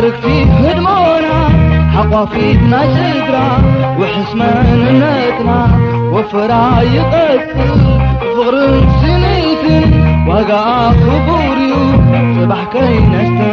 نشارك في خدمونا حقافيتنا تقرا وحسمانتنا وفرا يقتل فغر سنيت وقع خبوري صبح كينست.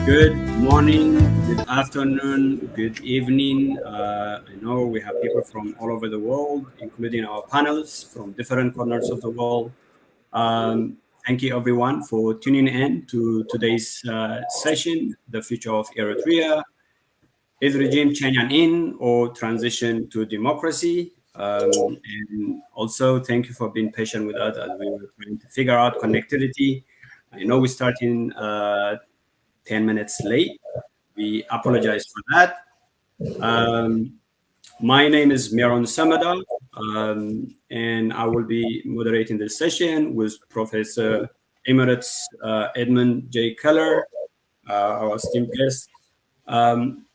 Good morning, good afternoon, good evening. I know we have people from all over the world, including our panelists from different corners of the world. Thank you everyone for tuning in to today's session, The Future of Eritrea, Is Regime Changing in or Transition to Democracy? And also thank you for being patient with us as we were trying to figure out connectivity. I know we're starting 10 minutes late. We apologize for that. My name is Miron Samada, and I will be moderating this session with Professor Emeritus Edmund J. Keller, our esteemed guest.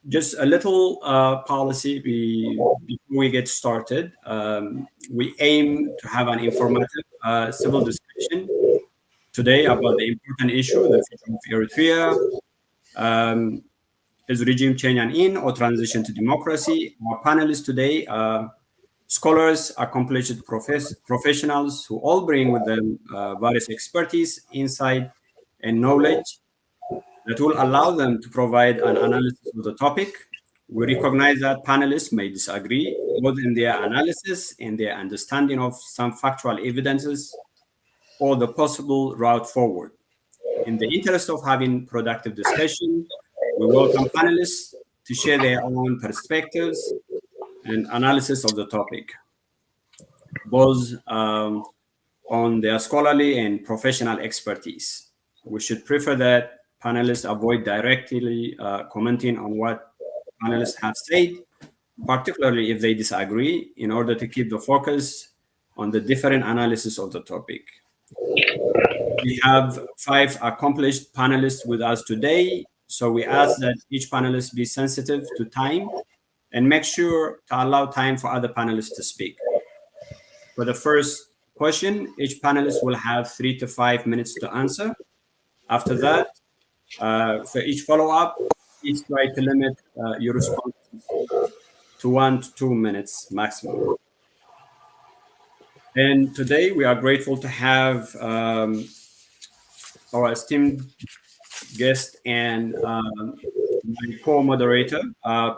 Just a little policy before we get started. We aim to have an informative civil discussion today about the important issue, the future of Eritrea. Is regime changing in or transition to democracy? Our panelists today are scholars, accomplished professionals who all bring with them various expertise, insight, and knowledge that will allow them to provide an analysis of the topic. We recognize that panelists may disagree both in their analysis and their understanding of some factual evidences or the possible route forward. In the interest of having productive discussion, we welcome panelists to share their own perspectives and analysis of the topic, both on their scholarly and professional expertise. We should prefer that panelists avoid directly commenting on what panelists have said, particularly if they disagree, in order to keep the focus on the different analysis of the topic. We have 5 accomplished panelists with us today. So we ask that each panelist be sensitive to time and make sure to allow time for other panelists to speak. For the first question, each panelist will have 3 to 5 minutes to answer. After that, for each follow-up, please try to limit your responses to 1 to 2 minutes maximum. And today we are grateful to have our esteemed guest and my co-moderator,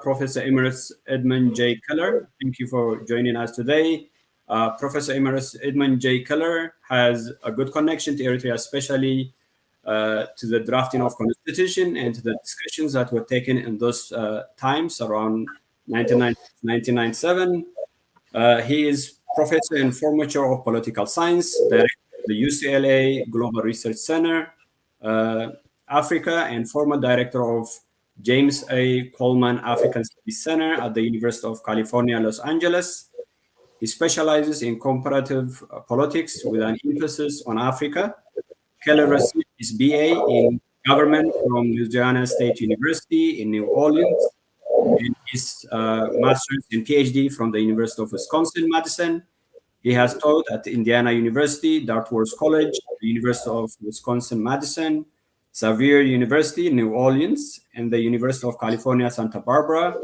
Professor Emeritus Edmund J. Keller. Thank you for joining us today. Professor Emeritus Edmund J. Keller has a good connection to Eritrea, especially to the drafting of constitution and to the discussions that were taken in those times around 1997. He is professor and former chair of political science, director of the UCLA Global Research Center, Africa, and former director of James A. Coleman African Studies Center at the University of California, Los Angeles. He specializes in comparative politics with an emphasis on Africa. Keller received his BA in government from Louisiana State University in New Orleans, and his master's and PhD from the University of Wisconsin-Madison. He has taught at Indiana University, Dartmouth College, the University of Wisconsin-Madison, Xavier University, New Orleans, and the University of California, Santa Barbara.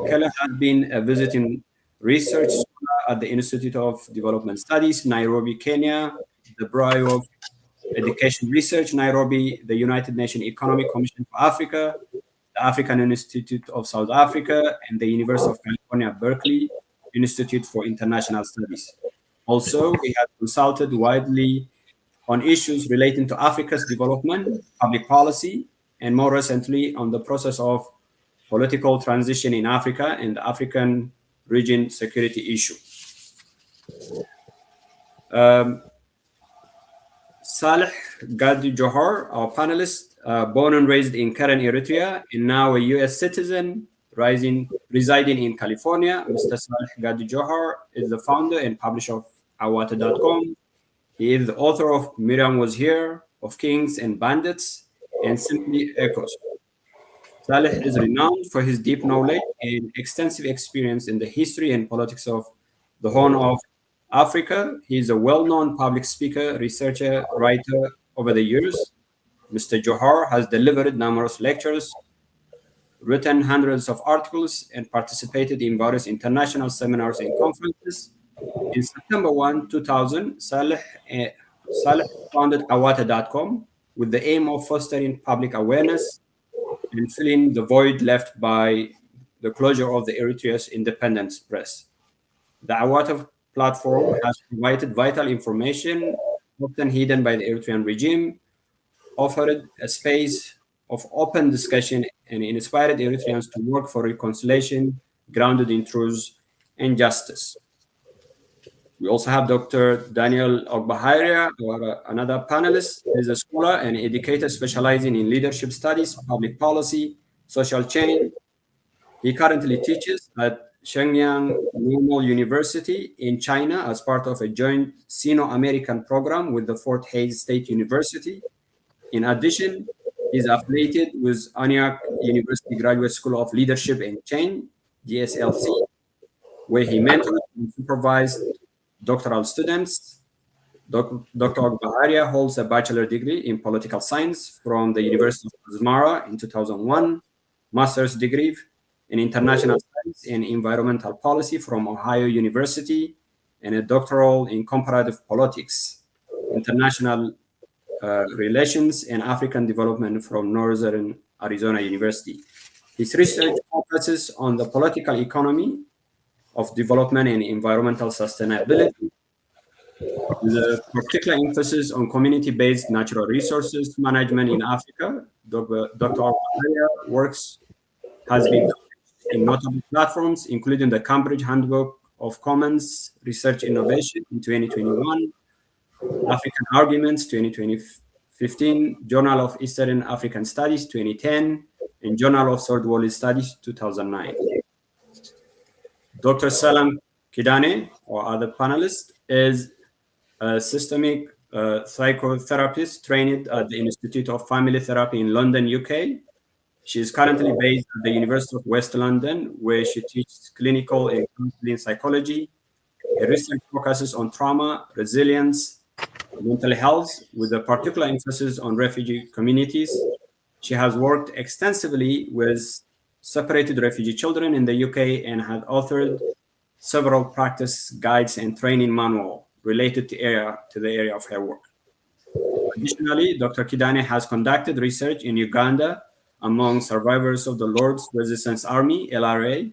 Keller has been a visiting research scholar at the Institute of Development Studies, Nairobi, Kenya, the Bureau of Education Research, Nairobi, the United Nations Economic Commission for Africa, the African Institute of South Africa, and the University of California, Berkeley Institute for International Studies. Also, he has consulted widely on issues relating to Africa's development, public policy, and more recently on the process of political transition in Africa and the African region security issue. Saleh Gadi Johar, our panelist, born and raised in Keren, Eritrea, and now a U.S. citizen residing in California. Mr. Saleh Gadi Johar is the founder and publisher of Awata.com. He is the author of Miriam Was Here, of Kings and Bandits, and Simply Echoes. Saleh is renowned for his deep knowledge and extensive experience in the history and politics of the Horn of Africa. He is a well-known public speaker, researcher, writer over the years. Mr. Johar has delivered numerous lectures, written hundreds of articles, and participated in various international seminars and conferences. In September 1, 2000, Saleh founded Awata.com with the aim of fostering public awareness and filling the void left by the closure of the Eritrea's independent press. The Awata platform has provided vital information, often hidden by the Eritrean regime, offered a space of open discussion, and inspired Eritreans to work for reconciliation grounded in truth and justice. We also have Dr. Daniel Ogbaharia, another panelist. He is a scholar and educator specializing in leadership studies, public policy, social change. He currently teaches at Shenyang Normal University in China as part of a joint Sino-American program with the Fort Hays State University. In addition, he's affiliated with Antioch University Graduate School of Leadership and Change, GSLC, where he mentored and supervised doctoral students. Dr. Ogbaharia holds a bachelor degree in political science from the University of Asmara in 2001, master's degree in international studies and environmental policy from Ohio University, and a doctoral in comparative politics, international relations, and African development from Northern Arizona University. His research focuses on the political economy of development and environmental sustainability, with a particular emphasis on community-based natural resources management in Africa. Dr. Ogbaharia works has been in notable platforms, including the Cambridge Handbook of Commons Research Innovation in 2021, African Arguments 2015, Journal of Eastern African Studies 2010, and Journal of Third World Studies 2009. Dr. Salam Kidane, our other panelist, is a systemic psychotherapist trained at the Institute of Family Therapy in London, UK. She is currently based at the University of West London, where she teaches clinical and counseling psychology. Her research focuses on trauma, resilience, mental health, with a particular emphasis on refugee communities. She has worked extensively with separated refugee children in the UK and has authored several practice guides and training manual related to the area of her work. Additionally, Dr. Kidane has conducted research in Uganda among survivors of the Lord's Resistance Army, LRA,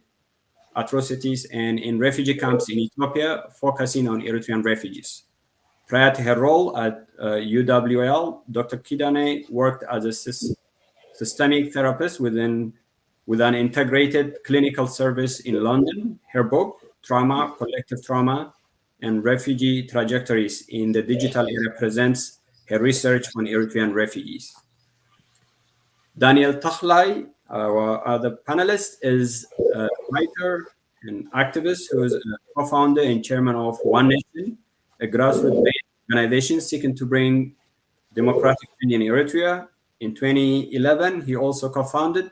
atrocities, and in refugee camps in Ethiopia, focusing on Eritrean refugees. Prior to her role at UWL, Dr. Kidane worked as a systemic therapist with an integrated clinical service in London. Her book, Trauma, Collective Trauma, and Refugee Trajectories in the Digital Era, presents her research on Eritrean refugees. Daniel Takhlai, our other panelist, is a writer and activist who is a co-founder and chairman of One Nation, a grassroots-based organization seeking to bring democratic change in Eritrea. In 2011, he also co-founded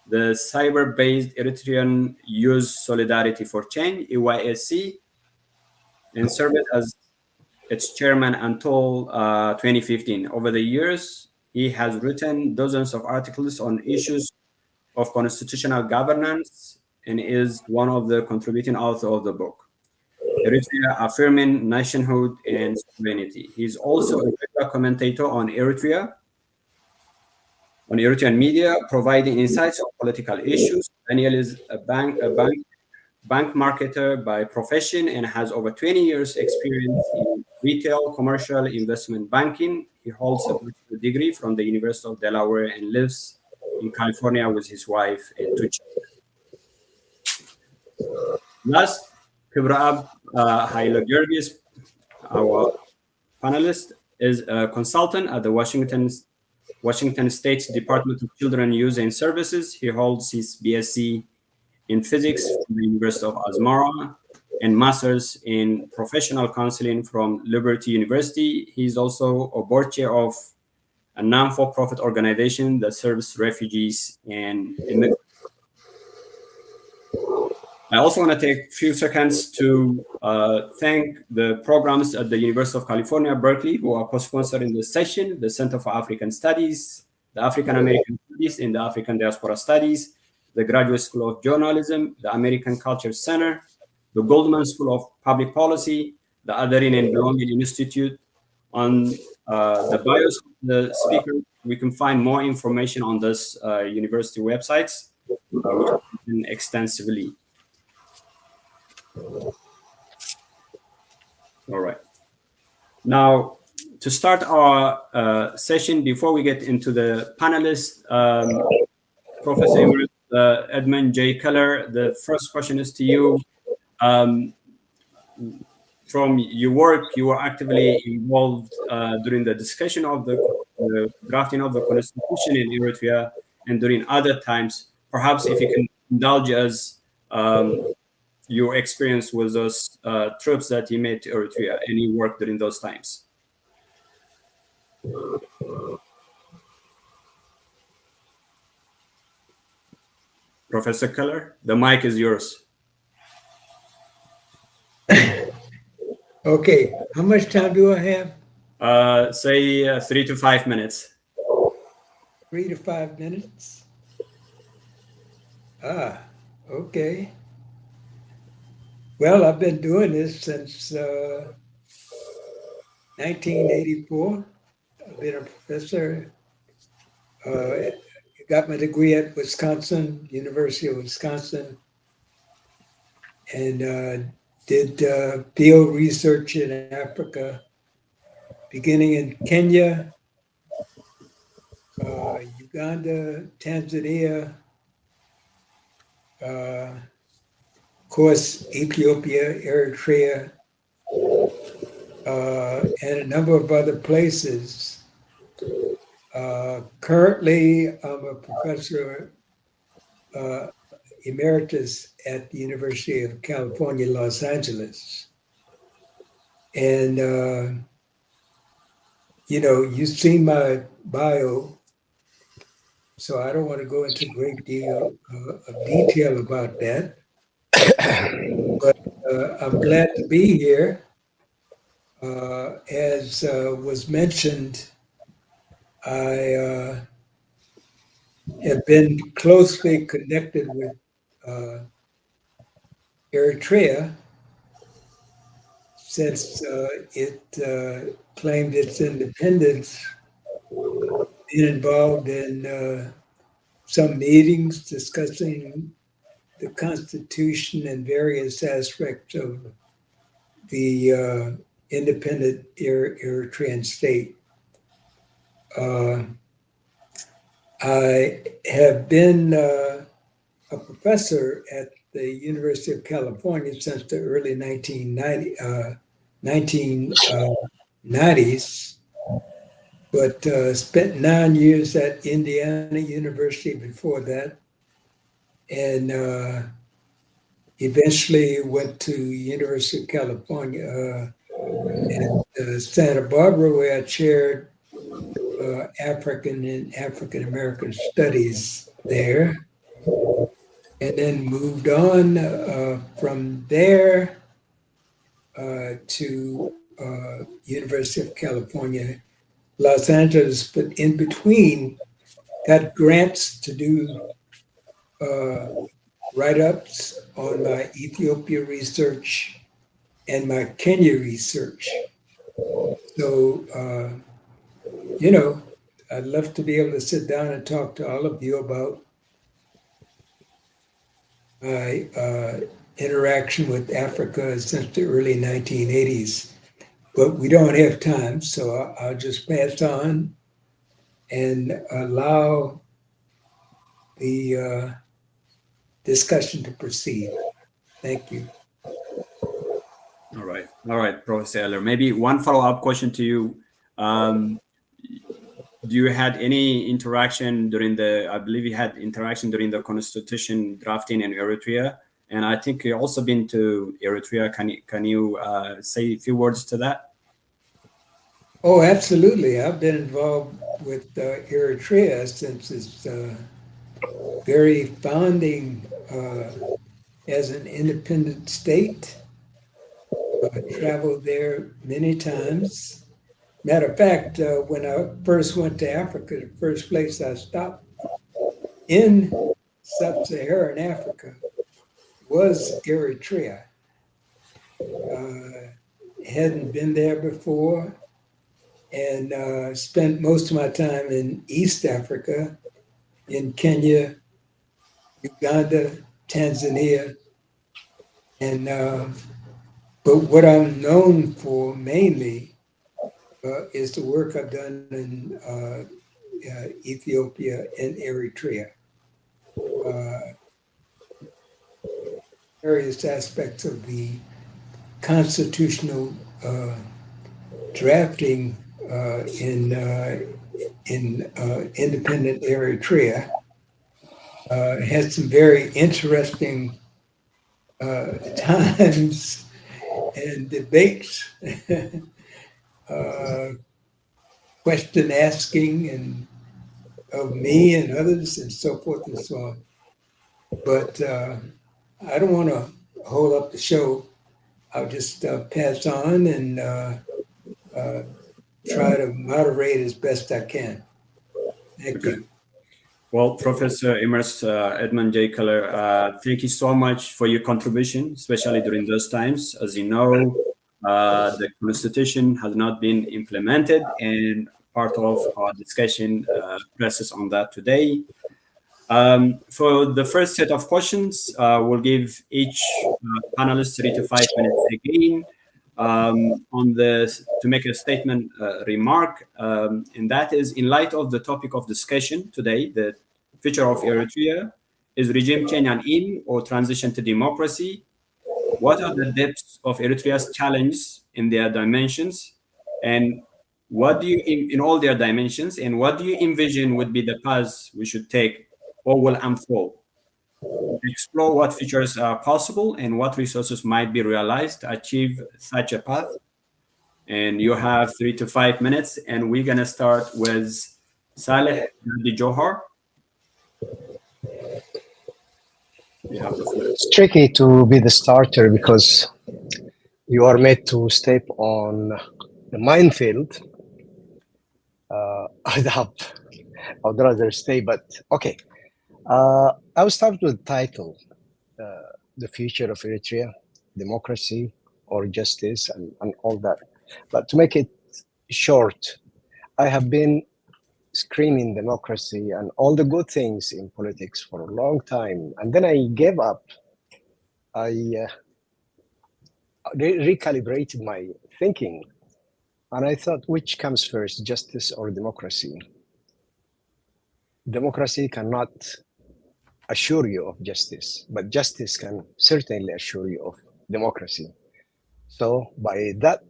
the cyber-based Eritrean Youth Solidarity for Change, EYSC, and served as its chairman until 2015. Over the years, he has written dozens of articles on issues of constitutional governance and is one of the contributing authors of the book, Eritrea Affirming Nationhood and Sovereignty. He's also a regular commentator on Eritrean media, providing insights on political issues. Daniel is a bank marketer by profession and has over 20 years experience in retail, commercial, investment banking. He holds a bachelor's degree from the University of Delaware and lives in California with his wife and two children. Last, Kibrab Haile Georgis, our panelist, is a consultant at the Washington State's Department of Children Youth and Services. He holds his BSc in physics from the University of Asmara and master's in professional counseling from Liberty University. He's also a board chair of a non-for-profit organization that serves refugees and immigrants. I also want to take a few seconds to thank the programs at the University of California, Berkeley, who are co-sponsoring this session, the Center for African Studies, the African American Studies, and the African Diaspora Studies, the Graduate School of Journalism, the American Culture Center, the Goldman School of Public Policy, the Othering and Belonging Institute. On the bios of the speaker, we can find more information on this university websites, which are written extensively. All right. Now, to start our session, before we get into the panelists, Professor Edmund J. Keller, the first question is to you. From your work, you were actively involved during the discussion of the drafting of the Constitution in Eritrea and during other times. Perhaps if you can indulge us your experience with those trips that you made to Eritrea, any work during those times. Professor Keller, the mic is yours. Okay, how much time do I have? Say 3 to 5 minutes. 3 to 5 minutes. Okay. Well, I've been doing this since 1984. I've been a professor. Got my degree at Wisconsin, University of Wisconsin, and did field research in Africa, beginning in Kenya, Uganda, Tanzania, of course, Ethiopia, Eritrea, and a number of other places. Currently, I'm a professor emeritus at the University of California, Los Angeles. And, you know, you've seen my bio. So I don't want to go into a great deal of detail about that. But I'm glad to be here. As was mentioned, I have been closely connected with Eritrea since it claimed its independence, been involved in some meetings discussing the Constitution and various aspects of the independent Eritrean state. I have been a professor at the University of California since the early 1990s, but spent 9 years at Indiana University before that, and eventually went to University of California at Santa Barbara, where I chaired African and African American studies there, and then moved on from there to University of California, Los Angeles, but in between got grants to do write-ups on my Ethiopia research and my Kenya research. So, I'd love to be able to sit down and talk to all of you about my interaction with Africa since the early 1980s. But we don't have time, so I'll just pass on and allow the discussion to proceed. Thank you. All right, Professor Eller. Maybe one follow-up question to you. Do you had any interaction during I believe you had interaction during the constitution drafting in Eritrea, and I think you also been to Eritrea. Can you say a few words to that? Oh, absolutely. I've been involved with Eritrea since its very founding as an independent state. I traveled there many times. Matter of fact, when I first went to Africa, the first place I stopped in sub-Saharan Africa was Eritrea. Hadn't been there before, and spent most of my time in East Africa, in Kenya, Uganda, Tanzania, and but what I'm known for mainly is the work I've done in Ethiopia and Eritrea. Various aspects of the constitutional drafting in independent Eritrea had some very interesting times and debates. Question asking and of me and others and so forth and so on. But I don't want to hold up the show. I'll just pass on and try to moderate as best I can. Thank you. Well, Professor Edmund J. Keller, thank you so much for your contribution, especially during those times. As you know, the Constitution has not been implemented, and part of our discussion presses on that today. For the first set of questions, we'll give each panelist 3 to 5 minutes again to make a statement remark, and that is, in light of the topic of discussion today, the future of Eritrea, is regime change an in or transition to democracy? What are the depths of Eritrea's challenges in their dimensions, and what do you, in all their dimensions, and what do you envision would be the paths we should take or will unfold? Explore what features are possible and what resources might be realized to achieve such a path. And you have 3 to 5 minutes, and we're gonna start with Saleh Johar. You have the floor. It's tricky to be the starter because you are made to step on the minefield. I would rather stay, but okay. I'll start with the title, The Future of Eritrea, Democracy or Justice, and all that. But to make it short, I have been screaming democracy and all the good things in politics for a long time. And then I gave up. I recalibrated my thinking. And I thought, which comes first, justice or democracy? Democracy cannot assure you of justice, but justice can certainly assure you of democracy. So by that,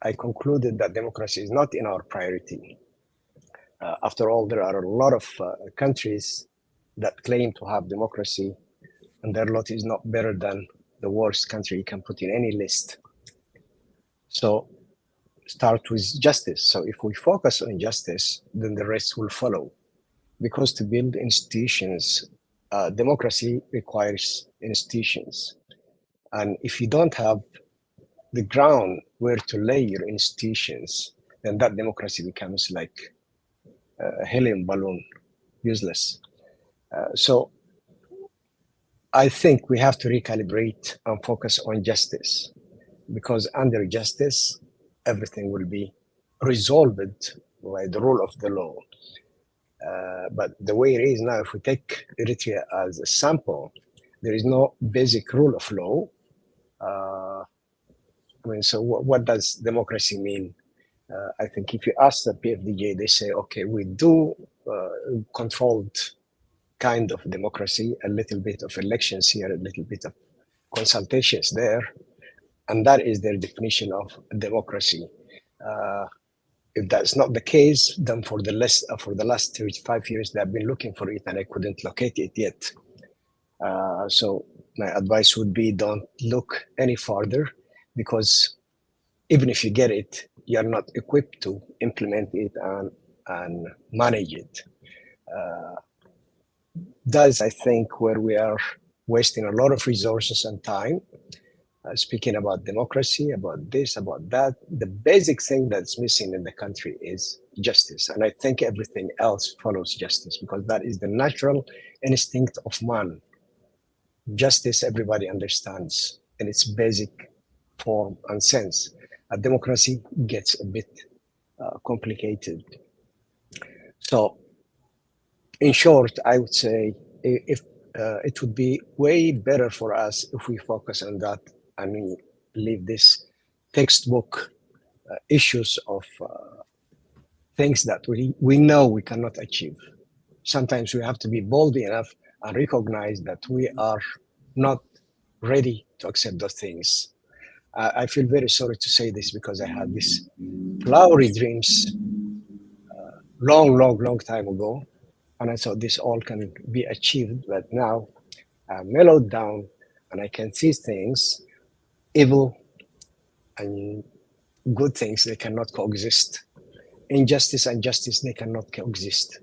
I concluded that democracy is not in our priority. After all, there are a lot of countries that claim to have democracy, and their lot is not better than the worst country you can put in any list. So start with justice. So if we focus on justice, then the rest will follow. Because to build institutions, democracy requires institutions. And if you don't have the ground where to lay your institutions, then that democracy becomes like a helium balloon, useless. So I think we have to recalibrate and focus on justice, because under justice, everything will be resolved by the rule of the law. But the way it is now, if we take Eritrea as a sample, there is no basic rule of law. So what does democracy mean? I think if you ask the PFDJ, they say, okay, we do controlled kind of democracy, a little bit of elections here, a little bit of consultations there, and that is their definition of democracy. If that's not the case, then for the last 35 years, they've been looking for it and I couldn't locate it yet. So my advice would be don't look any farther, because even if you get it, you're not equipped to implement it and manage it. That's, I think, where we are wasting a lot of resources and time. Speaking about democracy, about this, about that, the basic thing that's missing in the country is justice. And I think everything else follows justice, because that is the natural instinct of man. Justice, everybody understands in its basic form and sense. A democracy gets a bit complicated. So, in short, I would say if it would be way better for us if we focus on that and we leave this textbook issues of things that we know we cannot achieve. Sometimes we have to be bold enough and recognize that we are not ready to accept those things. I feel very sorry to say this, because I had these flowery dreams long time ago, and I thought this all can be achieved, but now I'm mellowed down and I can see things, evil and good things, they cannot coexist. Injustice and justice, they cannot coexist.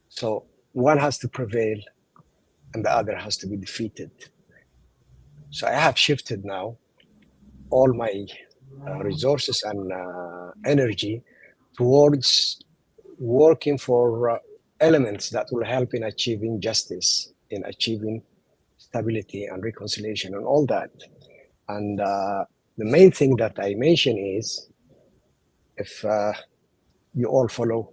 So one has to prevail and the other has to be defeated. So I have shifted now all my resources and energy towards working for elements that will help in achieving justice, in achieving stability and reconciliation and all that. And the main thing that I mention is, if you all follow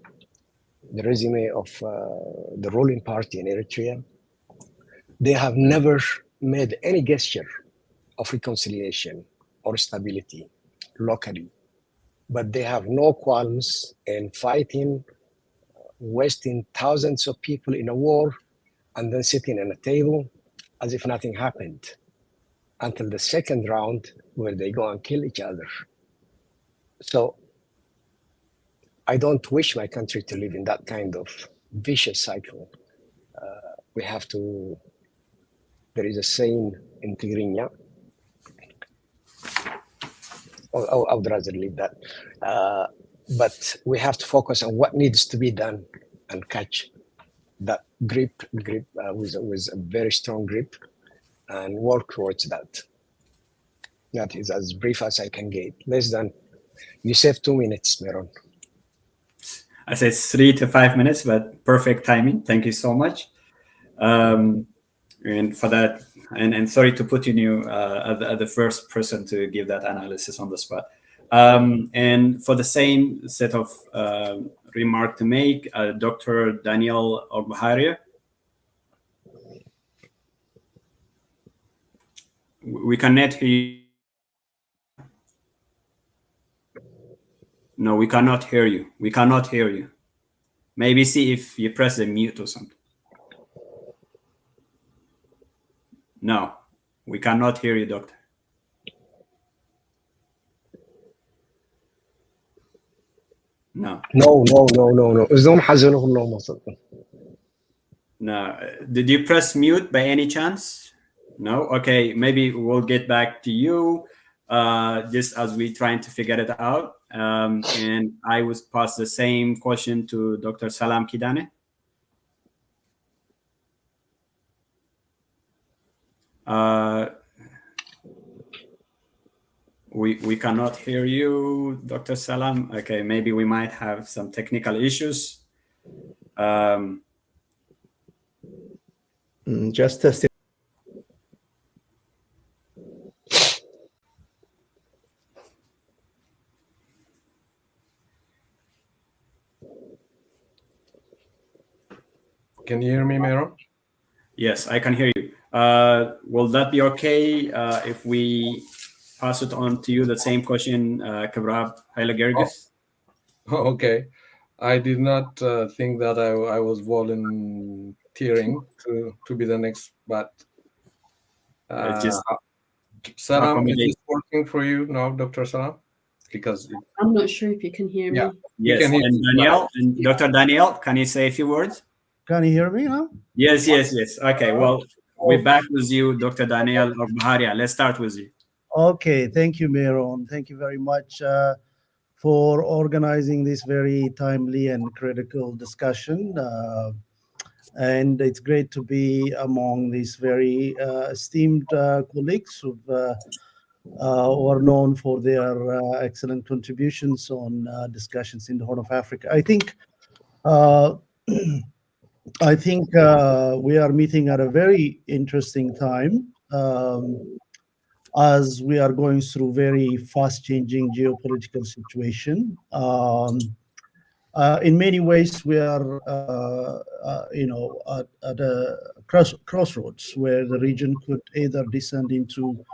the resume of the ruling party in Eritrea, they have never made any gesture of reconciliation or stability locally, but they have no qualms in fighting, wasting thousands of people in a war, and then sitting at a table as if nothing happened until the second round, where they go and kill each other. So I don't wish my country to live in that kind of vicious cycle. We have to, there is a saying in Tigrinya, I would rather leave that. But we have to focus on what needs to be done and catch that grip with a very strong grip, and work towards that. That is as brief as I can get. Less than, you save 2 minutes, Meron. I said 3 to 5 minutes, but perfect timing. Thank you so much. And for that, and sorry to put you at the first person to give that analysis on the spot. And for the same set of remark to make, Dr. Daniel Ogbahari. We cannot hear you. No, we cannot hear you. We cannot hear you. Maybe see if you press the mute or something. No, we cannot hear you, doctor. No. No. No. Did you press mute by any chance? No? Okay, maybe we'll get back to you just as we're trying to figure it out. And I would pass the same question to Dr. Salam Kidane. We cannot hear you, Dr. Salam. Okay, maybe we might have some technical issues. Just a second. Can you hear me, Meron? Yes, I can hear you. Will that be okay if we pass it on to you, the same question, Kabrab Haile-Gerges? Oh, okay. I did not think that I was volunteering to be the next, but Just Salam, is this working for you now, Dr. Salam? Because I'm not sure if you can hear me. yes, can hear and Daniel, and Dr. Daniel, can you say a few words? Can you hear me now? Yes. Okay, well, we're back with you, Dr. Daniel Ogbahari. Let's start with you. Okay, thank you, Meron. Thank you very much for organizing this very timely and critical discussion. And it's great to be among these very esteemed colleagues who are known for their excellent contributions on discussions in the Horn of Africa. I think we are meeting at a very interesting time as we are going through very fast-changing geopolitical situation. In many ways, we are, at a crossroads where the region could either descend into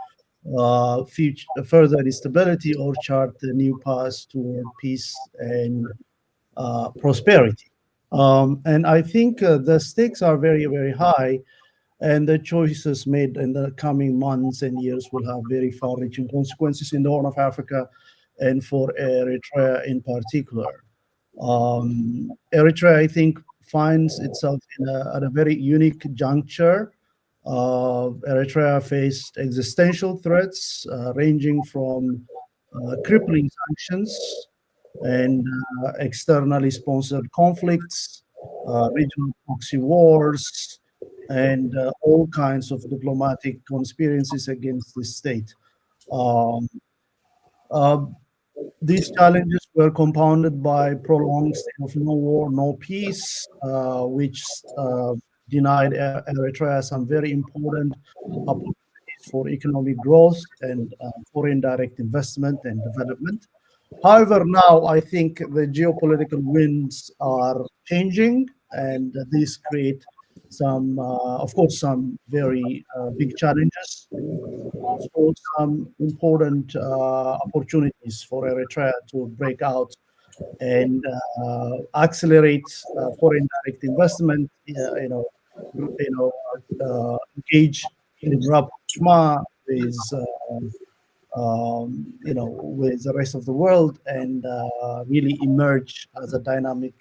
further instability or chart a new path toward peace and prosperity. And I think the stakes are very, very high, and the choices made in the coming months and years will have very far-reaching consequences in the Horn of Africa and for Eritrea in particular. Eritrea, I think, finds itself at a very unique juncture. Eritrea faced existential threats ranging from crippling sanctions and externally sponsored conflicts, regional proxy wars, and all kinds of diplomatic conspiracies against the state. These challenges were compounded by prolonged state of no war, no peace, which denied Eritrea some very important opportunities for economic growth and foreign direct investment and development. However, now I think the geopolitical winds are changing, and these create some, of course, some very big challenges, also some important opportunities for Eritrea to break out and accelerate foreign direct investment. Engage in rapprochement with the rest of the world and really emerge as a dynamic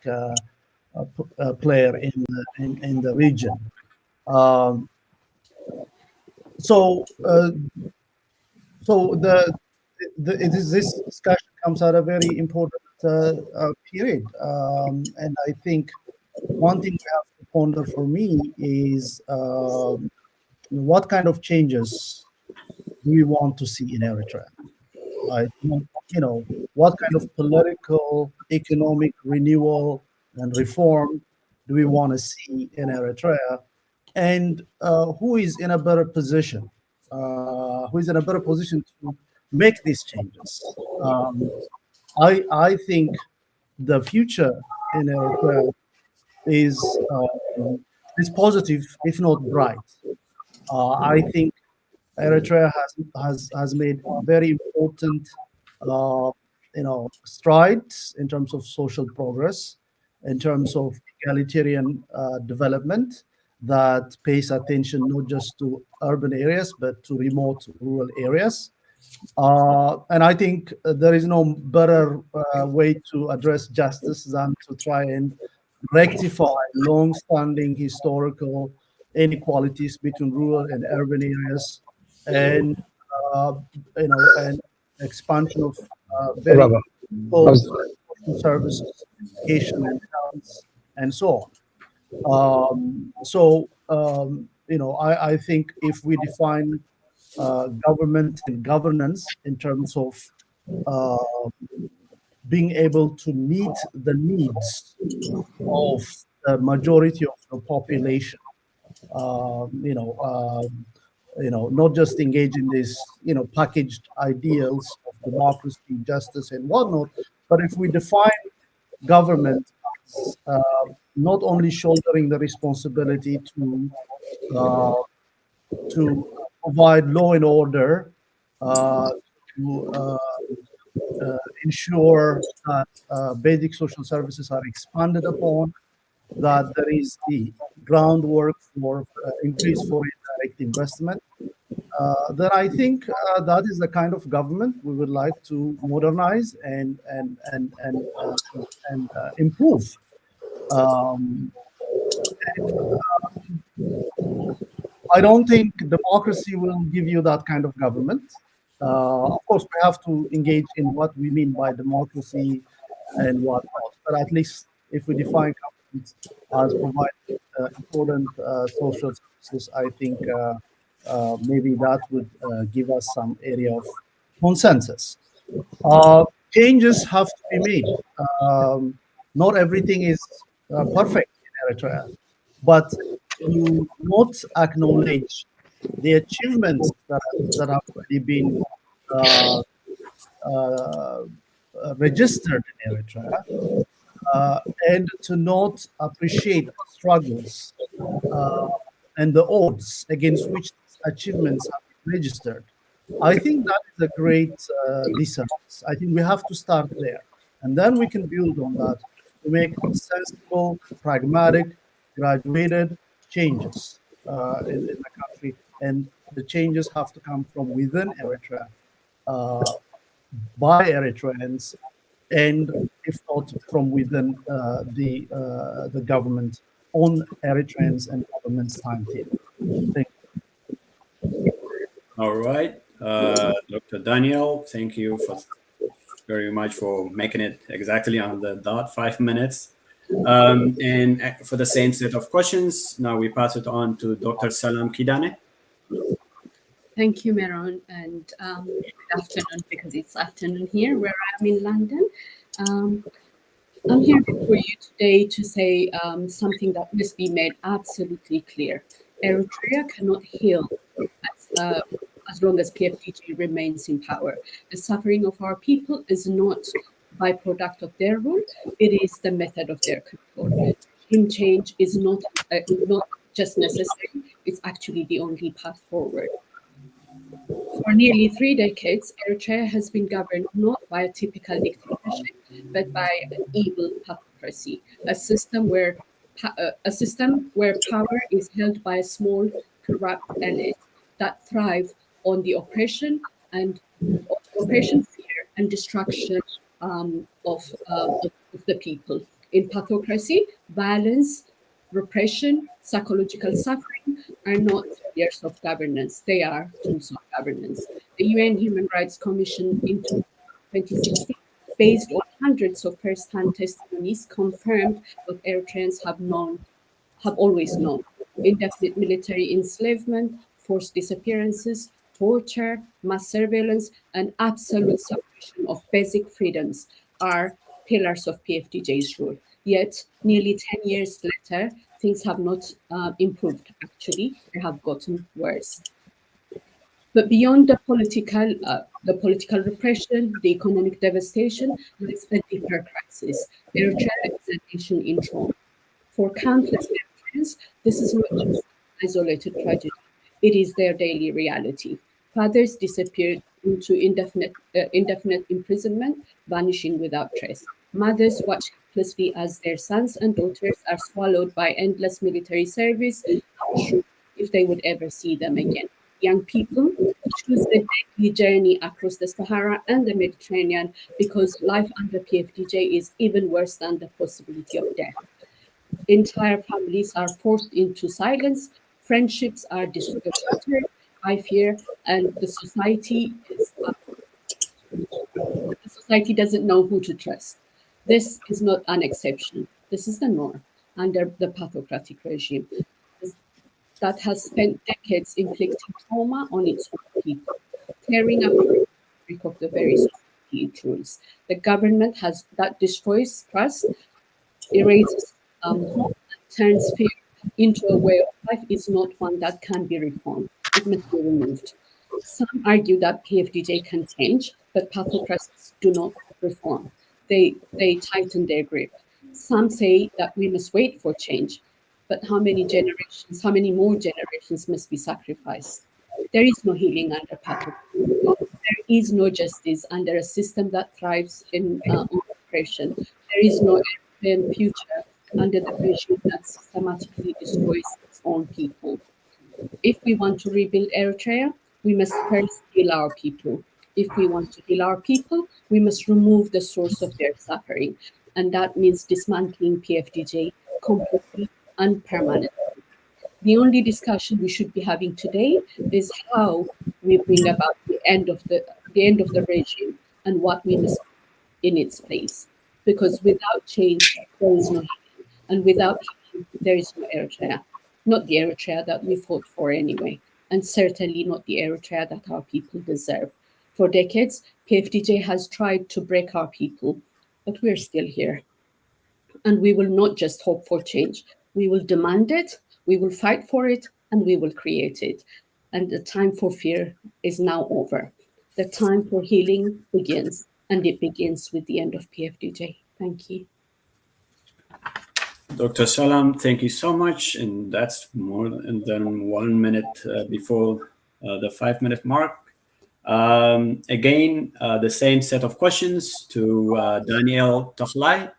player in the region. This discussion comes at a very important period, and I think one thing we have to ponder for me is what kind of changes do we want to see in Eritrea? Right? What kind of political, economic renewal and reform do we want to see in Eritrea? And who is in a better position? Who is in a better position to make these changes? I think the future in Eritrea is positive, if not bright. I think Eritrea has made very important strides in terms of social progress, in terms of egalitarian development that pays attention not just to urban areas but to remote rural areas. And I think there is no better way to address justice than to try and rectify long-standing historical inequalities between rural and urban areas, and and expansion of very Brother, good social services, education, and health, and so on. I think if we define government and governance in terms of being able to meet the needs of the majority of the population, not just engage in these, packaged ideals of democracy, justice, and whatnot, but if we define government as not only shouldering the responsibility to provide law and order, to ensure that basic social services are expanded upon, that there is the groundwork for increased foreign direct investment, then I think that is the kind of government we would like to modernize and improve. I don't think democracy will give you that kind of government. Of course, we have to engage in what we mean by democracy and whatnot, but at least if we define government as providing important social services, I think maybe that would give us some area of consensus. Changes have to be made. Not everything is perfect in Eritrea, but to not acknowledge the achievements that have already been registered in Eritrea, and to not appreciate the struggles and the odds against which achievements have been registered. I think that is a great dissonance. I think we have to start there, and then we can build on that to make sensible, pragmatic, graduated changes in the country, and the changes have to come from within Eritrea, by Eritreans, and if not from within the government on Eritreans and government's timetable. Thank you. All right, Dr. Daniel, thank you very much for making it exactly on the dot 5 minutes. And for the same set of questions, now we pass it on to Dr. Salam Kidane. Thank you, Meron, and good afternoon, because it's afternoon here where I'm in London. I'm here before you today to say something that must be made absolutely clear. Eritrea cannot heal as long as PFDG remains in power. The suffering of our people is not byproduct of their rule, it is the method of their control. Regime change is not just necessary, it's actually the only path forward. For nearly 3 decades, Eritrea has been governed not by a typical dictatorship, but by an evil pathocracy, a system where power is held by a small, corrupt elite that thrive on the oppression, fear, and destruction of the people. In pathocracy, violence, repression, psychological suffering are not failures of governance, they are tools of governance. The UN Human Rights Commission in 2016, based on hundreds of first-hand testimonies, confirmed what Eritreans have known have always known. Indefinite military enslavement, forced disappearances, torture, mass surveillance, and absolute suppression of basic freedoms are pillars of PFDJ's rule. Yet, nearly 10 years later, things have not improved. Actually, they have gotten worse. But beyond the political repression, the economic devastation, lies a deeper crisis. Eritrea is a nation in trauma. For countless Eritreans, this is not just an isolated tragedy, it is their daily reality. Fathers disappeared into indefinite imprisonment, vanishing without trace. Mothers watch helplessly as their sons and daughters are swallowed by endless military service, unsure if they would ever see them again. Young people choose the deadly journey across the Sahara and the Mediterranean because life under PFDJ is even worse than the possibility of death. Entire families are forced into silence, friendships are shattered by fear, and the society doesn't know who to trust. This is not an exception. This is the norm under the pathocratic regime that has spent decades inflicting trauma on its own people, tearing apart the fabric of the very society it rules. The government that destroys trust, erases hope, and turns fear into a way of life is not one that can be reformed. It must be removed. Some argue that PFDJ can change, but pathocracies do not reform. They tighten their grip. Some say that we must wait for change, but how many more generations must be sacrificed? There is no healing under pathocracy. There is no justice under a system that thrives in oppression. There is no future under the regime that systematically destroys its own people. If we want to rebuild Eritrea, we must first heal our people. If we want to heal our people, we must remove the source of their suffering. And that means dismantling PFDJ completely and permanently. The only discussion we should be having today is how we bring about the end of the regime and what we must do in its place. Because without change, there is no healing. And without healing, there is no Eritrea. Not the Eritrea that we fought for anyway, and certainly not the Eritrea that our people deserve. For decades, PFDJ has tried to break our people, but we're still here. And we will not just hope for change. We will demand it, we will fight for it, and we will create it. And the time for fear is now over. The time for healing begins, and it begins with the end of PFDJ. Thank you. Dr. Salam, thank you so much. And that's more than 1 minute before the 5-minute mark. Again, the same set of questions to Daniel Tachlai.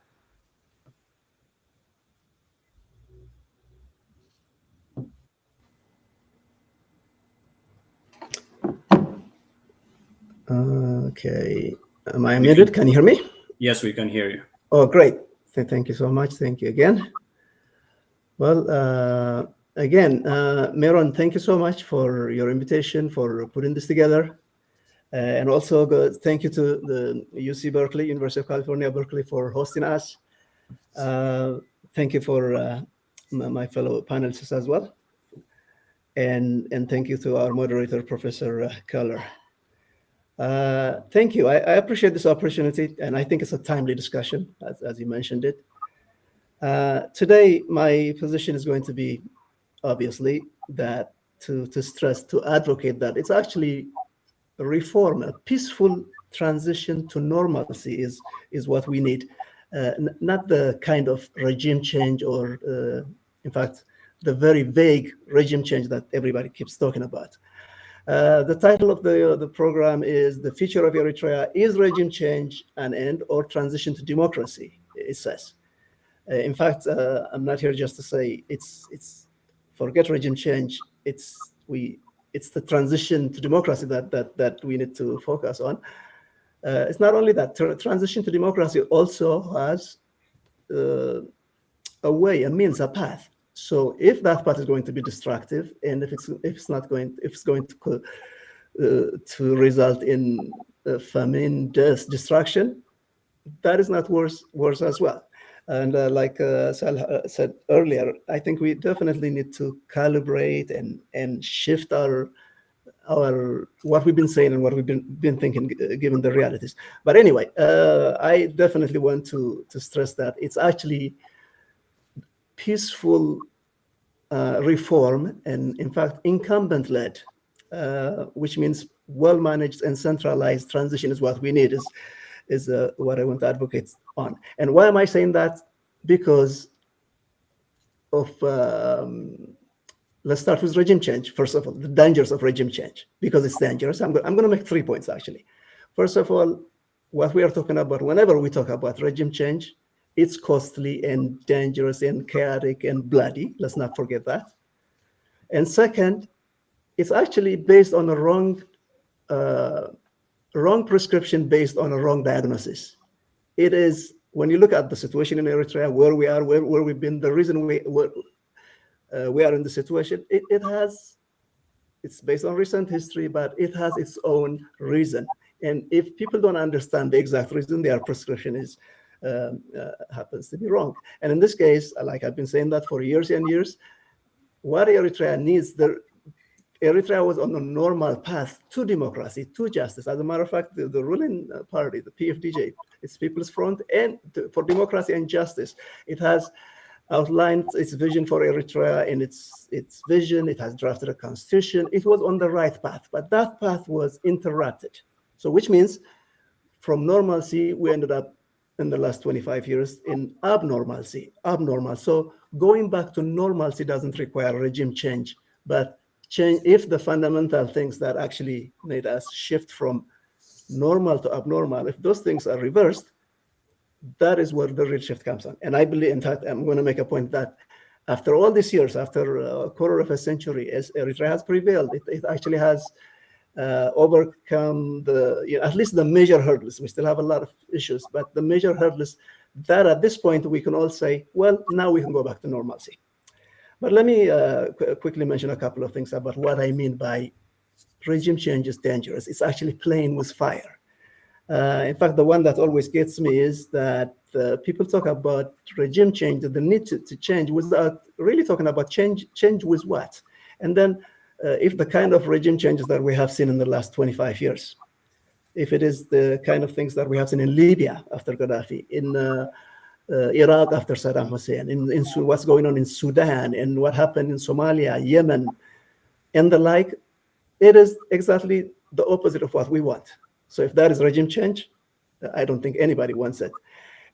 Okay, am I muted? Can you hear me? Yes, we can hear you. Oh, great. Thank you so much. Thank you again. Well, again, Meron, thank you so much for your invitation, for putting this together. And also thank you to the UC Berkeley, University of California, Berkeley, for hosting us. Thank you for my fellow panelists as well. And thank you to our moderator, Professor Keller. Thank you. I appreciate this opportunity, and I think it's a timely discussion, as you mentioned it. Today, my position is going to be, obviously, that to stress, to advocate that it's actually a reform, a peaceful transition to normalcy is what we need, not the kind of regime change or, in fact, the very vague regime change that everybody keeps talking about. The title of the program is "The Future of Eritrea is Regime Change an End or Transition to Democracy," it says. In fact, I'm not here just to say it's forget regime change. It's the transition to democracy that we need to focus on. It's not only that, transition to democracy also has a way, a means, a path. So if that path is going to be destructive, and if it's going to result in famine, death, destruction, that is not worse as well. And like Sal said earlier, I think we definitely need to calibrate and shift our what we've been saying and what we've been thinking, given the realities. But anyway, I definitely want to stress that it's actually peaceful reform, and in fact, incumbent-led, which means well-managed and centralized transition is what we need, is what I want to advocate on. And why am I saying that? Because of, let's start with regime change. First of all, the dangers of regime change, because it's dangerous. I'm going to make 3 points, actually. First of all, what we are talking about, whenever we talk about regime change, it's costly and dangerous and chaotic and bloody. Let's not forget that. And second, it's actually based on a wrong prescription based on a wrong diagnosis. It is, when you look at the situation in Eritrea, where we are, where we've been, the reason we are in the situation, it's based on recent history, but it has its own reason. And if people don't understand the exact reason, their prescription is happens to be wrong. And in this case, like I've been saying that for years and years, what Eritrea needs, Eritrea was on a normal path to democracy, to justice. As a matter of fact, the ruling party, the PFDJ, it's People's Front and for Democracy and Justice. It has outlined its vision for Eritrea and its vision. It has drafted a constitution. It was on the right path, but that path was interrupted. So which means from normalcy, we ended up in the last 25 years in abnormalcy, abnormal. So going back to normalcy doesn't require regime change, but change if the fundamental things that actually made us shift from normal to abnormal, if those things are reversed, that is where the real shift comes on. And I believe, in fact, I'm going to make a point that after all these years, after a quarter of a century, as Eritrea has prevailed, it actually has overcome at least the major hurdles. We still have a lot of issues, but the major hurdles that at this point we can all say, well, now we can go back to normalcy. But let me quickly mention a couple of things about what I mean by regime change is dangerous. It's actually playing with fire. In fact, the one that always gets me is that people talk about regime change, the need to change, without really talking about change with what? And then if the kind of regime changes that we have seen in the last 25 years, if it is the kind of things that we have seen in Libya after Gaddafi, in Iraq after Saddam Hussein, in what's going on in Sudan, and what happened in Somalia, Yemen, and the like, it is exactly the opposite of what we want. So if that is regime change, I don't think anybody wants it.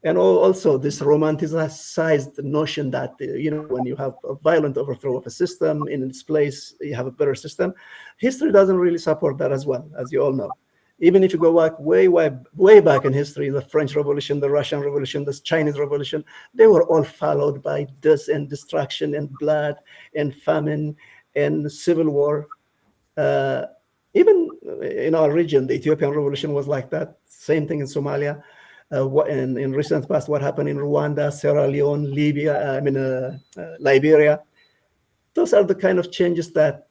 And also this romanticized notion that, when you have a violent overthrow of a system, in its place, you have a better system. History doesn't really support that as well, as you all know. Even if you go back way back in history, the French Revolution, the Russian Revolution, the Chinese Revolution, they were all followed by death and destruction and blood and famine and civil war. Even in our region, the Ethiopian Revolution was like that. Same thing in Somalia. In recent past, what happened in Rwanda, Sierra Leone, Libya, Liberia. Those are the kind of changes that,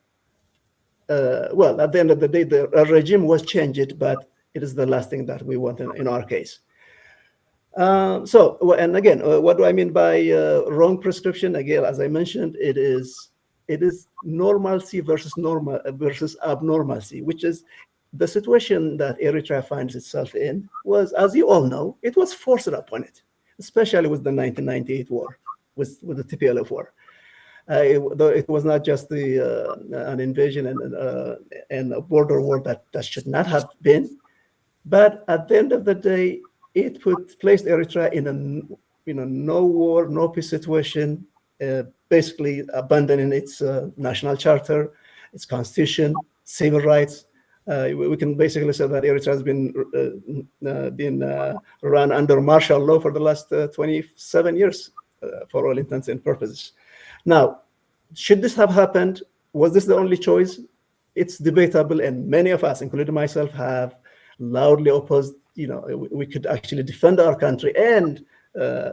well, at the end of the day, the regime was changed, but it is the last thing that we want in our case. And again, what do I mean by wrong prescription? Again, as I mentioned, it is normalcy versus abnormalcy, which is the situation that Eritrea finds itself in was, as you all know, it was forced upon it, especially with the 1998 war, with the TPLF war. It was not just an invasion and a border war that should not have been, but at the end of the day, it placed Eritrea in a no war, no peace situation, basically abandoning its national charter, its constitution, civil rights. We can basically say that Eritrea has been run under martial law for the last 27 years, for all intents and purposes. Now, should this have happened? Was this the only choice? It's debatable, and many of us, including myself, have loudly opposed. We could actually defend our country and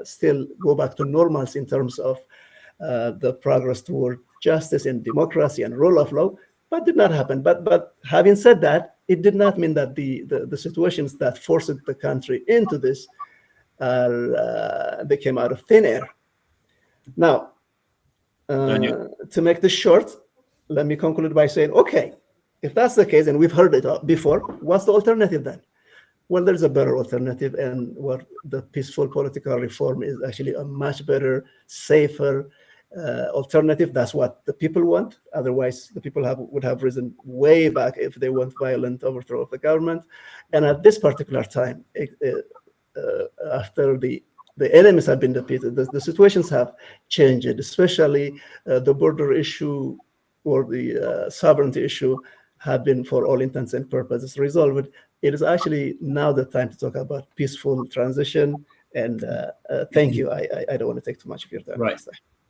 still go back to normalcy in terms of the progress toward justice and democracy and rule of law, but did not happen. But having said that, it did not mean that the situations that forced the country into this they came out of thin air. Now, to make this short, let me conclude by saying, okay, if that's the case, and we've heard it before, what's the alternative then? Well, there's a better alternative, and what the peaceful political reform is actually a much better, safer alternative. That's what the people want. Otherwise, the people would have risen way back if they want violent overthrow of the government. And at this particular time, after the enemies have been defeated, the situations have changed, especially the border issue or the sovereignty issue have been, for all intents and purposes, resolved. It is actually now the time to talk about peaceful transition. And thank you. I don't want to take too much of your time. Right.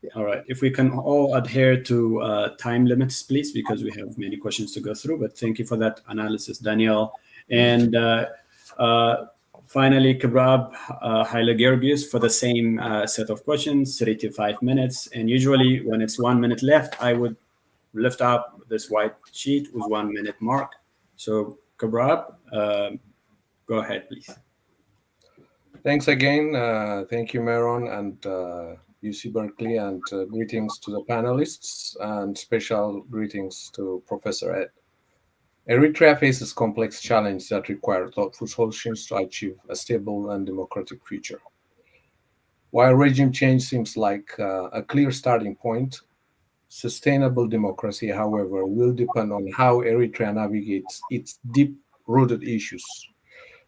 Yeah. All right. If we can all adhere to time limits, please, because we have many questions to go through. But thank you for that analysis, Daniel. And finally, Kibrab Haile-Georgios for the same set of questions, 35 minutes. And usually when it's 1 minute left, I would lift up this white sheet with 1 minute mark. So Kibrab, go ahead, please. Thanks again. Thank you, Meron and UC Berkeley, and greetings to the panelists, and special greetings to Professor Ed. Eritrea faces complex challenges that require thoughtful solutions to achieve a stable and democratic future. While regime change seems like a clear starting point, sustainable democracy, however, will depend on how Eritrea navigates its deep-rooted issues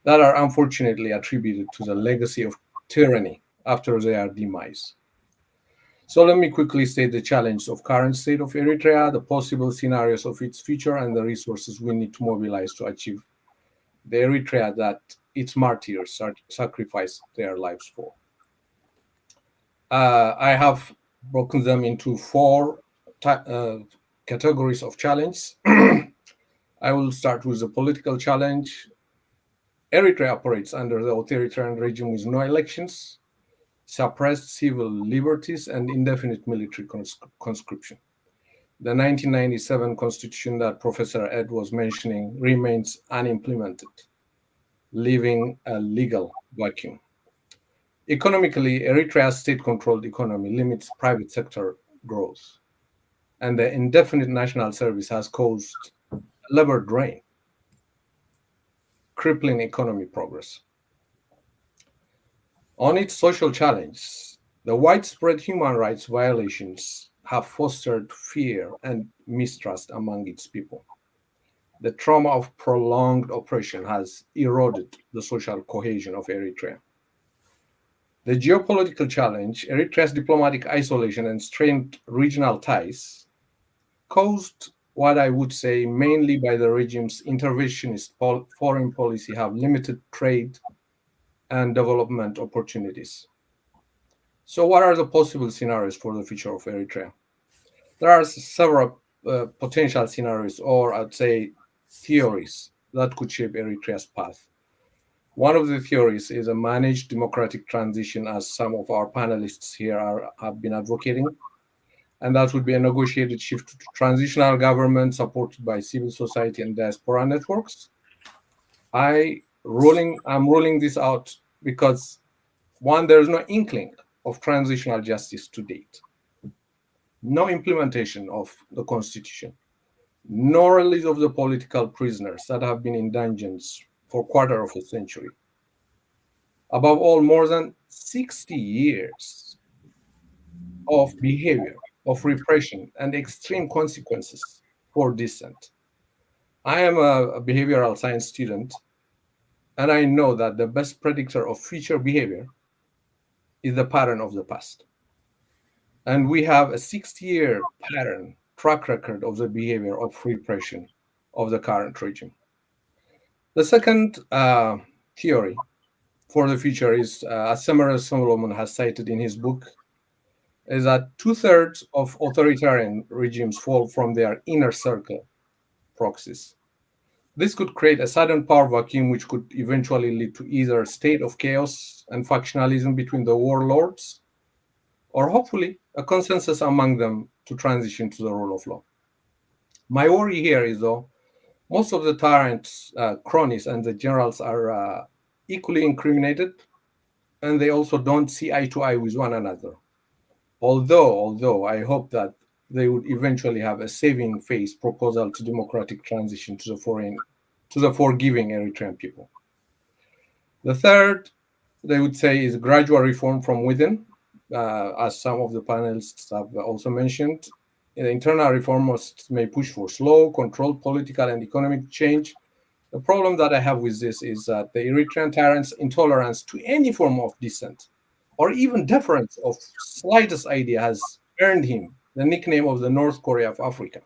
that are unfortunately attributed to the legacy of tyranny after their demise. So let me quickly state the challenge of current state of Eritrea, the possible scenarios of its future, and the resources we need to mobilize to achieve the Eritrea that its martyrs sacrificed their lives for. I have broken them into four categories of challenge. I will start with the political challenge. Eritrea operates under the authoritarian regime with no elections, suppressed civil liberties, and indefinite military conscription. The 1997 constitution that Professor Ed was mentioning remains unimplemented, leaving a legal vacuum. Economically, Eritrea's state-controlled economy limits private sector growth, and the indefinite national service has caused a labor drain, crippling economic progress. On its social challenge, the widespread human rights violations have fostered fear and mistrust among its people. The trauma of prolonged oppression has eroded the social cohesion of Eritrea. The geopolitical challenge, Eritrea's diplomatic isolation and strained regional ties, caused what I would say mainly by the regime's interventionist foreign policy, have limited trade and development opportunities. So what are the possible scenarios for the future of Eritrea? There are several potential scenarios, or I'd say theories, that could shape Eritrea's path. One of the theories is a managed democratic transition, as some of our panelists here have been advocating, and that would be a negotiated shift to transitional government supported by civil society and diaspora networks. I'm ruling this out because, one, there is no inkling of transitional justice to date, no implementation of the constitution, no release of the political prisoners that have been in dungeons for a quarter of a century. Above all, more than 60 years of behavior, of repression, and extreme consequences for dissent. I am a behavioral science student, and I know that the best predictor of future behavior is the pattern of the past. And we have a 60-year pattern, track record of the behavior of repression of the current regime. The second theory for the future is, as Samuel Solomon has cited in his book, is that 2/3 of authoritarian regimes fall from their inner circle proxies. This could create a sudden power vacuum, which could eventually lead to either a state of chaos and factionalism between the warlords, or hopefully a consensus among them to transition to the rule of law. My worry here is, though, most of the tyrants' cronies and the generals are equally incriminated, and they also don't see eye to eye with one another. Although I hope that they would eventually have a saving face proposal to democratic transition to the forgiving Eritrean people. The third, they would say, is gradual reform from within, as some of the panelists have also mentioned. Internal reformers may push for slow, controlled political and economic change. The problem that I have with this is that the Eritrean tyrant's intolerance to any form of dissent or even deference of slightest idea has earned him the nickname of the North Korea of Africa.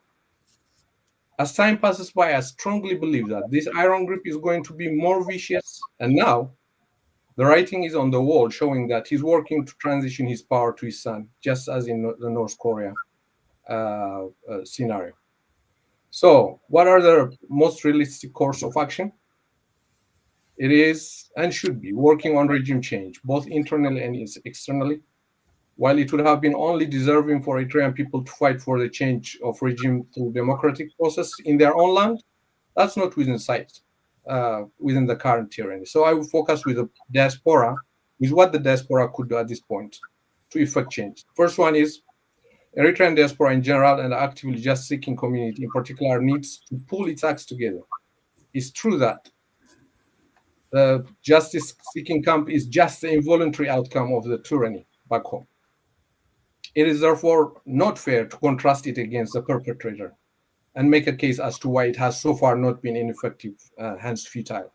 As time passes by, I strongly believe that this iron grip is going to be more vicious, and now the writing is on the wall showing that he's working to transition his power to his son, just as in the North Korea scenario. So what are the most realistic course of action? It is and should be working on regime change, both internally and externally. While it would have been only deserving for Eritrean people to fight for the change of regime through democratic process in their own land, that's not within sight, within the current tyranny. So I will focus with the diaspora, with what the diaspora could do at this point to effect change. First one is Eritrean diaspora in general and the actively justice-seeking community in particular needs to pull its acts together. It's true that the justice-seeking camp is just the involuntary outcome of the tyranny back home. It is therefore not fair to contrast it against the perpetrator and make a case as to why it has so far not been ineffective, hence futile.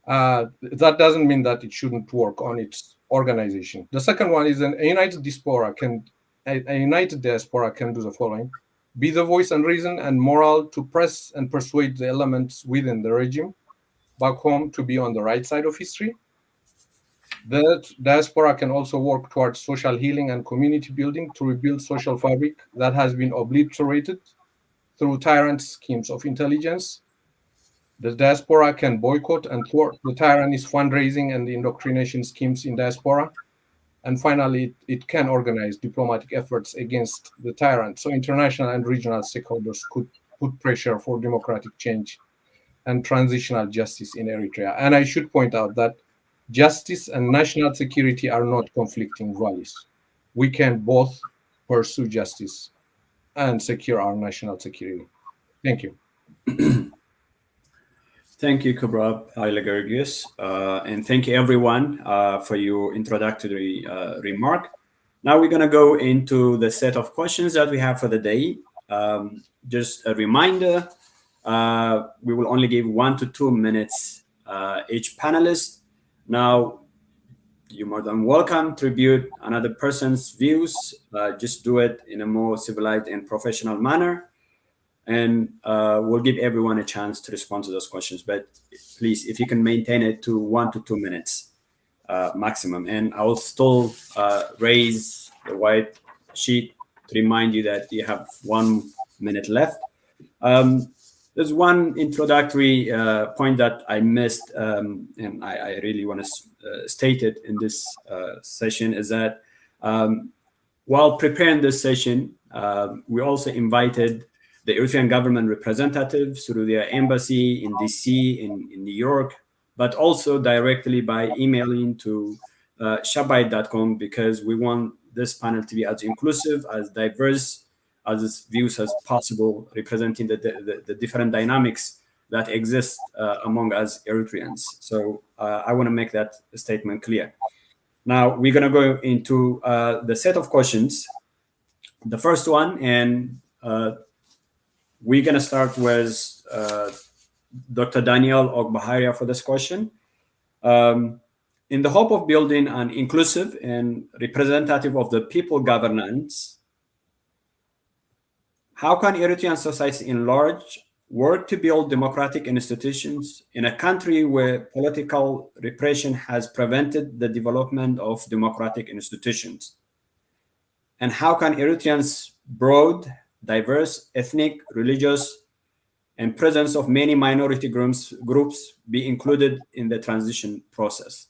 That doesn't mean that it shouldn't work on its organization. The second one is a united diaspora can do the following: be the voice and reason and moral to press and persuade the elements within the regime back home to be on the right side of history. The diaspora can also work towards social healing and community building to rebuild social fabric that has been obliterated through tyrant schemes of intelligence. The diaspora can boycott and thwart the tyranny's fundraising and the indoctrination schemes in diaspora. And finally, it can organize diplomatic efforts against the tyrant, so international and regional stakeholders could put pressure for democratic change and transitional justice in Eritrea. And I should point out that justice and national security are not conflicting values. We can both pursue justice and secure our national security. Thank you. Thank you, 𝐒𝐄𝐿, and thank you everyone for your introductory remark. Now we're going to go into the set of questions that we have for the day. Just a reminder, we will only give 1 to 2 minutes each panelist. Now, you're more than welcome to tribute another person's views. Just do it in a more civilized and professional manner. And we'll give everyone a chance to respond to those questions. But please, if you can maintain it to 1 to 2 minutes maximum. And I will still raise the white sheet to remind you that you have 1 minute left. There's one introductory point that I missed, and I really want to state it in this session, is that while preparing this session, we also invited the Eritrean government representatives through their embassy in DC, in New York, but also directly by emailing to shabai.com, because we want this panel to be as inclusive, as diverse, as views as possible, representing the different dynamics that exist among us Eritreans. So I want to make that statement clear. Now we're going to go into the set of questions. The first one, and we're going to start with Dr. Daniel Ogbaharia for this question. In the hope of building an inclusive and representative of the people governance, how can Eritrean society in large work to build democratic institutions in a country where political repression has prevented the development of democratic institutions? And how can Eritreans' broad, diverse, ethnic, religious, and presence of many minority groups be included in the transition process?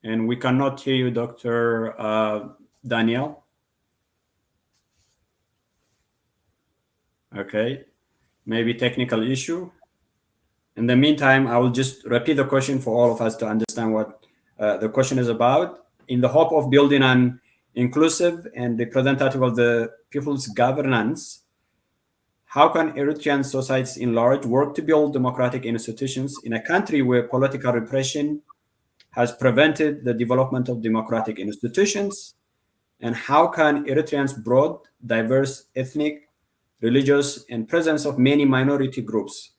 And we cannot hear you, Dr. Daniel. Okay, maybe technical issue. In the meantime, I will just repeat the question for all of us to understand what the question is about. In the hope of building an inclusive and representative of the people's governance, how can Eritrean societies in large work to build democratic institutions in a country where political repression has prevented the development of democratic institutions? And how can Eritreans' broad, diverse ethnic, religious, and presence of many minority groups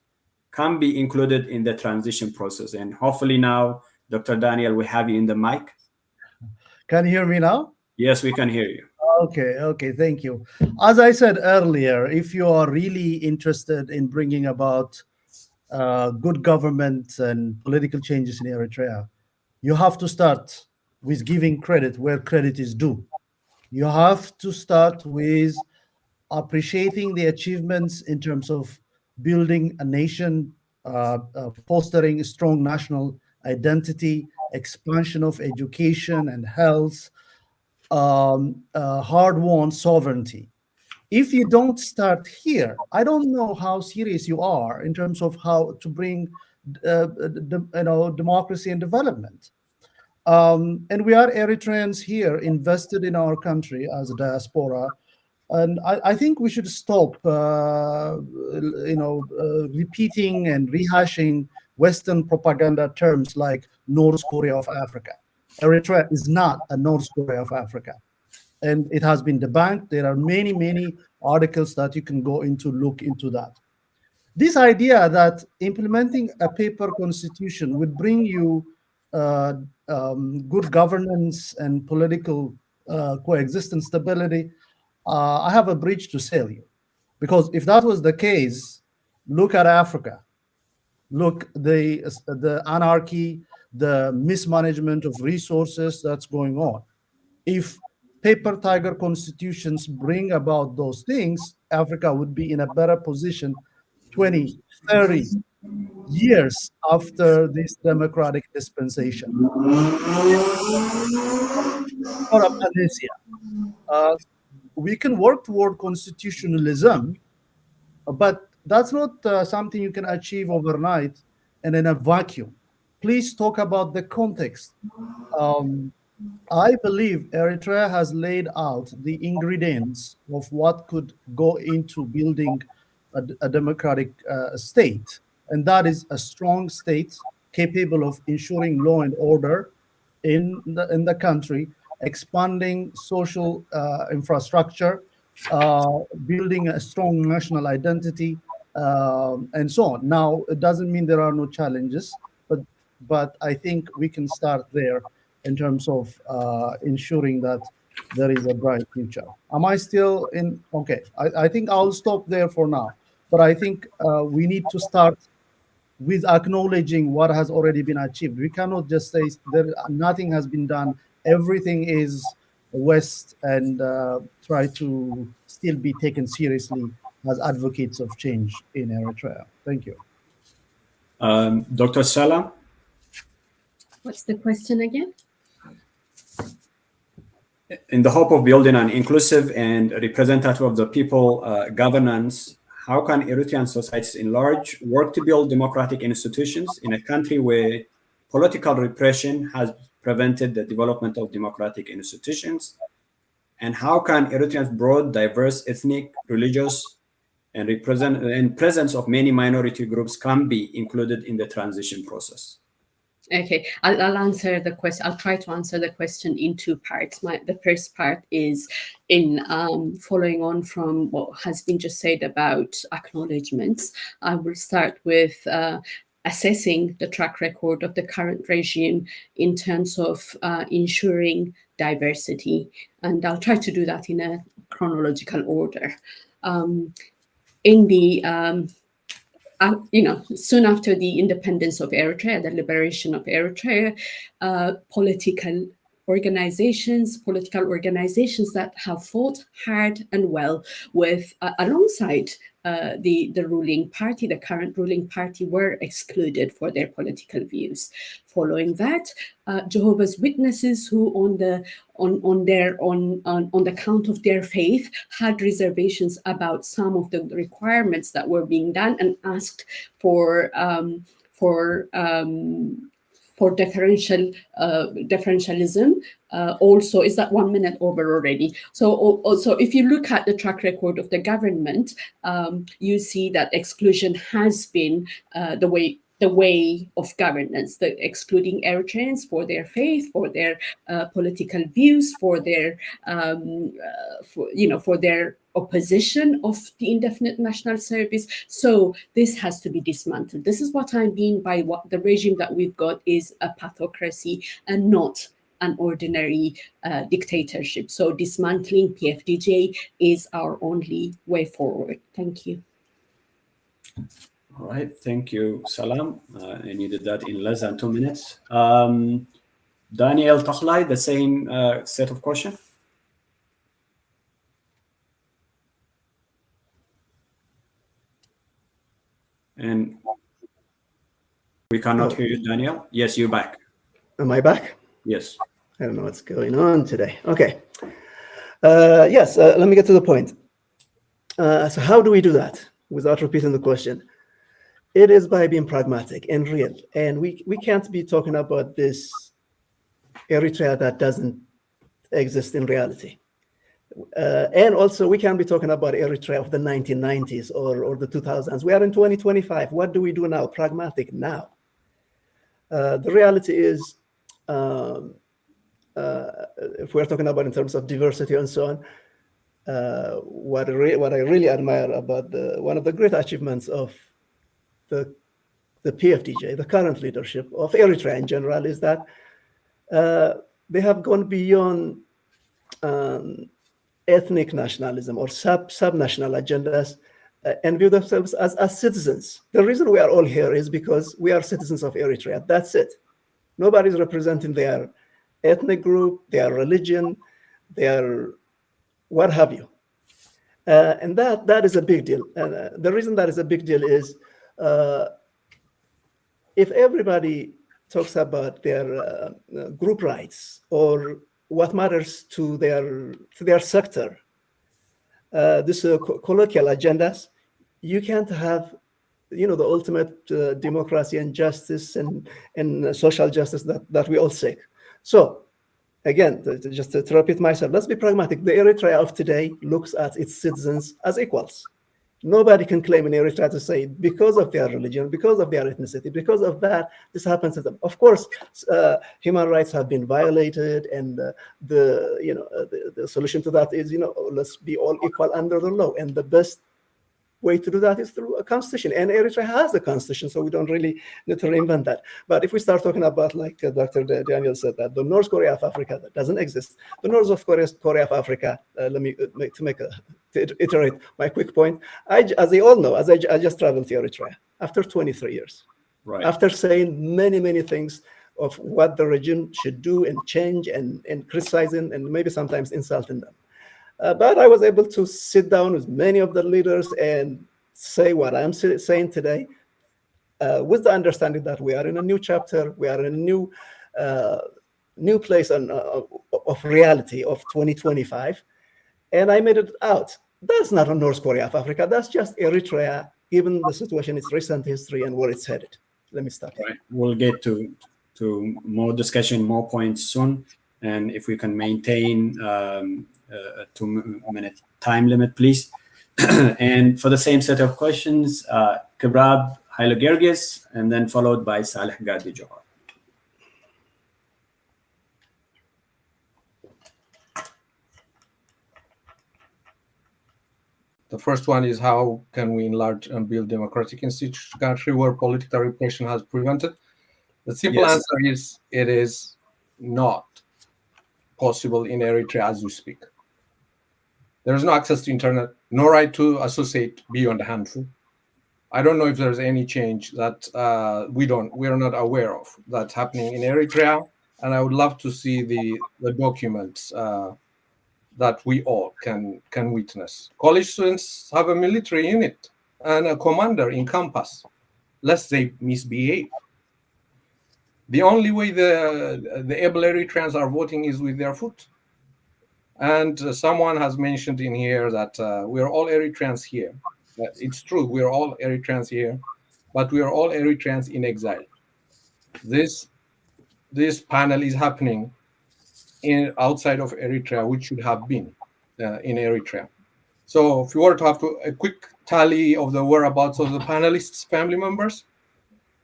can be included in the transition process? And hopefully now, Dr. Daniel, we have you in the mic. Can you hear me now? Yes, we can hear you. Okay, thank you. As I said earlier, if you are really interested in bringing about good government and political changes in Eritrea, you have to start with giving credit where credit is due. You have to start with appreciating the achievements in terms of building a nation, fostering a strong national identity, expansion of education and health, hard-won sovereignty. If you don't start here, I don't know how serious you are in terms of how to bring democracy and development. And we are Eritreans here invested in our country as a diaspora. And I think we should stop, repeating and rehashing Western propaganda terms like North Korea of Africa. Eritrea is not a North Korea of Africa. And it has been debunked. There are many, many articles that you can go into, look into that. This idea that implementing a paper constitution would bring you good governance and political coexistence stability, I have a bridge to sell you. Because if that was the case, look at Africa. Look, the anarchy, the mismanagement of resources that's going on. If paper tiger constitutions bring about those things, Africa would be in a better position 20, 30 years after this democratic dispensation. Or a panacea. We can work toward constitutionalism, but that's not something you can achieve overnight and in a vacuum. Please talk about the context. I believe Eritrea has laid out the ingredients of what could go into building a democratic state, and that is a strong state capable of ensuring law and order in the country, expanding social infrastructure, building a strong national identity, and so on. Now, it doesn't mean there are no challenges, but I think we can start there in terms of ensuring that there is a bright future. Am I still in? Okay, I think I'll stop there for now. But I think we need to start with acknowledging what has already been achieved. We cannot just say nothing has been done, everything is West, and try to still be taken seriously as advocates of change in Eritrea. Thank you. Dr. Salah? What's the question again? In the hope of building an inclusive and representative of the people governance, how can Eritrean societies in large work to build democratic institutions in a country where political repression has prevented the development of democratic institutions? And how can Eritreans' broad, diverse ethnic, religious, and presence of many minority groups can be included in the transition process? Okay, I'll answer the question. I'll try to answer the question in two parts. The first part is in following on from what has been just said about acknowledgements. I will start with assessing the track record of the current regime in terms of ensuring diversity. And I'll try to do that in a chronological order. In the soon after the independence of Eritrea, the liberation of Eritrea, political organizations, political organizations that have fought hard and well with alongside the ruling party, the current ruling party, were excluded for their political views. Following that, Jehovah's Witnesses, who on the count of their faith had reservations about some of the requirements that were being done and asked for differentialism. Also, is that 1 minute over already? So also, if you look at the track record of the government, you see that exclusion has been the way of governance, excluding Eritreans for their faith, for their political views, for their for their opposition of the indefinite national service. So this has to be dismantled. This is what I mean by what the regime that we've got is a pathocracy and not an ordinary dictatorship. So dismantling PFDJ is our only way forward. Thank you. All right, thank you, Salam. I needed that in less than 2 minutes. Daniel Tokhlai, the same set of questions. And we cannot hear you, Daniel. Yes, you're back. Am I back? Yes. I don't know what's going on today. Okay. Yes, let me get to the point. So how do we do that without repeating the question? It is by being pragmatic and real. And we can't be talking about this Eritrea that doesn't exist in reality. And also, we can't be talking about Eritrea of the 1990s or the 2000s. We are in 2025. What do we do now? Pragmatic now. The reality is, if we're talking about in terms of diversity and so on, what I really admire about one of the great achievements of the PFDJ, the current leadership of Eritrea in general, is that they have gone beyond ethnic nationalism or sub-national agendas and view themselves as citizens. The reason we are all here is because we are citizens of Eritrea. That's it. Nobody's representing their ethnic group, their religion, their what have you. And that is a big deal. And the reason that is a big deal is if everybody talks about their group rights or what matters to their sector, this colloquial agendas, you can't have, the ultimate democracy and justice and social justice that we all seek. So, again, just to repeat myself, let's be pragmatic. The Eritrea of today looks at its citizens as equals. Nobody can claim in Eritrea to say because of their religion, because of their ethnicity, because of that, this happens to them. Of course, human rights have been violated, and the solution to that is, let's be all equal under the law. And the best way to do that is through a constitution. And Eritrea has a constitution, so we don't really need to reinvent that. But if we start talking about, like Dr. Daniel said, that the North Korea of Africa, that doesn't exist. The North of Korea of Africa, let me iterate my quick point. As they all know, I just traveled to Eritrea after 23 years. Right. After saying many, many things of what the regime should do and change and criticizing and maybe sometimes insulting them. But I was able to sit down with many of the leaders and say what I'm saying today, with the understanding that we are in a new chapter, we are in a new place of reality of 2025, and I made it out. That's not a North Korea of Africa. That's just Eritrea, given the situation, its recent history, and where it's headed. Let me stop. Right. We'll get to more discussion, more points soon, and if we can maintain a 2-minute time limit, please. And for the same set of questions, Kibrab Haile-Gerges, and then followed by Saleh Gadi Johar. The first one is, how can we enlarge and build democratic institutions in a country where political repression has prevented? The simple answer is, it is not possible in Eritrea as we speak. There is no access to internet, no right to associate beyond a handful. I don't know if there's any change that we are not aware of that's happening in Eritrea and I would love to see the documents that we all can witness. College students have a military unit and a commander in campus, lest they misbehave. The only way the able Eritreans are voting is with their foot. And someone has mentioned in here that we are all Eritreans here. It's true, we are all Eritreans here, but we are all Eritreans in exile. This panel is happening outside of Eritrea, which should have been in Eritrea. So if you were to have a quick tally of the whereabouts of the panelists' family members,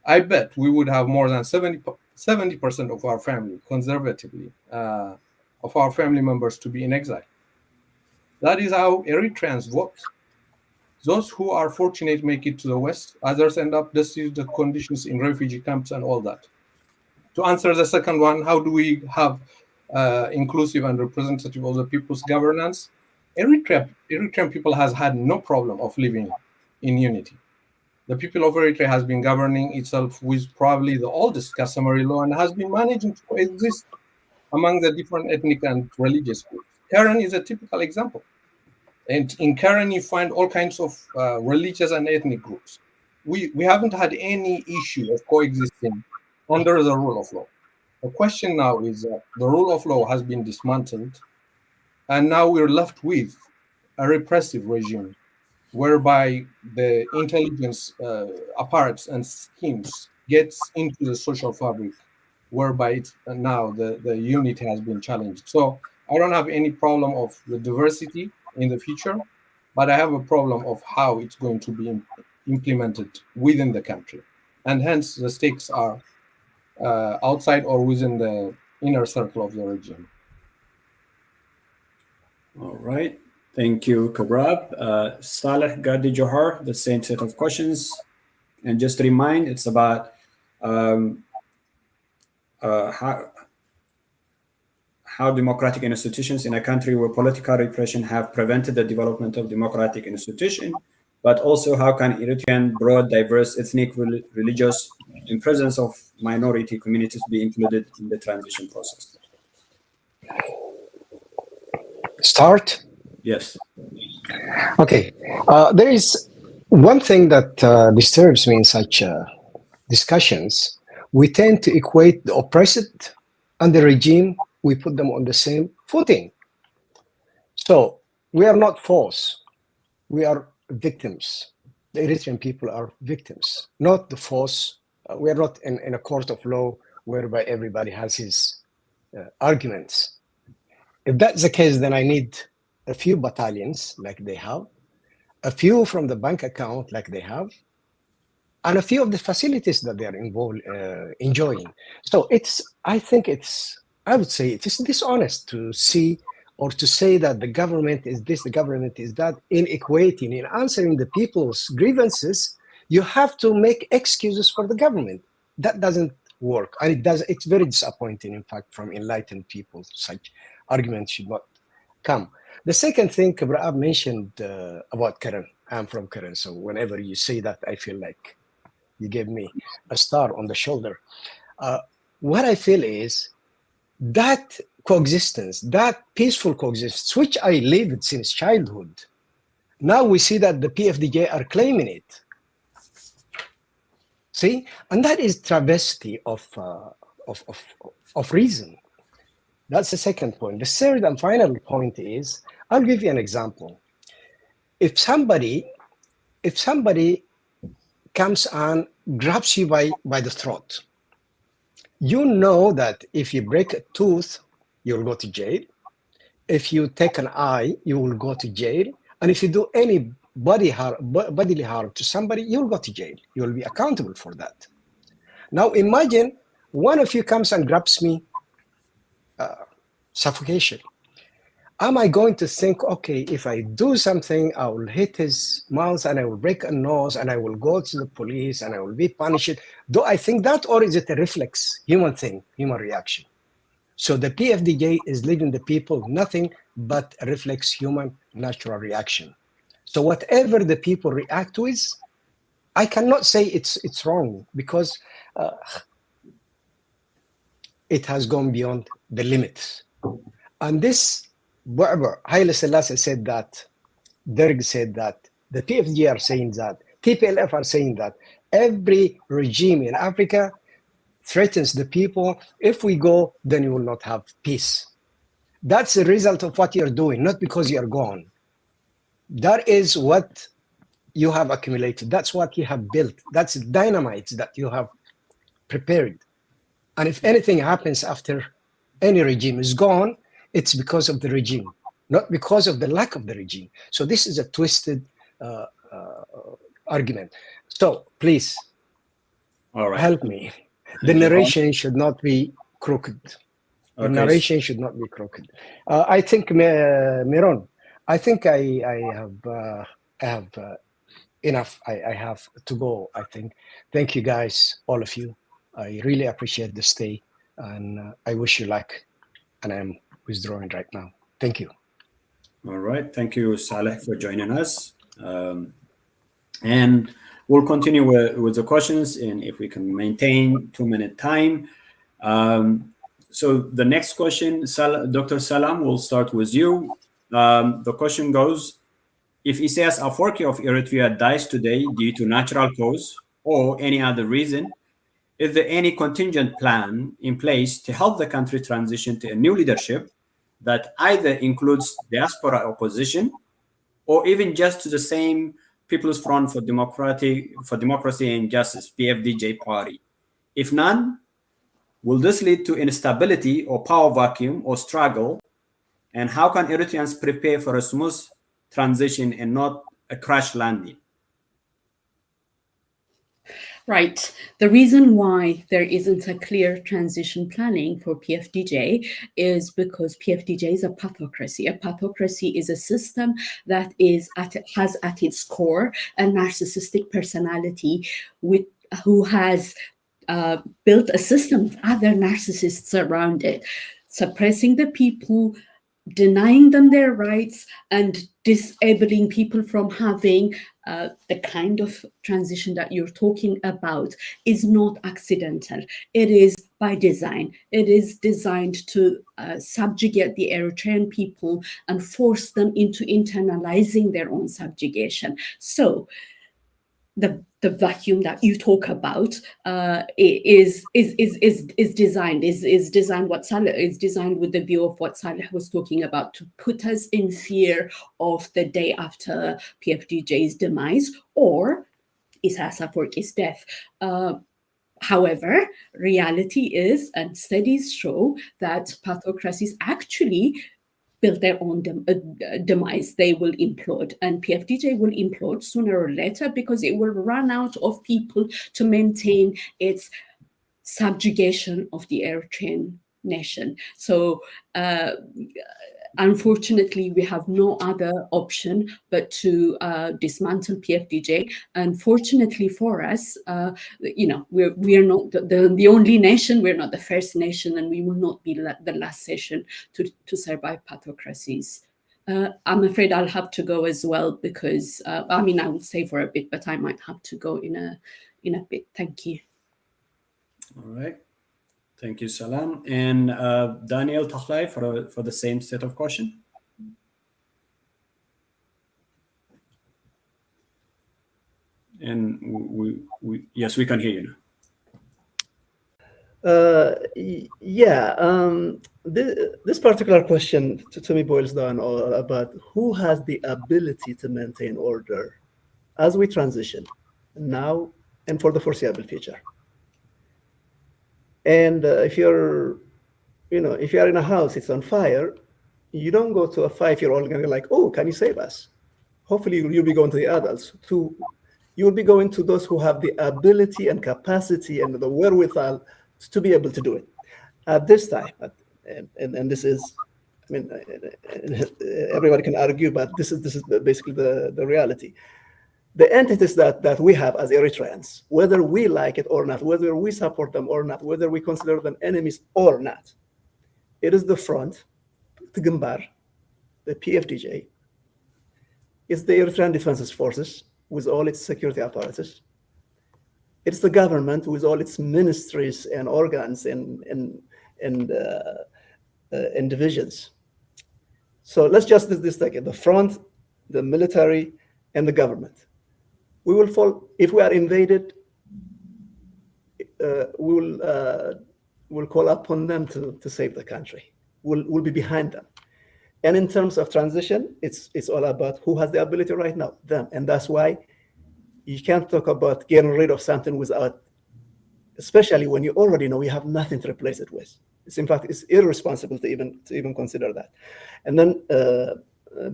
I bet we would have more than 70% of our family, conservatively, of our family members to be in exile. That is how Eritreans vote. Those who are fortunate make it to the West, others end up destitute the conditions in refugee camps and all that. To answer the second one, how do we have inclusive and representative of the people's governance? Eritrean people has had no problem of living in unity. The people of Eritrea has been governing itself with probably the oldest customary law and has been managing to coexist among the different ethnic and religious groups. Karen is a typical example. And in Karen, you find all kinds of religious and ethnic groups. We haven't had any issue of coexisting under the rule of law. The question now is the rule of law has been dismantled, and now we're left with a repressive regime whereby the intelligence apparatus and schemes gets into the social fabric, whereby now the unity has been challenged. So I don't have any problem of the diversity in the future, but I have a problem of how it's going to be implemented within the country. And hence the stakes are outside or within the inner circle of the regime. All right. Thank you, Kabrab. Saleh Gadi Johar, the same set of questions. And just to remind, it's about how democratic institutions in a country where political repression have prevented the development of democratic institution, but also how can Eritrean broad, diverse, ethnic, religious, and presence of minority communities be included in the transition process? Start? Yes. Okay. There is one thing that disturbs me in such discussions. We tend to equate the oppressed and the regime, we put them on the same footing. So we are not foes. We are victims. The Eritrean people are victims, not the foes. We are not in a court of law whereby everybody has his arguments. If that's the case, then I need a few battalions like they have, a few from the bank account like they have, and a few of the facilities that they are involved enjoying. So I would say it is dishonest to see or to say that the government is this, the government is that. In equating, in answering the people's grievances, you have to make excuses for the government. That doesn't work, and it's very disappointing, in fact, from enlightened people. Such arguments should not come. The second thing Kabrab mentioned about Karen, I'm from Karen, so whenever you say that, I feel like you gave me a star on the shoulder. What I feel is that coexistence, that peaceful coexistence, which I lived since childhood, now we see that the PFDJ are claiming it. See, and that is travesty of reason. That's the second point. The third and final point is, I'll give you an example. If somebody comes and grabs you by the throat, you know that if you break a tooth, you'll go to jail. If you take an eye, you will go to jail. And if you do any bodily harm to somebody, you'll go to jail. You'll be accountable for that. Now imagine one of you comes and grabs me, suffocation. Am I going to think, okay, if I do something, I will hit his mouth and I will break a nose and I will go to the police and I will be punished? Do I think that, or is it a reflex, human thing, human reaction? So the PFDJ is leaving the people nothing but a reflex, human, natural reaction. So whatever the people react with, I cannot say it's wrong, because it has gone beyond the limits. And this, whatever, Haile Selassie said that, Derg said that, the PFG are saying that, TPLF are saying that, every regime in Africa threatens the people. If we go, then you will not have peace. That's the result of what you're doing, not because you're gone. That is what you have accumulated. That's what you have built. That's dynamite that you have prepared. And if anything happens after any regime is gone, it's because of the regime, not because of the lack of the regime. So this is a twisted argument. So please, All right. help me. The narration should not be crooked. The Okay. narration should not be crooked. I think, Miron, I think I have enough. I have to go, I think. Thank you guys, all of you. I really appreciate the stay, and I wish you luck. And I'm withdrawing right now. Thank you. All right. Thank you, Saleh, for joining us. And we'll continue with the questions, and if we can maintain 2-minute time. So the next question, Dr. Salam, we'll start with you. The question goes, if Isaias Afwerki of Eritrea dies today due to natural cause or any other reason, is there any contingent plan in place to help the country transition to a new leadership that either includes diaspora opposition or even just to the same People's Front for Democracy and Justice, PFDJ party? If none, will this lead to instability or power vacuum or struggle? And how can Eritreans prepare for a smooth transition and not a crash landing? Right. The reason why there isn't a clear transition planning for PFDJ is because PFDJ is a pathocracy. A pathocracy is a system that has at its core a narcissistic personality who has built a system of other narcissists around it, suppressing the people, denying them their rights, and disabling people from having the kind of transition that you're talking about is not accidental. It is by design. It is designed to subjugate the Eritrean people and force them into internalizing their own subjugation. So the vacuum that you talk about is designed with the view of what Saleh was talking about, to put us in fear of the day after PFDJ's demise or Isaias Afwerki's death. However, reality is, and studies show, that pathocracies actually build their own demise. They will implode, and PFDJ will implode sooner or later because it will run out of people to maintain its subjugation of the Eritrean nation. So unfortunately, we have no other option but to dismantle PFDJ. Unfortunately for us, we are not the only nation. We're not the first nation, and we will not be the last nation to survive pathocracies. I'm afraid I'll have to go as well because I will stay for a bit, but I might have to go in a bit. Thank you. All right. Thank you, Salam. And Daniel Takhlai for the same set of question. And yes, we can hear you now. This particular question to me boils down about who has the ability to maintain order as we transition now and for the foreseeable future. And if you're in a house, it's on fire, you don't go to a 5-year-old and be like, oh, can you save us? Hopefully you'll be going to the adults. You'll be going to those who have the ability and capacity and the wherewithal to be able to do it. At this time, and this is, everybody can argue, but this is basically the reality. The entities that we have as Eritreans, whether we like it or not, whether we support them or not, whether we consider them enemies or not, it is the front, the Gimbar, the PFDJ, it's the Eritrean Defense Forces with all its security apparatus, it's the government with all its ministries and organs and and divisions. So let's just this like the front, the military, and the government. We will fall if we are invaded. We'll call upon them to save the country. We'll be behind them. And in terms of transition, it's all about who has the ability right now, them. And that's why you can't talk about getting rid of something without, especially when you already know you have nothing to replace it with. In fact, it's irresponsible to even consider that. And then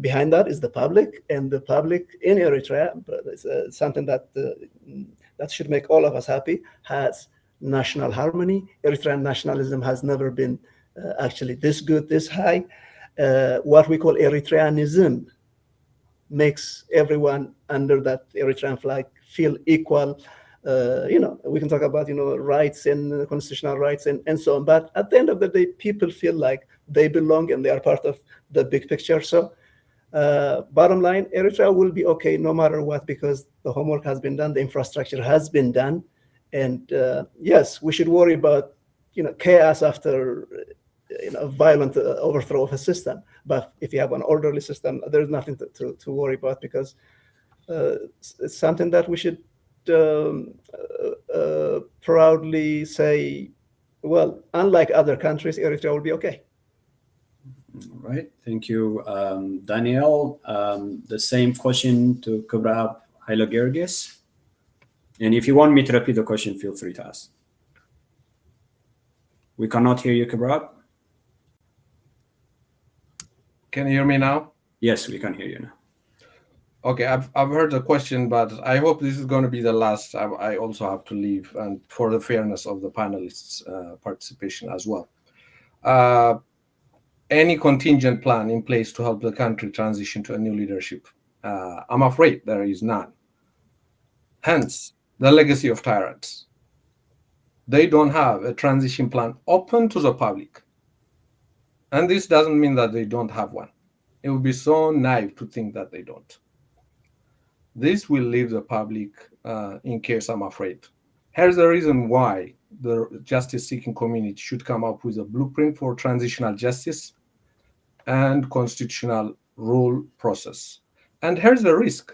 behind that is the public, and the public in Eritrea, but it's something that should make all of us happy, has national harmony. Eritrean nationalism has never been actually this good, this high. What we call Eritreanism makes everyone under that Eritrean flag feel equal. We can talk about, rights and constitutional rights and so on. But at the end of the day, people feel like they belong and they are part of the big picture. So bottom line, Eritrea will be okay no matter what, because the homework has been done, the infrastructure has been done. And yes, we should worry about, chaos after a violent overthrow of a system. But if you have an orderly system, there's nothing to worry about, because it's something that we should proudly say, well, unlike other countries, Eritrea will be okay. All right, thank you, Daniel. The same question to 𝐒𝐄𝐎𝐍𝐃. And if you want me to repeat the question, feel free to ask. We cannot hear you, 𝐒𝐄𝐎𝐍𝐃. Can you hear me now? Yes, we can hear you now. Okay, I've heard the question, but I hope this is going to be the last. I also have to leave, and for the fairness of the panelists' participation as well. Any contingent plan in place to help the country transition to a new leadership? I'm afraid there is none. Hence, the legacy of tyrants. They don't have a transition plan open to the public. And this doesn't mean that they don't have one. It would be so naive to think that they don't. This will leave the public in chaos, I'm afraid. Here's the reason why the justice-seeking community should come up with a blueprint for transitional justice and constitutional rule process. And here's the risk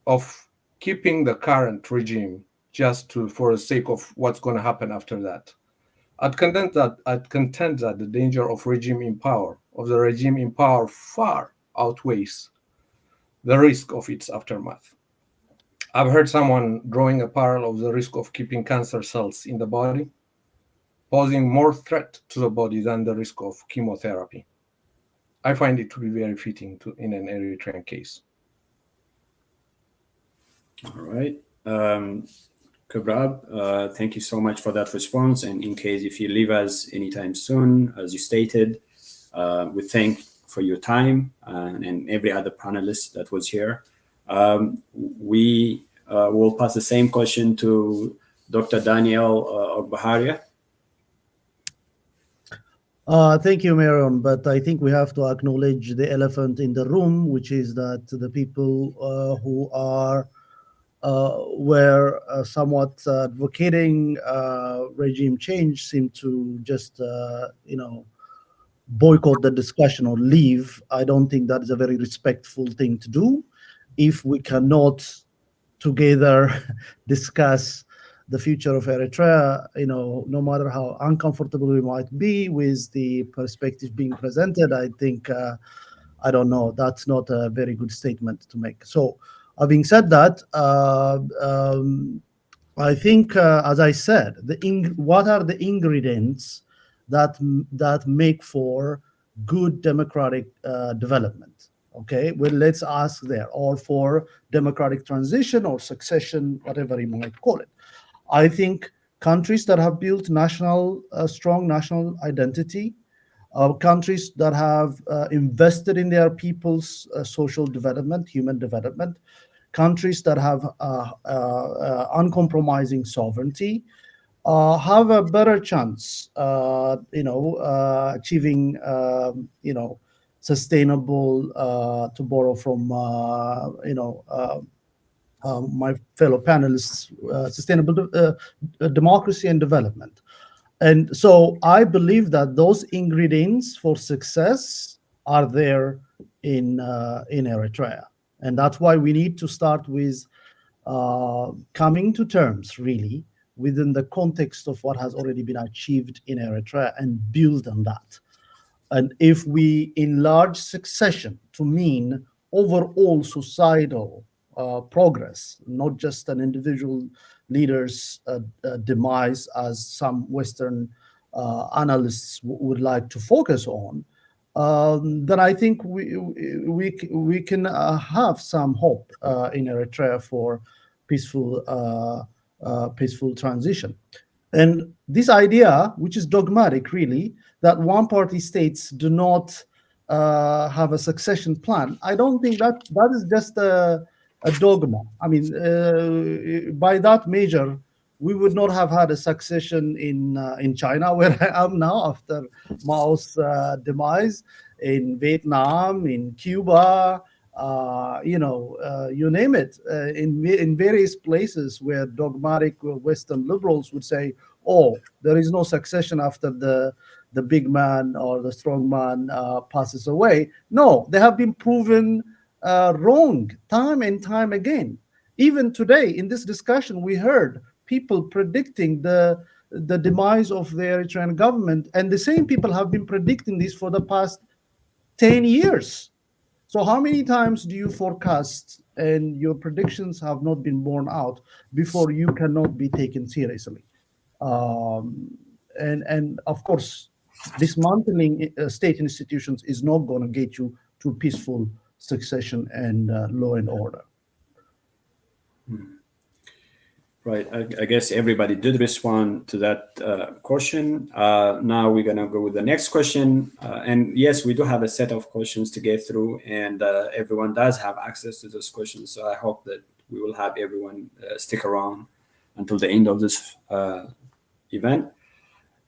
of keeping the current regime just for the sake of what's going to happen after that. I'd contend that the danger of the regime in power far outweighs the risk of its aftermath. I've heard someone drawing a parallel of the risk of keeping cancer cells in the body, posing more threat to the body than the risk of chemotherapy. I find it to be very fitting in an Eritrean case. All right. 𝐒𝐄𝐎𝐍𝐃, thank you so much for that response. And in case if you leave us anytime soon, as you stated, we thank for your time and every other panelist that was here. We will pass the same question to Dr. Daniel Ogbaharia. Thank you, Marion. But I think we have to acknowledge the elephant in the room, which is that the people who were somewhat advocating regime change seem to just, boycott the discussion or leave. I don't think that is a very respectful thing to do. If we cannot together discuss the future of Eritrea, no matter how uncomfortable we might be with the perspective being presented, I think, I don't know, that's not a very good statement to make. So, having said that, I think, as I said, what are the ingredients that make for good democratic development? Okay, well, let's ask there, or for democratic transition or succession, whatever you might call it. I think countries that have built strong national identity, countries that have invested in their people's social development, human development, countries that have uncompromising sovereignty, have a better chance, achieving, sustainable, to borrow from, my fellow panelists, sustainable democracy and development. And so I believe that those ingredients for success are there in Eritrea. And that's why we need to start with coming to terms, really, within the context of what has already been achieved in Eritrea and build on that. And if we enlarge succession to mean overall societal progress, not just an individual leader's demise, as some Western analysts would like to focus on, then I think we can have some hope in Eritrea for peaceful transition. And this idea, which is dogmatic, really, that one-party states do not have a succession plan, I don't think that is just a dogma. I mean, by that measure, we would not have had a succession in China, where I am now after Mao's demise, in Vietnam, in Cuba, you name it, in various places where dogmatic Western liberals would say, oh, there is no succession after the big man or the strong man passes away. No, they have been proven wrong time and time again. Even today in this discussion, we heard people predicting the demise of the Eritrean government, and the same people have been predicting this for the past 10 years. So how many times do you forecast and your predictions have not been borne out before you cannot be taken seriously? And of course, dismantling state institutions is not going to get you to peaceful succession and law and order. Right. I guess everybody did respond to that question. Now we're going to go with the next question. And yes, we do have a set of questions to get through, and everyone does have access to those questions. So I hope that we will have everyone stick around until the end of this event.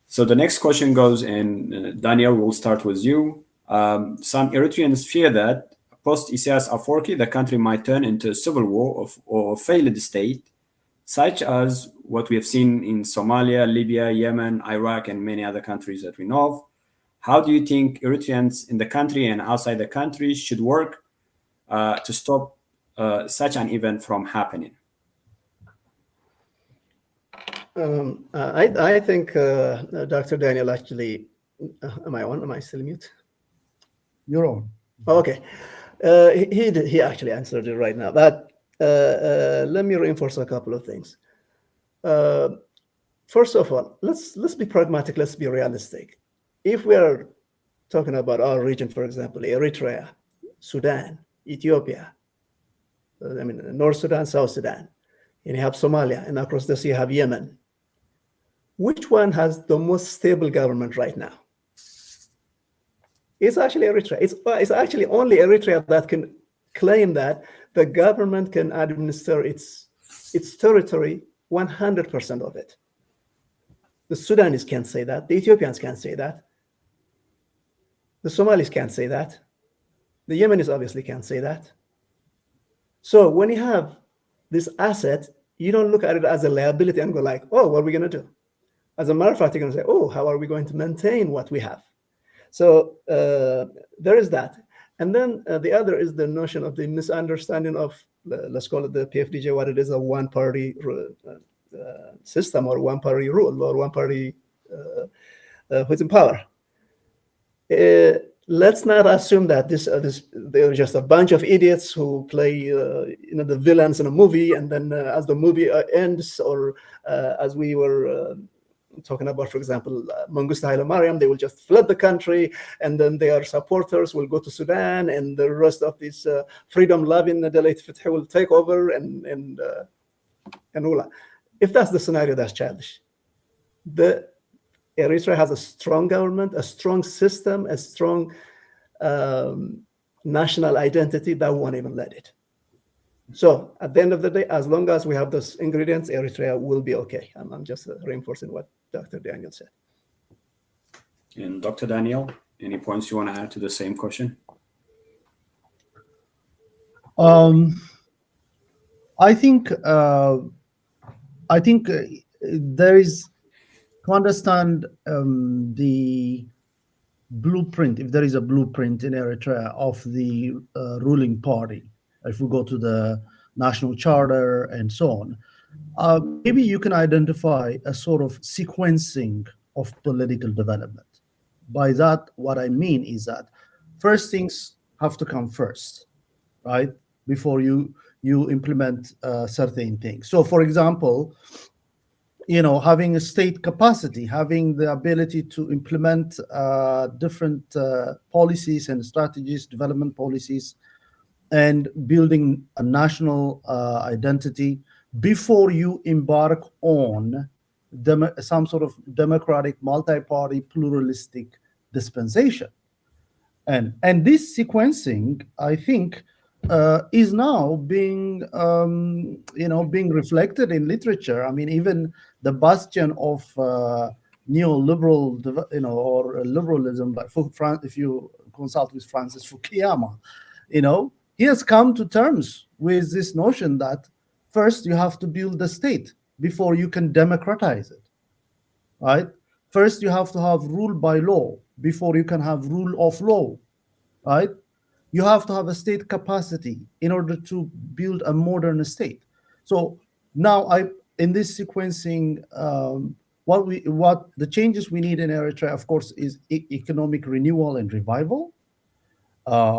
So the next question goes, and Daniel, we'll start with you. Some Eritreans fear that post-Isaias Afwerki, the country might turn into a civil war or a failed state, such as what we have seen in Somalia, Libya, Yemen, Iraq, and many other countries that we know of. How do you think Eritreans in the country and outside the country should work to stop such an event from happening? I think Dr. Daniel actually, am I on? Am I still mute? You're on. Okay. He actually answered it right now. But let me reinforce a couple of things. First of all, let's be pragmatic. Let's be realistic. If we are talking about our region, for example, Eritrea, Sudan, Ethiopia, North Sudan, South Sudan, and you have Somalia, and across the sea you have Yemen. Which one has the most stable government right now? It's actually Eritrea. It's actually only Eritrea that can claim that the government can administer its territory 100% of it. The Sudanese can't say that. The Ethiopians can't say that. The Somalis can't say that. The Yemenis obviously can't say that. So when you have this asset, you don't look at it as a liability and go like, oh, what are we going to do? As a matter of fact, you're going to say, oh, how are we going to maintain what we have? So there is that. And then the other is the notion of the misunderstanding of, let's call it the PFDJ, what it is, a one-party system or one-party rule or one-party who's in power. Let's not assume that they're just a bunch of idiots who play the villains in a movie, and then as the movie ends, or as we were talking about, for example, Mengistu Haile Mariam, they will just flood the country, and then their supporters will go to Sudan, and the rest of these freedom-loving Dalit Fatah will take over, and all. If that's the scenario, that's childish. Eritrea has a strong government, a strong system, a strong national identity that won't even let it. So at the end of the day, as long as we have those ingredients, Eritrea will be okay. I'm just reinforcing what Dr. Daniel said. And Dr. Daniel, any points you want to add to the same question? I think there is to understand the blueprint, if there is a blueprint in Eritrea of the ruling party, if we go to the national charter and so on, maybe you can identify a sort of sequencing of political development. By that, what I mean is that first things have to come first, right? Before you implement certain things. So, for example, having a state capacity, having the ability to implement different policies and strategies, development policies, and building a national identity before you embark on some sort of democratic, multi-party, pluralistic dispensation. And this sequencing, I think, is now being being reflected in literature. I mean, even the bastion of neoliberal, or liberalism, like if you consult with Francis Fukuyama, he has come to terms with this notion that first you have to build the state before you can democratize it, right? First you have to have rule by law before you can have rule of law, right? You have to have a state capacity in order to build a modern state. So now in this sequencing, what the changes we need in Eritrea, of course, is economic renewal and revival.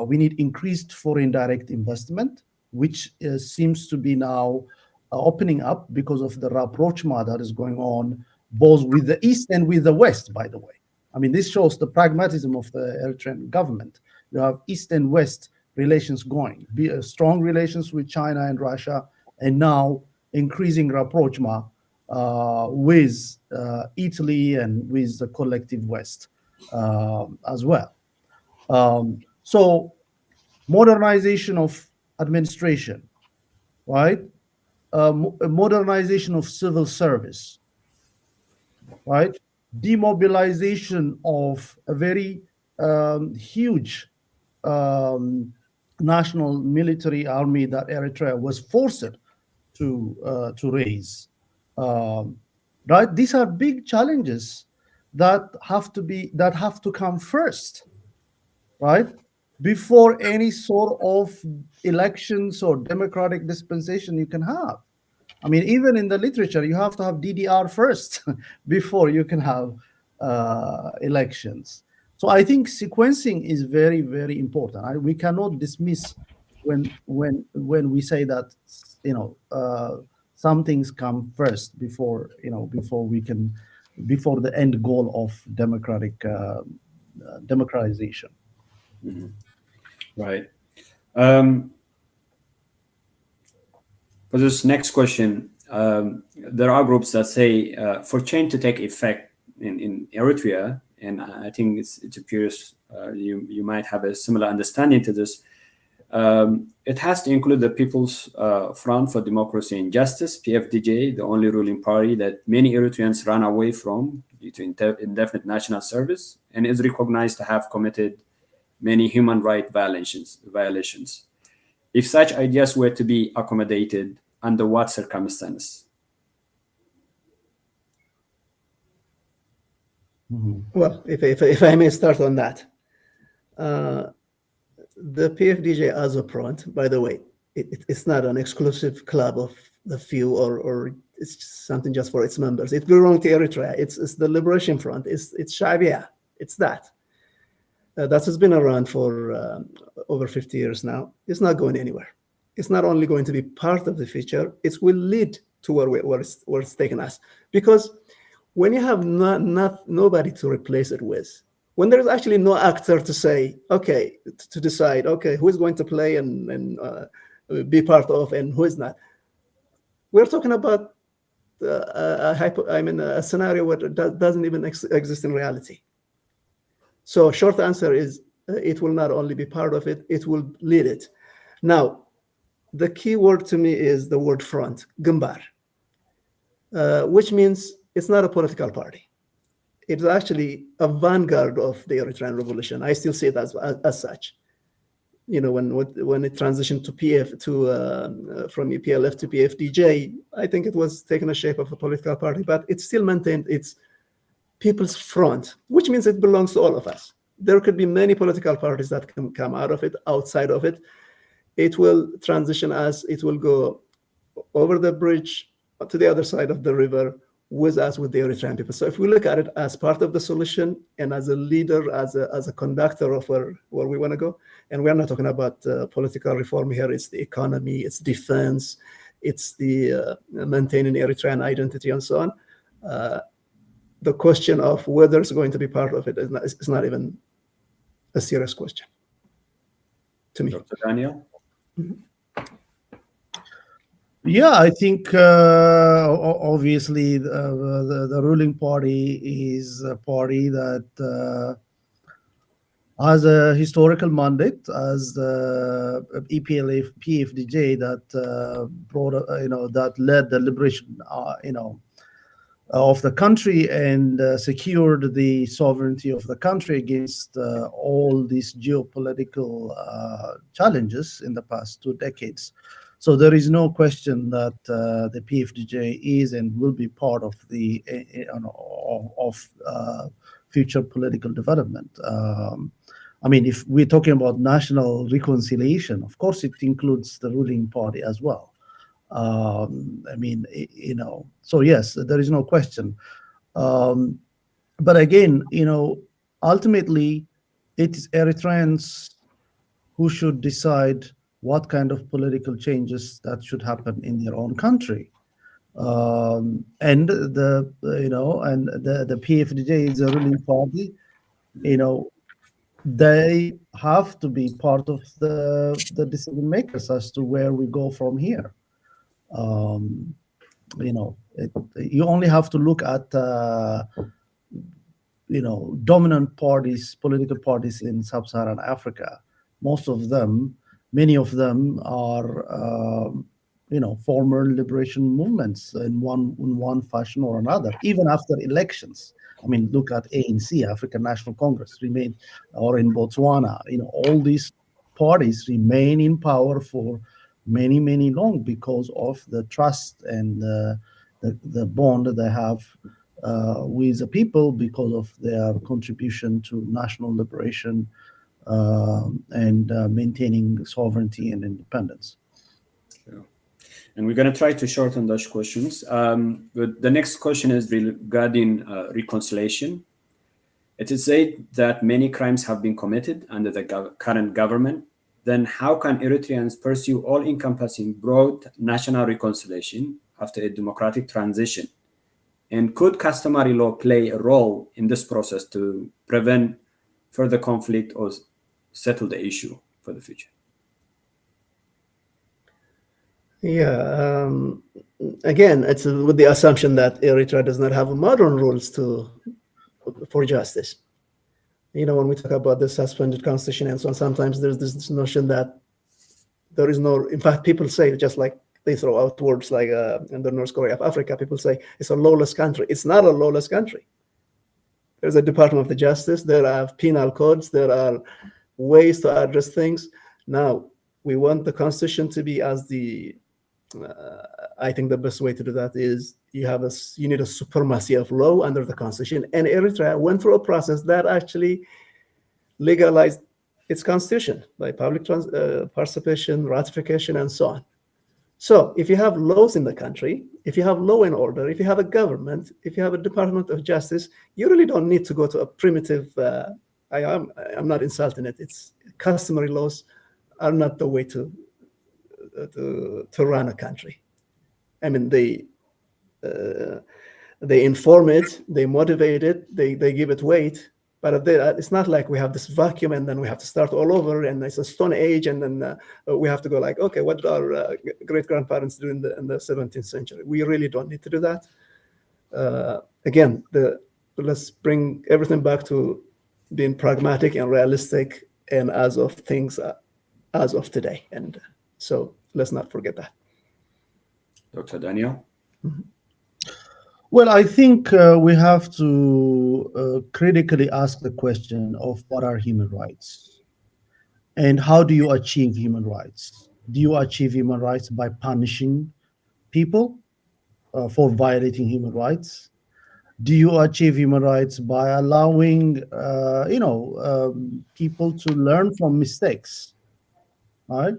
We need increased foreign direct investment, which seems to be now opening up because of the rapprochement that is going on both with the East and with the West, by the way. I mean, this shows the pragmatism of the Eritrean government. You have East and West relations going, strong relations with China and Russia, and now increasing rapprochement with Italy and with the collective West as well. So modernization of administration, right? Modernization of civil service, right? Demobilization of a very huge national military army that Eritrea was forced to raise, right? These are big challenges that have to come first, right? Before any sort of elections or democratic dispensation you can have. I mean, even in the literature, you have to have DDR first before you can have elections. So I think sequencing is very, very important. We cannot dismiss when we say that some things come first before before the end goal of democratization. Mm-hmm. Right. For this next question, there are groups that say for change to take effect in Eritrea, and I think it appears you might have a similar understanding to this. It has to include the People's Front for Democracy and Justice, PFDJ, the only ruling party that many Eritreans run away from due to indefinite national service, and is recognized to have committed many human rights violations. If such ideas were to be accommodated, under what circumstances? Mm-hmm. Well, if I may start on that, the PFDJ as a front, by the way, it's not an exclusive club of the few or it's something just for its members. It belongs to Eritrea. It's the Liberation Front. It's Shabia. It's that. That has been around for over 50 years now. It's not going anywhere. It's not only going to be part of the future, it will lead to where it's taken us. Because when you have nobody to replace it with, when there is actually no actor to say, okay, to decide, okay, who is going to play and be part of and who is not, we're talking about a scenario where it doesn't even exist in reality. So short answer is it will not only be part of it, it will lead it. Now, the key word to me is the word front, Gumbar, which means it's not a political party. It's actually a vanguard of the Eritrean revolution. I still see it as such. You know, when it transitioned to from EPLF to PFDJ, I think it was taking a shape of a political party, but it still maintained its People's Front, which means it belongs to all of us. There could be many political parties that can come out of it, outside of it. It will transition as it will go over the bridge to the other side of the river with us, with the Eritrean people. So if we look at it as part of the solution and as a leader, as a conductor of where we want to go, and we're not talking about political reform here, it's the economy, it's defense, it's the maintaining Eritrean identity and so on. The question of whether it's going to be part of it is not even a serious question to me. Dr. Daniel? Yeah, I think obviously the ruling party is a party that has a historical mandate as the EPLF PFDJ that brought that led the liberation of the country and secured the sovereignty of the country against all these geopolitical challenges in the past 2 decades. So there is no question that the PFDJ is and will be part of the future political development. I mean, if we're talking about national reconciliation, of course, it includes the ruling party as well. I mean, so yes, there is no question. But again, ultimately, it is Eritreans who should decide what kind of political changes that should happen in their own country. And the PFDJ is a ruling party. They have to be part of the decision makers as to where we go from here. You only have to look at dominant parties, political parties in sub-Saharan Africa. Many of them are former liberation movements in one fashion or another, even after elections. I mean, look at ANC, African National Congress, or in Botswana. All these parties remain in power for many, many long because of the trust and the bond they have with the people because of their contribution to national liberation and maintaining sovereignty and independence. And we're going to try to shorten those questions. But the next question is regarding reconciliation. It is said that many crimes have been committed under the current government. Then how can Eritreans pursue all-encompassing broad national reconciliation after a democratic transition? And could customary law play a role in this process to prevent further conflict or settle the issue for the future? Yeah, again, it's with the assumption that Eritrea does not have modern rules for justice. When we talk about the suspended constitution and so on, sometimes there's this notion that there is no, in fact, people say, just like they throw out words like in the North Korea of Africa, people say it's a lawless country. It's not a lawless country. There's a Department of the Justice, there are penal codes, there are ways to address things. Now, we want the constitution to be as I think the best way to do that is you need a supremacy of law under the constitution. And Eritrea went through a process that actually legalized its constitution by public participation, ratification, and so on. So if you have laws in the country, if you have law and order, if you have a government, if you have a Department of Justice, you really don't need to go to a primitive, I'm not insulting it, it's customary laws are not the way to run a country. I mean, they inform it, they motivate it, they give it weight, but it's not like we have this vacuum and then we have to start all over and it's a stone age and then we have to go like, okay, what did our great-grandparents do in the 17th century? We really don't need to do that. Again, let's bring everything back to being pragmatic and realistic and as of today. And so let's not forget that. Dr. Daniel? Mm-hmm. Well, I think we have to critically ask the question of what are human rights and how do you achieve human rights? Do you achieve human rights by punishing people for violating human rights? Do you achieve human rights by allowing, people to learn from mistakes, right?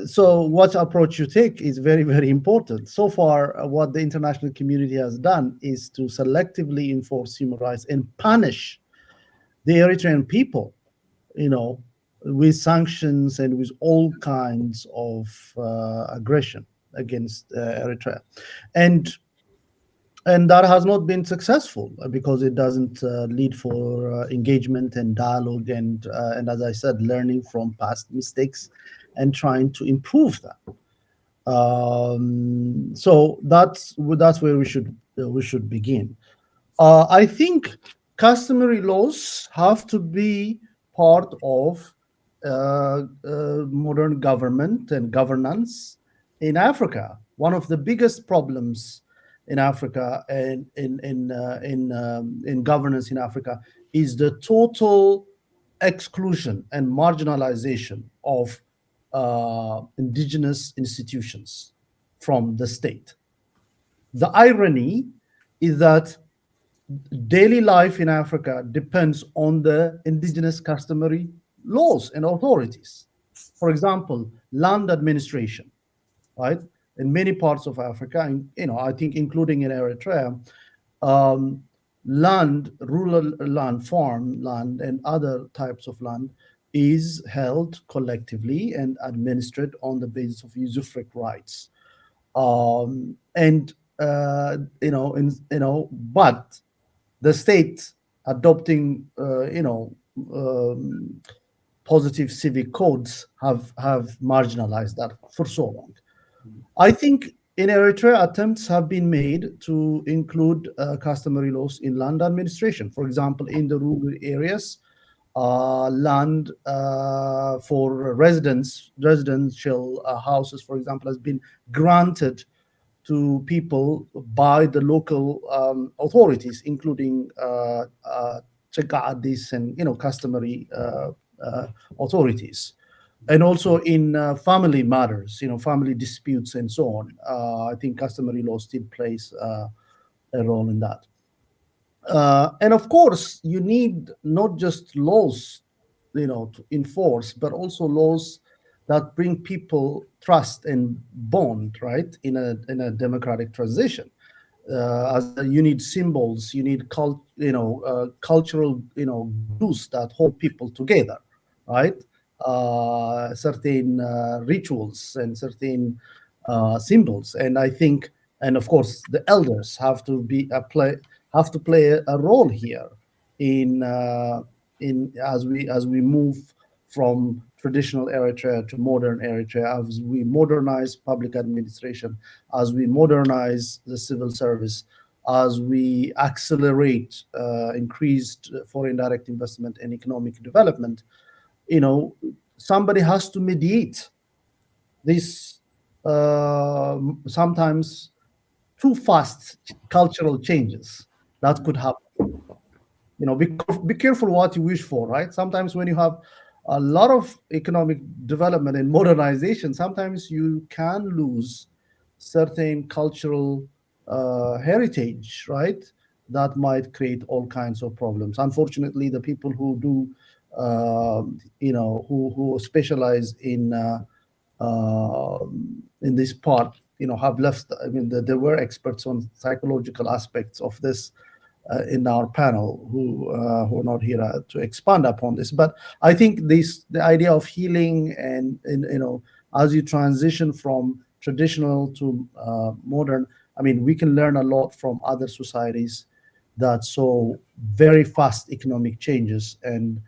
So what approach you take is very, very important. So far, what the international community has done is to selectively enforce human rights and punish the Eritrean people, with sanctions and with all kinds of aggression against Eritrea. And that has not been successful because it doesn't lead for engagement and dialogue and as I said, learning from past mistakes and trying to improve that. So that's where we should begin. I think customary laws have to be part of modern government and governance in Africa. One of the biggest problems in Africa and in governance in Africa is the total exclusion and marginalization of indigenous institutions from the state. The irony is that daily life in Africa depends on the indigenous customary laws and authorities. For example, land administration, right? In many parts of Africa, and, I think including in Eritrea, land, rural land, farm land, and other types of land is held collectively and administered on the basis of usufruct rights. But the state adopting, positive civic codes have marginalized that for so long. I think in Eritrea, attempts have been made to include customary laws in land administration. For example, in the rural areas, land for residential houses, for example, has been granted to people by the local authorities, including 𝐒𝐄𝐂𝐍𝐃 and customary authorities, and also in family matters, family disputes and so on. I think customary law still plays a role in that. And of course, you need not just laws, to enforce, but also laws that bring people trust and bond, right, in a democratic transition. As you need symbols, you need cultural, glues that hold people together, right? Certain rituals and certain symbols, and I think, and of course, the elders have to play a role here in as we move from traditional Eritrea to modern Eritrea, as we modernize public administration, as we modernize the civil service, as we accelerate increased foreign direct investment and economic development. Somebody has to mediate this sometimes too fast cultural changes that could happen. Be careful what you wish for, right? Sometimes when you have a lot of economic development and modernization, sometimes you can lose certain cultural heritage, right? That might create all kinds of problems. Unfortunately, the people who do, who specialize in this part, have left. I mean, there were experts on psychological aspects of this in our panel who are not here to expand upon this. But I think the idea of healing and as you transition from traditional to modern, I mean, we can learn a lot from other societies that saw very fast economic changes and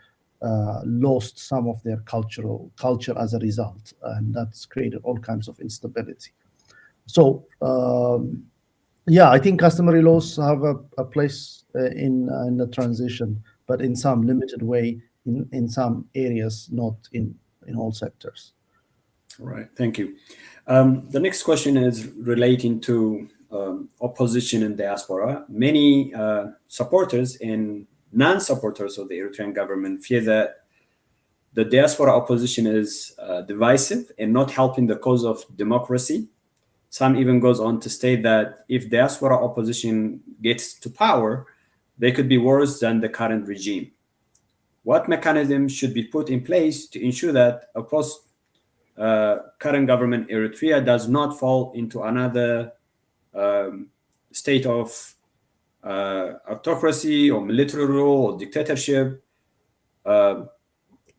lost some of their culture as a result, and that's created all kinds of instability. So I think customary laws have a place in the transition, but in some limited way, in some areas, not in all sectors. All right, thank you. The next question is relating to opposition in diaspora. Many supporters and non-supporters of the Eritrean government fear that the diaspora opposition is divisive and not helping the cause of democracy some even goes on to state that if diaspora opposition gets to power, they could be worse than the current regime. What mechanism should be put in place to ensure that a post current government Eritrea does not fall into another state of autocracy or military rule or dictatorship,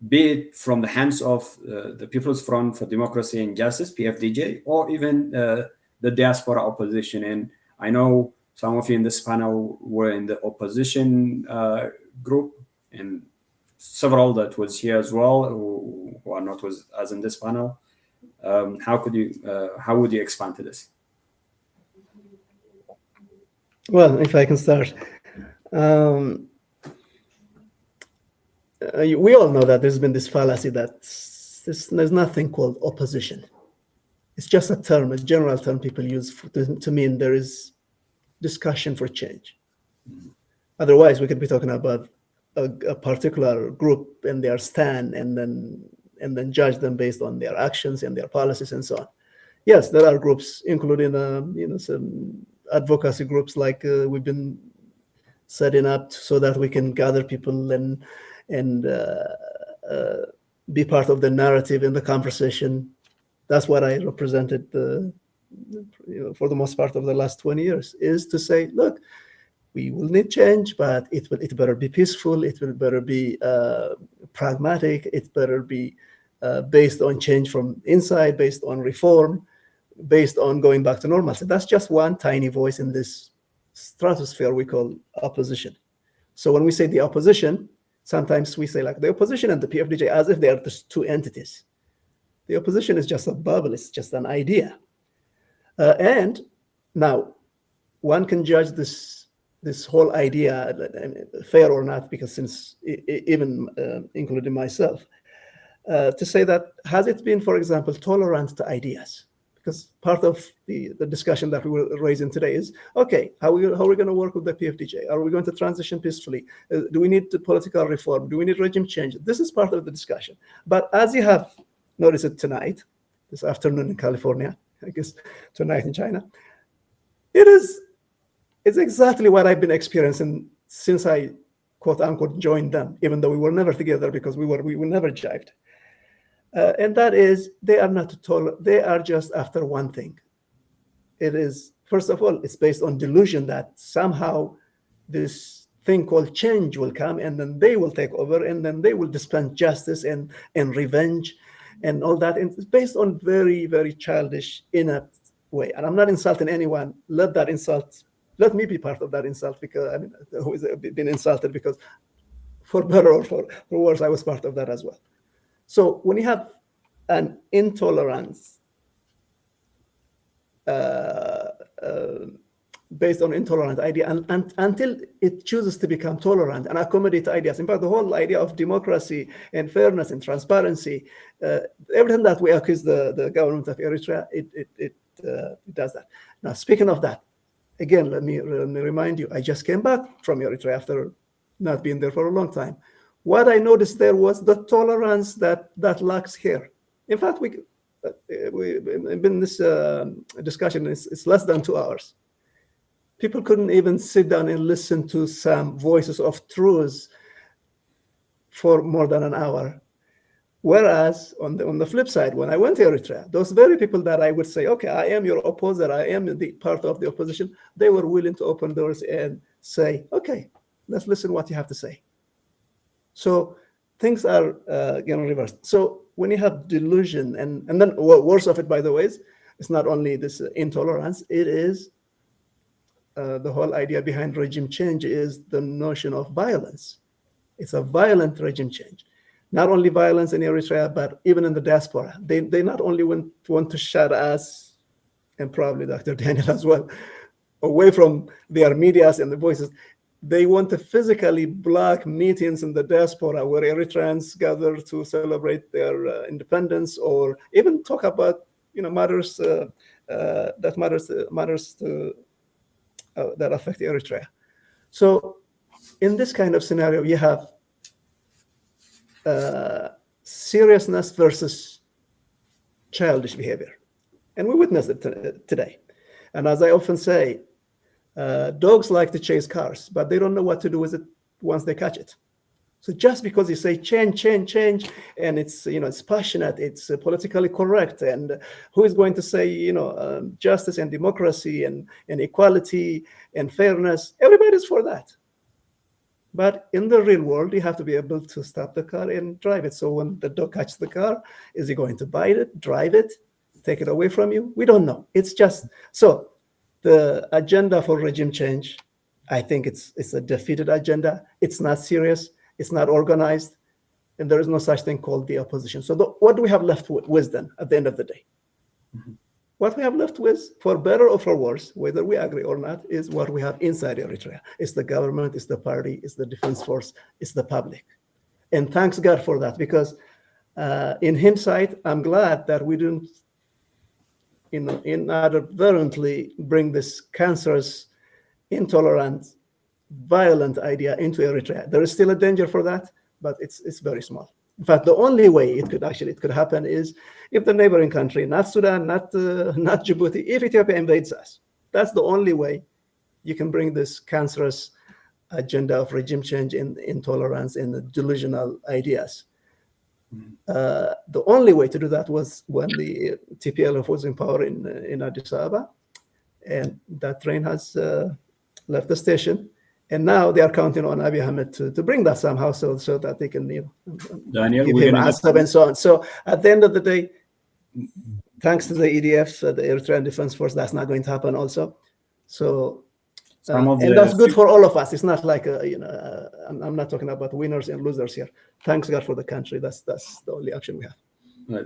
be it from the hands of the People's Front for Democracy and Justice, PFDJ, or even the diaspora opposition? And I know some of you in this panel were in the opposition group, and several that was here as well who are not with us in this panel. How would you expand to this? Well, if I can start. We all know that there's been this fallacy that there's nothing called opposition. It's just a term, a general term people use to mean there is discussion for change. Otherwise, we could be talking about a particular group and their stand, and then judge them based on their actions and their policies and so on. Yes, there are groups, including some advocacy groups like we've been setting up so that we can gather people and be part of the narrative in the conversation. That's what I represented for the most part of the last 20 years, is to say, look, we will need change, but it better be peaceful, it will better be pragmatic, it better be based on change from inside, based on reform, based on going back to normalcy. That's just one tiny voice in this stratosphere we call opposition. So when we say the opposition, sometimes we say like the opposition and the PFDJ as if they are just two entities. The opposition is just a bubble, it's just an idea. And now one can judge this whole idea fair or not, because since even including myself, to say that has it been, for example, tolerant to ideas? Because part of the discussion that we were raising today is, okay, how are we going to work with the PFDJ? Are we going to transition peacefully? Do we need political reform? Do we need regime change? This is part of the discussion. But as you have noticed it tonight, this afternoon in California, I guess tonight in China, it's exactly what I've been experiencing since I, quote unquote, joined them, even though we were never together because we never jived. And that is, they are not they are just after one thing. It is, first of all, it's based on delusion that somehow this thing called change will come, and then they will take over, and then they will dispense justice and revenge and all that. And it's based on very, very childish, inept way. And I'm not insulting anyone. Let me be part of that insult, because I mean, who has been insulted, because for better or for worse, I was part of that as well. So when you have an intolerance based on intolerant idea, and until it chooses to become tolerant and accommodate ideas, in fact, the whole idea of democracy and fairness and transparency, everything that we accuse the government of Eritrea, it does that. Now, speaking of that, again, let me remind you, I just came back from Eritrea after not being there for a long time. What I noticed there was the tolerance that lacks here. In fact, we've been in this discussion, it's less than 2 hours. People couldn't even sit down and listen to some voices of truth for more than an hour. Whereas on the flip side, when I went to Eritrea, those very people that I would say, okay, I am your opposer, I am the part of the opposition, they were willing to open doors and say, okay, let's listen what you have to say. So things are getting reversed. So when you have delusion, and then worse of it, by the way, it's not only this intolerance, it is the whole idea behind regime change is the notion of violence. It's a violent regime change. Not only violence in Eritrea, but even in the diaspora. They not only want to shut us, and probably Dr. Daniel as well, away from their medias and the voices. They want to physically block meetings in the diaspora where Eritreans gather to celebrate their independence, or even talk about matters that affect Eritrea. So in this kind of scenario, you have seriousness versus childish behavior. And we witnessed it today. And as I often say, dogs like to chase cars, but they don't know what to do with it once they catch it. So just because you say change, change, change, and it's, you know, it's passionate, it's politically correct, and who is going to say, you know, justice and democracy and equality and fairness? Everybody's for that. But in the real world, you have to be able to stop the car and drive it. So when the dog catches the car, is he going to bite it, drive it, take it away from you? We don't know. It's just, so the agenda for regime change, I think it's a defeated agenda. It's not serious. It's not organized, and there is no such thing called the opposition. So what do we have left with then at the end of the day? Mm-hmm. What we have left with, for better or for worse, whether we agree or not, is what we have inside Eritrea. It's the government, it's the party, it's the defense force, it's the public. And thanks God for that, because in hindsight, I'm glad that we didn't, you know, inadvertently bring this cancerous, intolerant, violent idea into Eritrea. There is still a danger for that, but it's very small. In fact, the only way it could happen is if the neighboring country, not Sudan, not Djibouti, if Ethiopia invades us. That's the only way you can bring this cancerous agenda of regime change and intolerance and the delusional ideas. The only way to do that was when the TPLF was in power in Addis Ababa, and that train has left the station. And now they are counting on Abiy Ahmed to bring that somehow, so that they can, you know, Daniel, give him Assad and so on. So at the end of the day, thanks to the EDF, the Eritrean Defense Force, that's not going to happen also. So, and that's good for all of us. It's not like, you know, I'm not talking about winners and losers here. Thanks God for the country. That's the only action we have.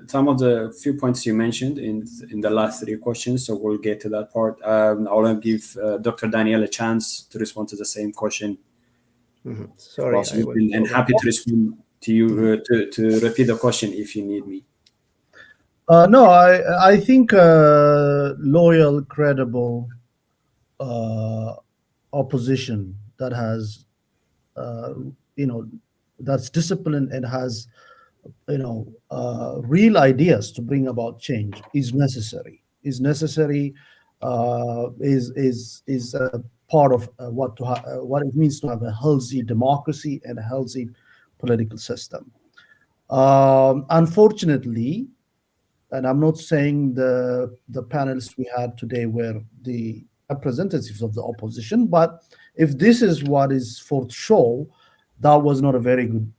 Some of the few points you mentioned in the last three questions, so we'll get to that part. I want to give Dr. Daniel a chance to respond to the same question. Mm-hmm. Sorry, and happy to respond to you to repeat the question if you need me. No, I think loyal, credible opposition that has, you know, that's disciplined and has, you know, real ideas to bring about change is necessary. Is a part of what it means to have a healthy democracy and a healthy political system. Unfortunately, and I'm not saying the panelists we had today were the representatives of the opposition, but if this is what is for show, that was not a very good,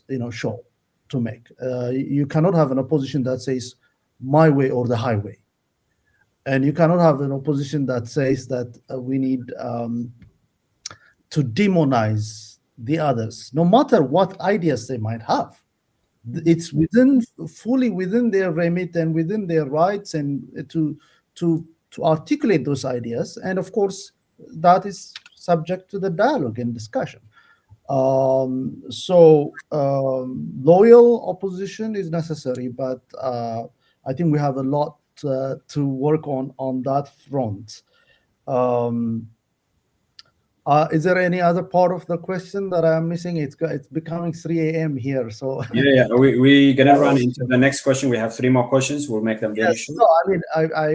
you know, show to make. You cannot have an opposition that says my way or the highway, and you cannot have an opposition that says that we need to demonize the others, no matter what ideas they might have. It's fully within their remit and within their rights, and to articulate those ideas, and of course that is subject to the dialogue and discussion. Loyal opposition is necessary, but I think we have a lot to work on that front. Is there any other part of the question that I'm missing? It's becoming 3 a.m. here, so yeah. We're gonna run into the next question. We have 3 more questions. We'll make them very short. No, I mean,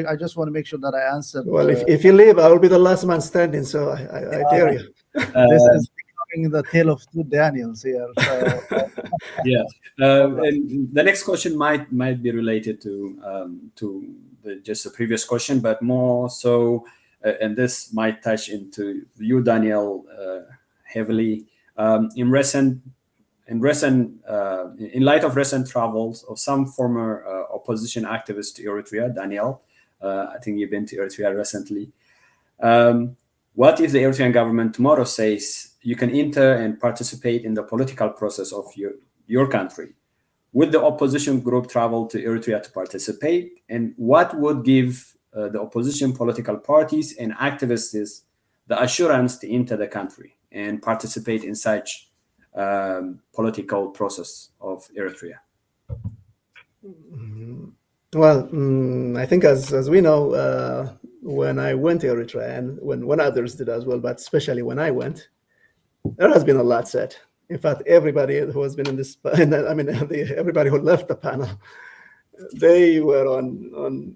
I just want to make sure that I answered. Well, if you leave, I will be the last man standing. So I dare you. This is becoming the tale of two Daniels here. So. Yeah, and the next question might be related to just the previous question, but more so. And this might touch into you, Daniel, heavily. In light of recent travels of some former opposition activists to Eritrea, Daniel, I think you've been to Eritrea recently. What if the Eritrean government tomorrow says you can enter and participate in the political process of your country? Would the opposition group travel to Eritrea to participate? And what would give the opposition political parties and activists the assurance to enter the country and participate in such political process of Eritrea? Well, I think as we know, when I went to Eritrea, and when others did as well, but especially when I went, there has been a lot said. In fact, everybody who has been in this, I mean, everybody who left the panel they were on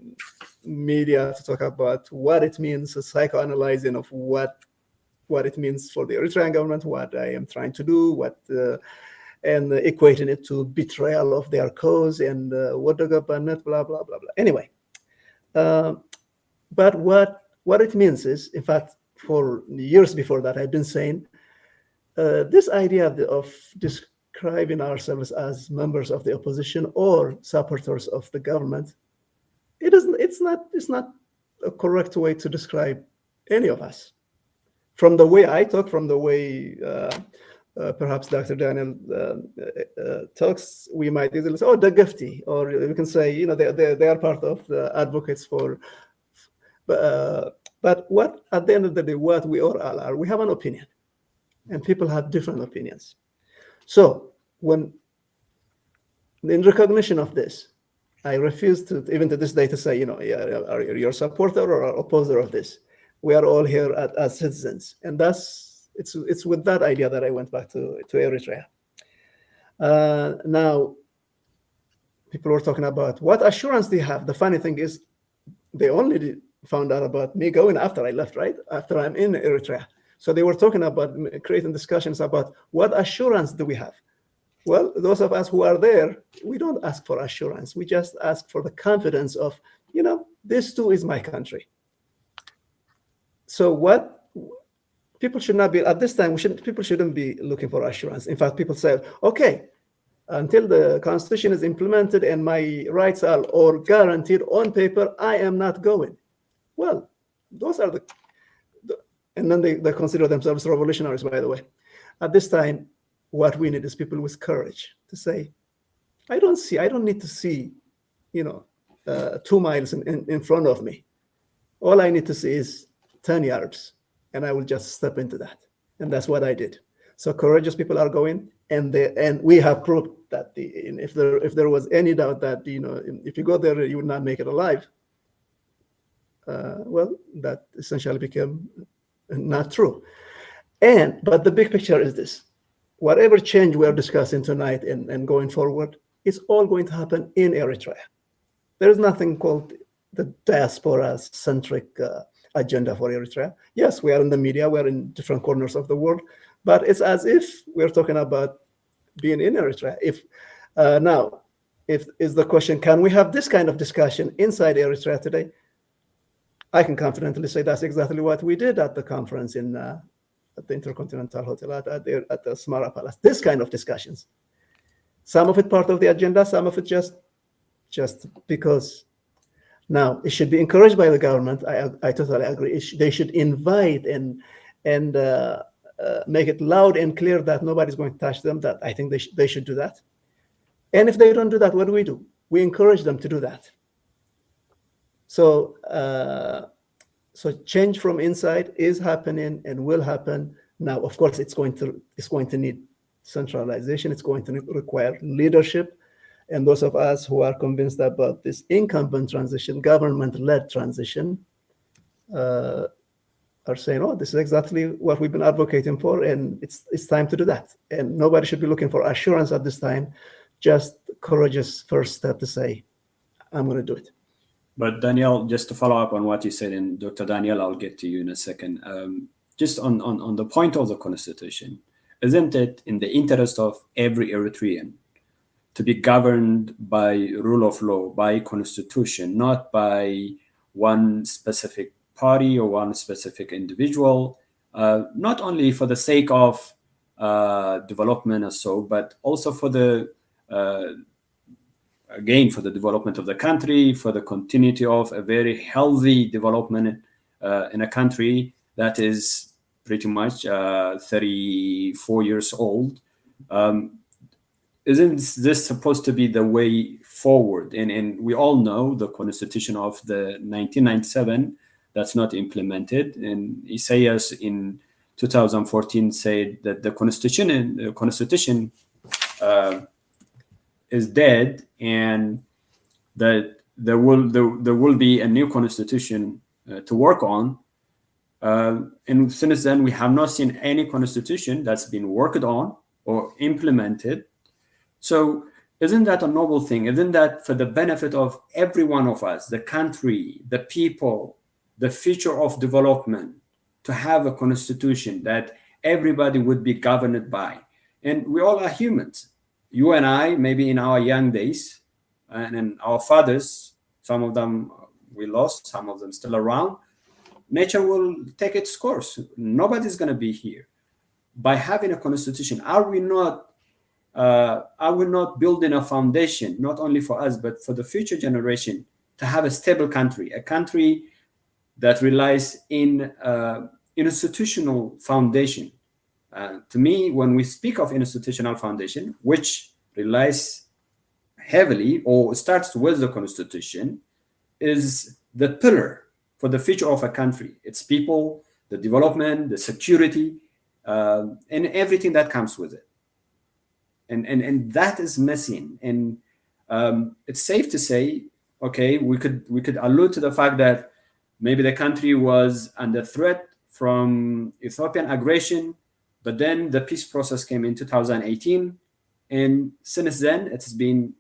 media to talk about what it means, a psychoanalyzing of what it means for the Eritrean government, what I am trying to do, and equating it to betrayal of their cause and what the government, blah, blah, blah, blah. Anyway, but what it means is, in fact, for years before that, I've been saying this idea of describing ourselves as members of the opposition or supporters of the government, it's not a correct way to describe any of us. From the way I talk, from the way perhaps Dr. Daniel talks, we might easily say, oh, the Gifty, or we can say, you know, they are part of the advocates for, but what, at the end of the day, what we all are, we have an opinion, and people have different opinions. So when, in recognition of this, I refuse to, even to this day, to say, you know, are you a supporter or an opposer of this? We are all here as citizens, and it's with that idea that I went back to Eritrea. Now, people were talking about what assurance they have. The funny thing is, they only found out about me going after I left, right? After I'm in Eritrea. So they were talking about creating discussions about what assurance do we have? Well, those of us who are there, we don't ask for assurance. We just ask for the confidence of, you know, this too is my country. So what people should not be, at this time, people shouldn't be looking for assurance. In fact, people say, okay, until the constitution is implemented and my rights are all guaranteed on paper, I am not going. Well, those are and then they consider themselves revolutionaries, by the way. At this time, what we need is people with courage to say, I don't need to see, you know, 2 miles in front of me. All I need to see is 10 yards, and I will just step into that. And that's what I did. So courageous people are going, and we have proved that if there was any doubt that, you know, if you go there, you would not make it alive, well, that essentially became not true. But the big picture is this. Whatever change we are discussing tonight and going forward, it's all going to happen in Eritrea. There is nothing called the diaspora-centric agenda for Eritrea. Yes, we are in the media, we're in different corners of the world, but it's as if we're talking about being in Eritrea. Now, is the question, can we have this kind of discussion inside Eritrea today? I can confidently say that's exactly what we did at the conference at the Intercontinental Hotel at the Smara Palace. This kind of discussions. Some of it part of the agenda, some of it just because. Now, it should be encouraged by the government. I totally agree. They should invite and make it loud and clear that nobody's going to touch them. That I think they should do that. And if they don't do that, what do? We encourage them to do that. So, so change from inside is happening and will happen. Now, of course, it's going to need centralization. It's going to require leadership. And those of us who are convinced about this incumbent transition, government-led transition, are saying, oh, this is exactly what we've been advocating for, and it's time to do that. And nobody should be looking for assurance at this time, just courageous first step to say, I'm going to do it. But Daniel, just to follow up on what you said, and Dr. Daniel, I'll get to you in a second. Just on the point of the Constitution, isn't it in the interest of every Eritrean to be governed by rule of law, by Constitution, not by one specific party or one specific individual, not only for the sake of development or so, but also for the again, for the development of the country, for the continuity of a very healthy development in a country that is pretty much 34 years old. Isn't this supposed to be the way forward? And we all know the Constitution of the 1997 that's not implemented. And Isaias in 2014 said that the Constitution is dead, and that there will be a new Constitution to work on. And since then, we have not seen any Constitution that's been worked on or implemented. So Isn't that a noble thing? Isn't that for the benefit of every one of us, the country, the people, the future of development, to have a constitution that everybody would be governed by? And we all are humans. You and I, maybe in our young days, and our fathers, some of them we lost, some of them still around. Nature will take its course. Nobody's going to be here. By having a constitution, are we not building a foundation, not only for us, but for the future generation, to have a stable country, a country that relies in institutional foundation? To me, when we speak of institutional foundation, which relies heavily or starts with the constitution, is the pillar for the future of a country. It's people, the development, the security, and everything that comes with it. And that is missing. And it's safe to say, okay, we could allude to the fact that maybe the country was under threat from Ethiopian aggression, but then the peace process came in 2018. And since then, it's been,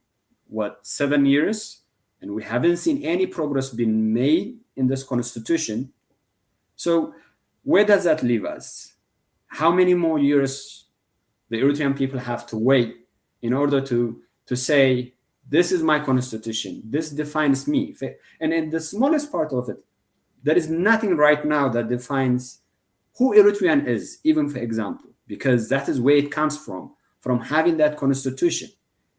7 years? And we haven't seen any progress being made in this constitution. So where does that leave us? How many more years the Eritrean people have to wait in order to say, this is my constitution, this defines me? And in the smallest part of it, there is nothing right now that defines who Eritrean is, even for example, because that is where it comes from having that constitution.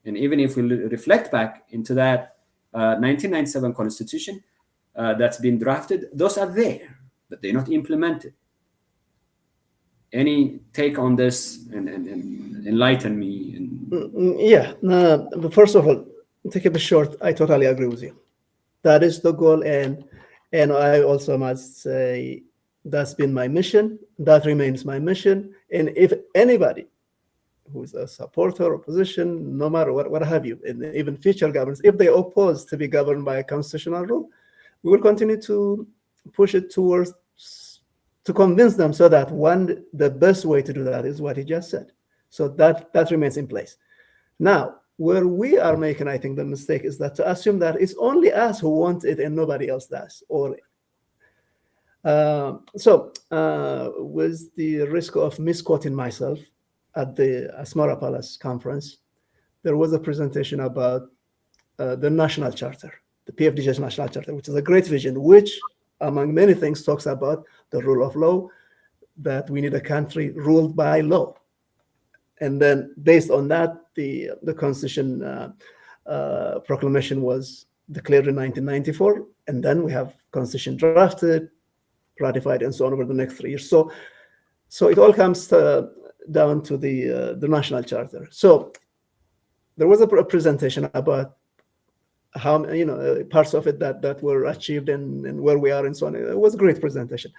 And even if we reflect back into that 1997 constitution that's been drafted, those are there, but they're not implemented. Any take on this, and enlighten me? Yeah, but first of all, to keep it short, I totally agree with you. That is the goal, and I also must say that's been my mission. That remains my mission. And if anybody who's a supporter, opposition, no matter what have you, and even future governments, if they oppose to be governed by a constitutional rule, we will continue to push it towards, to convince them, so that the best way to do that is what he just said. So that remains in place. Now, where we are making, I think, the mistake is that to assume that it's only us who want it and nobody else does. With the risk of misquoting myself, at the Asmara Palace conference, there was a presentation about the national charter, the PFDJ's national charter, which is a great vision, which, among many things, talks about the rule of law, that we need a country ruled by law. And then based on that, the Constitution proclamation was declared in 1994. And then we have Constitution drafted, ratified, and so on over the next 3 years. So it all comes down to the national charter. So there was a presentation about how, parts of it that were achieved and where we are and so on. It was a great presentation.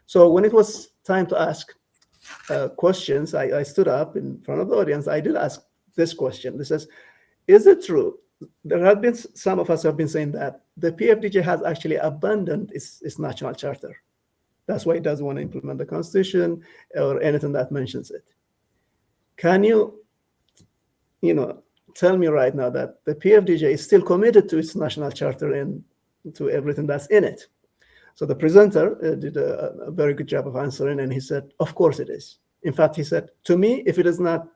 So when it was time to ask questions, I stood up in front of the audience. I did ask this question. This is it true? There have been, some of us have been saying that the PFDJ has actually abandoned its national charter. That's why it doesn't want to implement the Constitution or anything that mentions it. Can you, tell me right now that the PFDJ is still committed to its national charter and to everything that's in it? So the presenter did a very good job of answering, and he said, of course it is. In fact, he said, to me, if it is not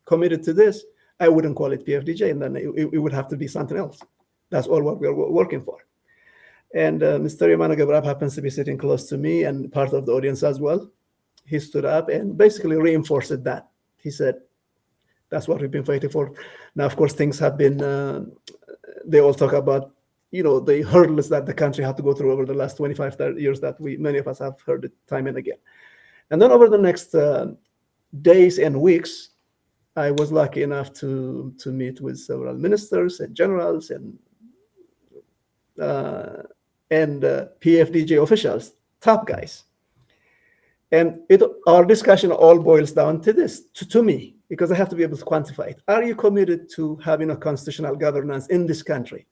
committed to this, I wouldn't call it PFDJ, and then it would have to be something else. That's all what we're working for. And Mr. Yamana Gabrab happens to be sitting close to me and part of the audience as well. He stood up and basically reinforced that. He said, that's what we've been fighting for. Now, of course, things have been, they all talk about, the hurdles that the country had to go through over the last 25, 30 years that many of us have heard it time and again. And then over the next days and weeks, I was lucky enough to meet with several ministers and generals and PFDJ officials, top guys. And our discussion all boils down to this, to me, because I have to be able to quantify it. Are you committed to having a constitutional governance in this country?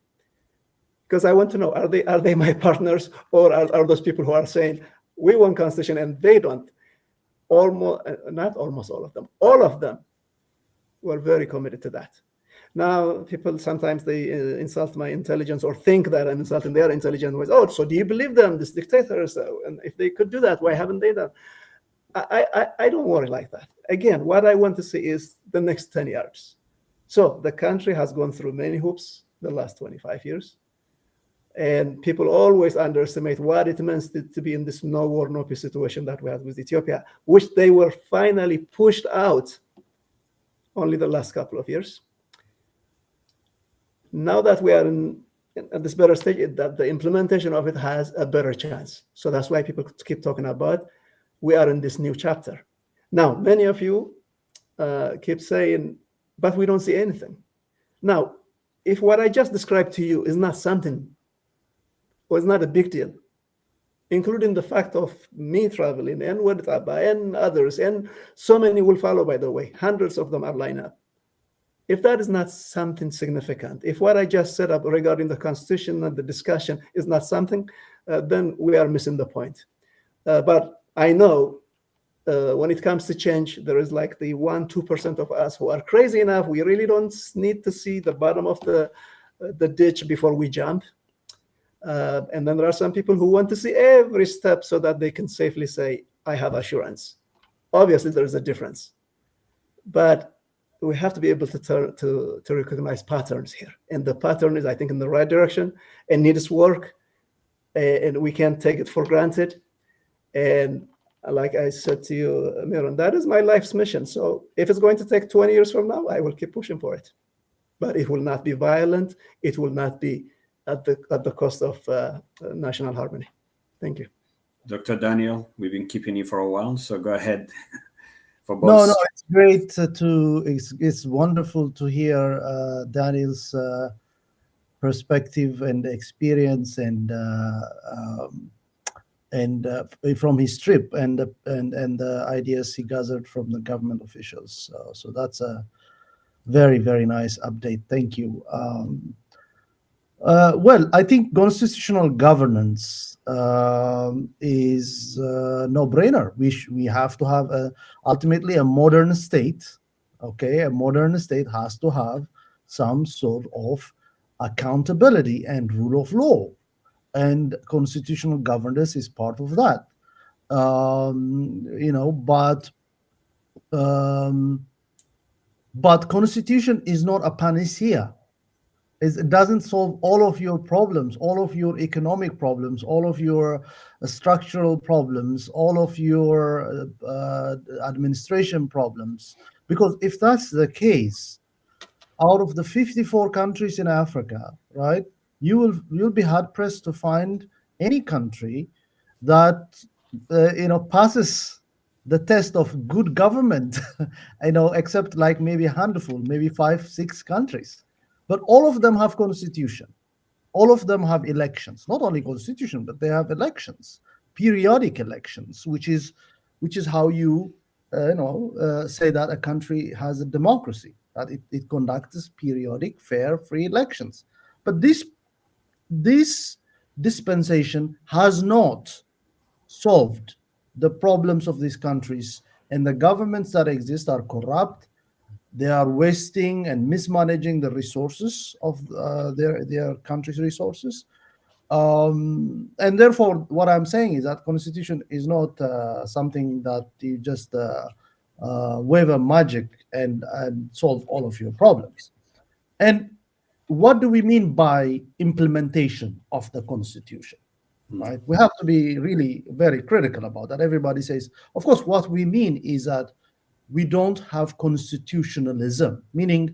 Because I want to know, are they my partners, or are those people who are saying, we want constitution and they don't? Not almost all of them. All of them were very committed to that. Now, people sometimes they insult my intelligence or think that I'm insulting their intelligence. Oh, so do you believe them, these dictators? And if they could do that, why haven't they done? I don't worry like that. Again, what I want to see is the next 10 years. So the country has gone through many hoops the last 25 years. And people always underestimate what it means to be in this no war, no peace situation that we had with Ethiopia, which they were finally pushed out only the last couple of years. Now that we are at this better stage, that the implementation of it has a better chance. So that's why people keep talking about we are in this new chapter. Now, many of you keep saying, but we don't see anything. Now, if what I just described to you is not something, or it's not a big deal, including the fact of me traveling and Wadtaba and others, and so many will follow, by the way, hundreds of them are lined up. If that is not something significant, if what I just set up regarding the Constitution and the discussion is not something, then we are missing the point. But I know when it comes to change, there is like the 1-2% of us who are crazy enough. We really don't need to see the bottom of the ditch before we jump. And then there are some people who want to see every step so that they can safely say, I have assurance. Obviously, there is a difference. But we have to be able to recognize patterns here. And the pattern is, I think, in the right direction and needs work. And we can't take it for granted. And like I said to you, Miran, that is my life's mission. So if it's going to take 20 years from now, I will keep pushing for it. But it will not be violent. It will not be at the cost of national harmony. Thank you. Dr. Daniel, we've been keeping you for a while, so go ahead. For both. No, it's great it's wonderful to hear Daniel's perspective and experience and from his trip and the ideas he gathered from the government officials. So that's a very, very nice update. Thank you. Well, I think constitutional governance is a no-brainer. We have to have ultimately a modern state. Okay, a modern state has to have some sort of accountability and rule of law, and constitutional governance is part of that. But constitution is not a panacea. It doesn't solve all of your problems, all of your economic problems, all of your structural problems, all of your administration problems. Because if that's the case, out of the 54 countries in Africa, right, you'll be hard pressed to find any country that passes the test of good government, except like maybe a handful, maybe 5-6 countries. But all of them have constitution. All of them have elections. Not only constitution, but they have elections, periodic elections, which is how you say that a country has a democracy, that it conducts periodic, fair, free elections. But this dispensation has not solved the problems of these countries, and the governments that exist are corrupt. They are wasting and mismanaging the resources of their country's resources. And therefore, what I'm saying is that constitution is not something that you just wave a magic and solve all of your problems. And what do we mean by implementation of the constitution? Right? We have to be really very critical about that. Everybody says, of course, what we mean is that we don't have constitutionalism, meaning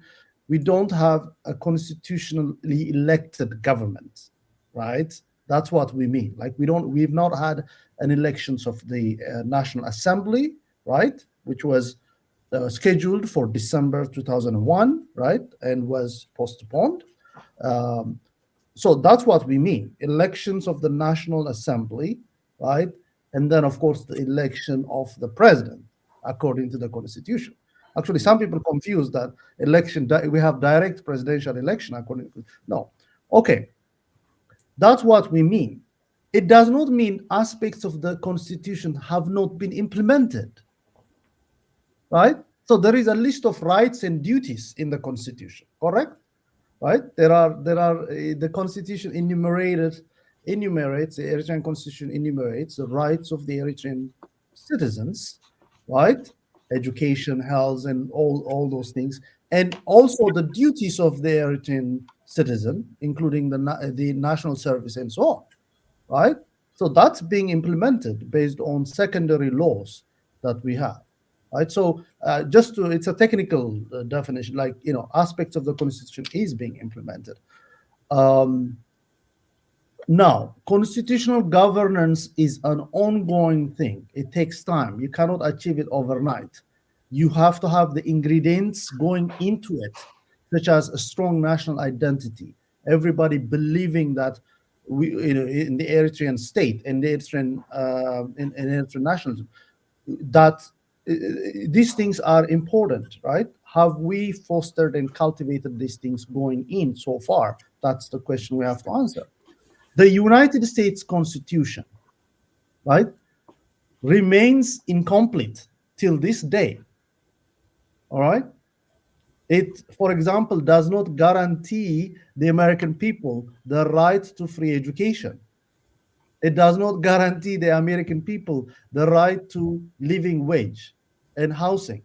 we don't have a constitutionally elected government, right? That's what we mean. Like we've not had an elections of the National Assembly, right? Which was scheduled for December 2001, right? And was postponed. So that's what we mean. Elections of the National Assembly, right? And then of course the election of the president, according to the constitution. Actually, some people confuse that election, we have direct presidential election according to, no. Okay, that's what we mean. It does not mean aspects of the constitution have not been implemented, right? So there is a list of rights and duties in the constitution, correct? Right? The constitution enumerates, the Eritrean constitution enumerates the rights of the Eritrean citizens, right? Education, health, and all those things, and also the duties of the Eritrean citizen, including the national service and so on, right? So that's being implemented based on secondary laws that we have, right? So it's a technical definition, like, aspects of the constitution is being implemented. Now, constitutional governance is an ongoing thing. It takes time. You cannot achieve it overnight. You have to have the ingredients going into it, such as a strong national identity, everybody believing that in the Eritrean state, in the Eritrean in Eritrean nationalism, that these things are important, right? Have we fostered and cultivated these things going in so far? That's the question we have to answer. The United States Constitution, right, remains incomplete till this day. All right? It, for example, does not guarantee the American people the right to free education. It does not guarantee the American people the right to living wage and housing.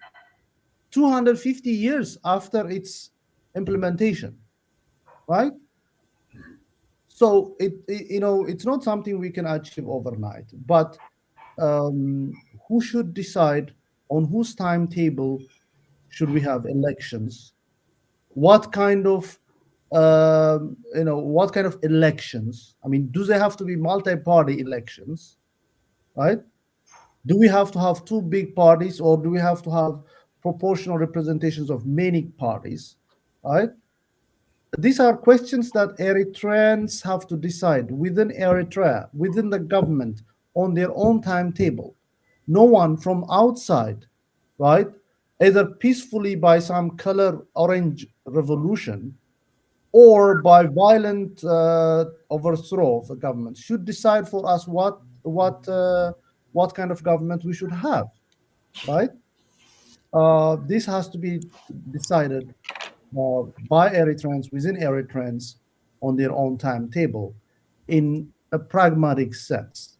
250 years after its implementation, right? So it's not something we can achieve overnight. But who should decide on whose timetable should we have elections? What kind of elections? I mean, do they have to be multi-party elections, right? Do we have to have two big parties, or do we have to have proportional representations of many parties, right? These are questions that Eritreans have to decide within Eritrea, within the government, on their own timetable. No one from outside, right, either peacefully by some color orange revolution or by violent overthrow of the government, should decide for us what kind of government we should have, right? This has to be decided by Eritreans, within Eritreans, on their own timetable in a pragmatic sense.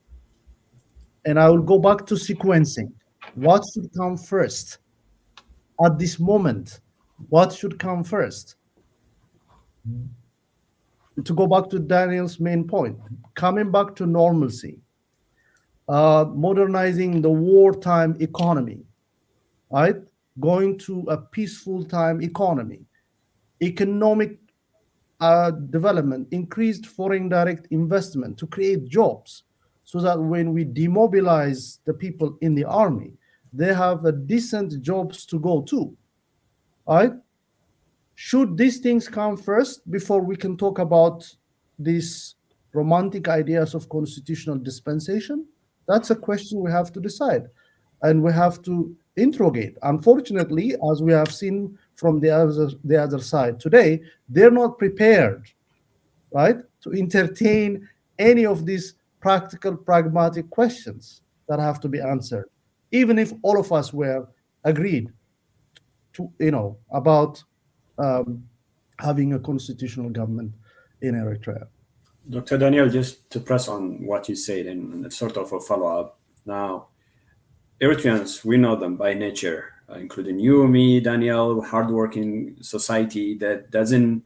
And I will go back to sequencing. What should come first? At this moment, what should come first? To go back to Daniel's main point, coming back to normalcy, modernizing the wartime economy, right? Going to a peaceful time economy, economic development, increased foreign direct investment to create jobs, so that when we demobilize the people in the army, they have a decent jobs to go to, right? Should these things come first before we can talk about these romantic ideas of constitutional dispensation? That's a question we have to decide, and we have to interrogate. Unfortunately, as we have seen from the other side today, they're not prepared, right, to entertain any of these practical, pragmatic questions that have to be answered, even if all of us were agreed to, about having a constitutional government in Eritrea. Dr. Daniel, just to press on what you said and sort of a follow-up. Now, Eritreans, we know them by nature, including you, me, Daniel, hardworking society that doesn't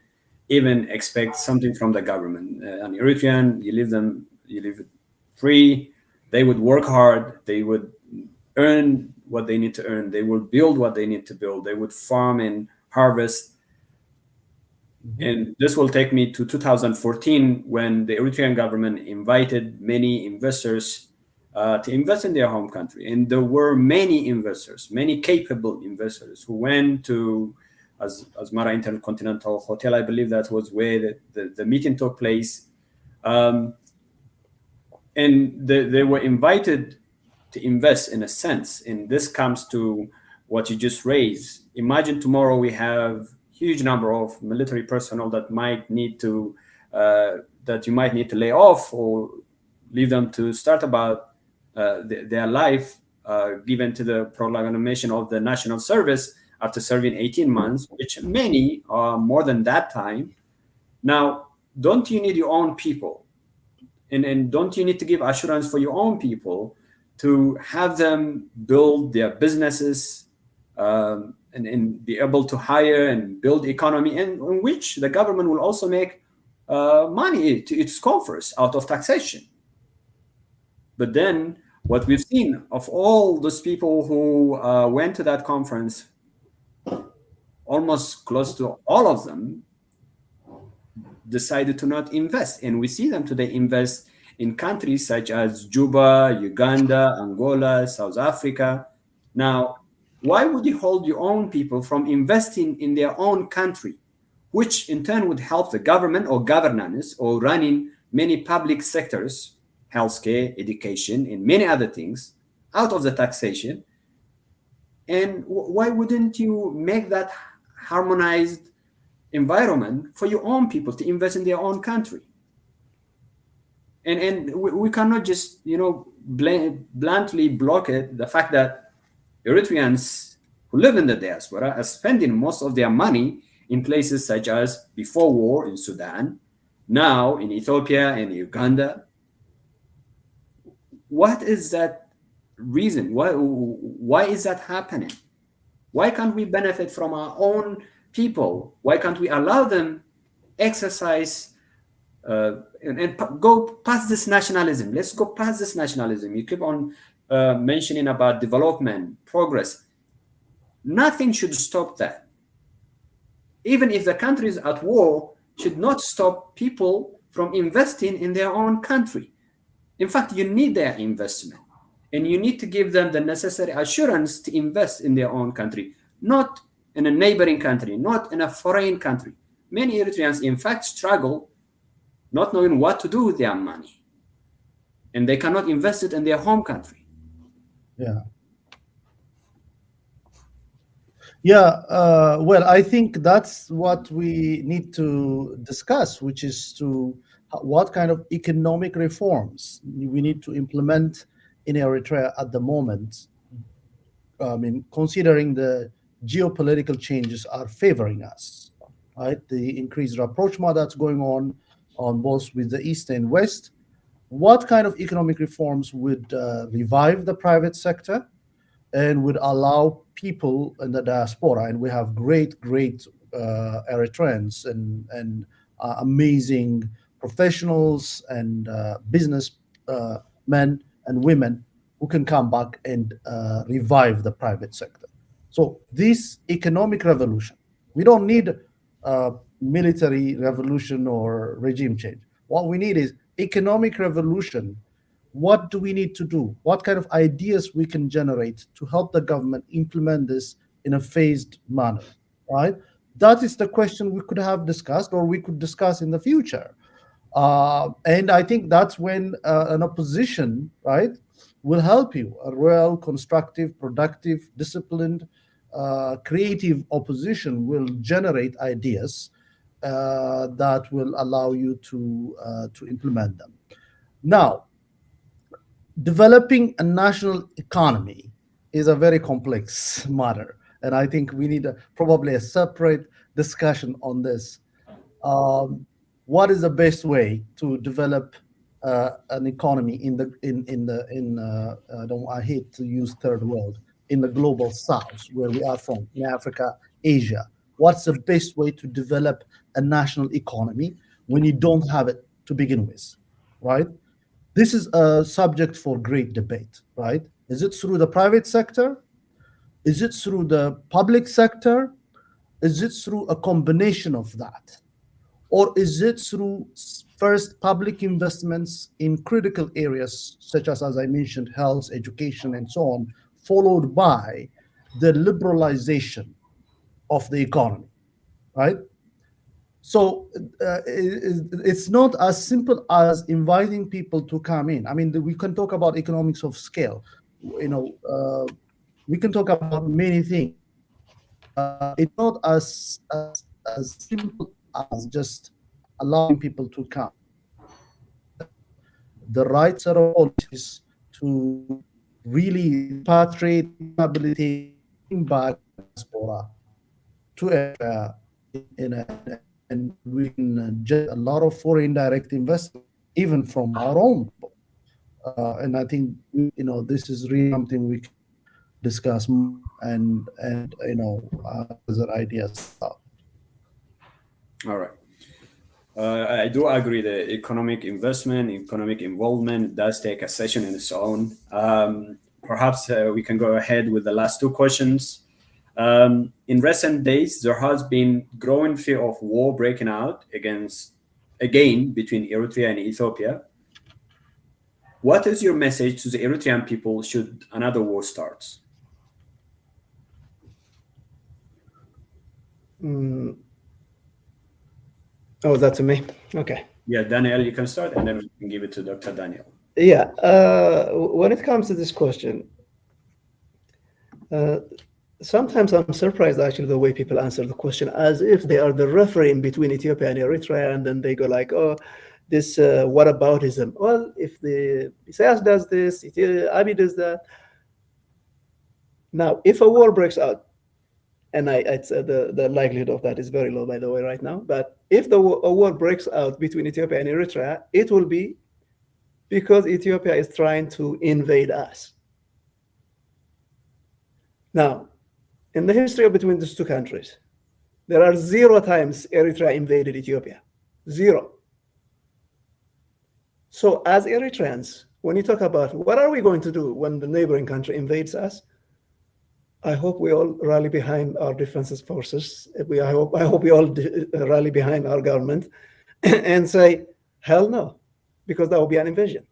even expect something from the government. An Eritrean, you live free. They would work hard. They would earn what they need to earn. They would build what they need to build. They would farm and harvest. And this will take me to 2014, when the Eritrean government invited many investors to invest in their home country. And there were many investors, many capable investors, who went to Asmara Intercontinental Hotel. I believe that was where the meeting took place. And they were invited to invest, in a sense. And this comes to what you just raised. Imagine tomorrow we have huge number of military personnel that might need to that you might need to lay off or leave them to start about their life given to the prolongation of the national service after serving 18 months, which many are more than that time. Now, don't you need your own people? And don't you need to give assurance for your own people to have them build their businesses and be able to hire and build economy, and in which the government will also make money to its coffers out of taxation. But then what we've seen of all those people who went to that conference, almost close to all of them decided to not invest. And we see them today invest in countries such as Juba, Uganda, Angola, South Africa. Now, why would you hold your own people from investing in their own country, which in turn would help the government or governance or running many public sectors, healthcare, education, and many other things out of the taxation? And why wouldn't you make that harmonized environment for your own people to invest in their own country? And we cannot just, bluntly block it, the fact that Eritreans who live in the diaspora are spending most of their money in places such as before war in Sudan, now in Ethiopia and Uganda. What is that reason? Why is that happening? Why can't we benefit from our own people? Why can't we allow them exercise and go past this nationalism? Let's go past this nationalism. You keep on mentioning about development, progress. Nothing should stop that. Even if the country is at war, should not stop people from investing in their own country. In fact, you need their investment, and you need to give them the necessary assurance to invest in their own country, not in a neighboring country, not in a foreign country. Many Eritreans, in fact, struggle not knowing what to do with their money, and they cannot invest it in their home country. Well, I think that's what we need to discuss, which is what kind of economic reforms we need to implement in Eritrea at the moment. I mean, considering the geopolitical changes are favoring us, right? The increased rapprochement that's going on both with the East and West. What kind of economic reforms would revive the private sector and would allow people in the diaspora, and we have great Eritreans and amazing professionals and business men and women who can come back and revive the private sector. So this economic revolution, we don't need a military revolution or regime change. What we need is economic revolution. What do we need to do? What kind of ideas we can generate to help the government implement this in a phased manner, right? That is the question we could have discussed, or we could discuss in the future. And I think that's when an opposition, right, will help you. A real, constructive, productive, disciplined, creative opposition will generate ideas that will allow you to implement them. Now, developing a national economy is a very complex matter, and I think we need probably a separate discussion on this. What is the best way to develop an economy I hate to use third world, in the global south where we are from, in Africa, Asia? What's the best way to develop a national economy when you don't have it to begin with, right? This is a subject for great debate, right? Is it through the private sector? Is it through the public sector? Is it through a combination of that? Or is it through first public investments in critical areas, such as I mentioned, health, education, and so on, followed by the liberalization of the economy, right? So it's not as simple as inviting people to come in. I mean, we can talk about economics of scale. We can talk about many things. It's not as simple as just allowing people to come. The right set of policies to really repatriate, rehabilitate, bring back diaspora to Eritrea, and we can get a lot of foreign direct investment, even from our own people. And I think this is really something we can discuss more and other ideas. All right. I do agree that economic investment, economic involvement does take a session in its own. Perhaps we can go ahead with the last two questions. In recent days, there has been growing fear of war breaking out again between Eritrea and Ethiopia. What is your message to the Eritrean people should another war start? Oh, that's to me. Okay. Yeah, Daniel, you can start, and then we can give it to Dr. Daniel. Yeah. When it comes to this question, sometimes I'm surprised actually the way people answer the question as if they are the referee in between Ethiopia and Eritrea, and then they go like, "Oh, this whataboutism." Well, if the Isaias does this, Abiy does that. Now, if a war breaks out, and the likelihood of that is very low, by the way, right now. But if a war breaks out between Ethiopia and Eritrea, it will be because Ethiopia is trying to invade us. Now, in the history between these two countries, there are 0 times Eritrea invaded Ethiopia. 0. So as Eritreans, when you talk about what are we going to do when the neighboring country invades us, I hope we all rally behind our defense forces. I hope we all rally behind our government and say, hell no, because that will be an invasion.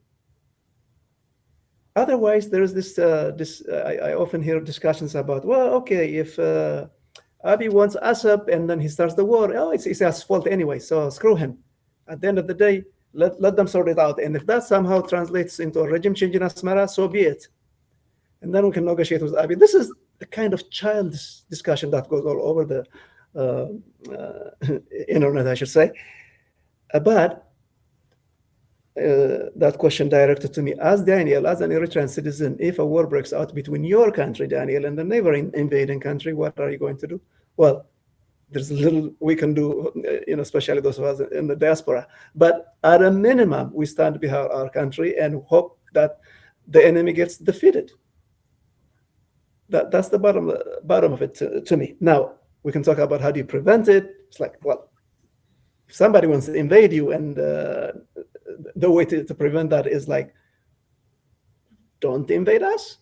Otherwise, there is this, I often hear discussions about, well, okay, if Abiy wants us up and then he starts the war, oh, it's his fault anyway, so screw him. At the end of the day, let them sort it out. And if that somehow translates into a regime change in Asmara, so be it. And then we can negotiate with Abiy. This is the kind of childish discussion that goes all over the internet, I should say. But that question directed to me, as Daniel, as an Eritrean citizen, if a war breaks out between your country, Daniel, and the neighboring invading country, what are you going to do? Well, there's little we can do, especially those of us in the diaspora. But at a minimum, we stand behind our country and hope that the enemy gets defeated. That's the bottom of it to me. Now, we can talk about how do you prevent it. It's like, well, if somebody wants to invade you, and the way to prevent that is like, don't invade us.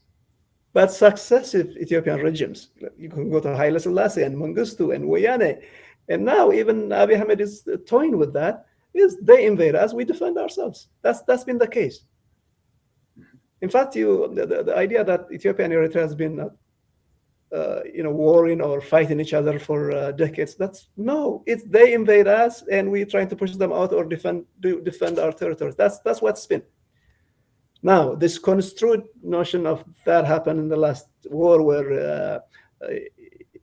But successive Ethiopian regimes, you can go to Haile Selassie and Mengistu and Wayane, and now even Abiy Ahmed is toying with that, is they invade us, we defend ourselves. That's been the case. In fact, the idea that Ethiopia and Eritrea has been, warring or fighting each other for decades, it's they invade us and we're trying to push them out or defend our territories. That's what's been. Now, this construed notion of that happened in the last war where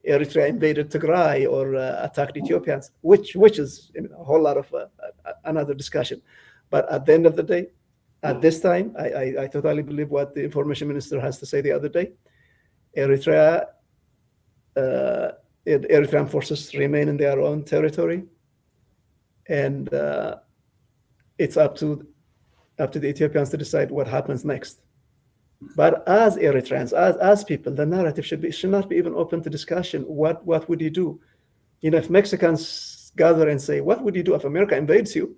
Eritrea invaded Tigray or attacked Ethiopians, which is a whole lot of another discussion. But at the end of the day, at this time, I totally believe what the information minister has to say the other day. Eritrean forces remain in their own territory, and it's up to the Ethiopians to decide what happens next. But as Eritreans, as people, the narrative should not be even open to discussion. What would you do? If Mexicans gather and say, what would you do if America invades you?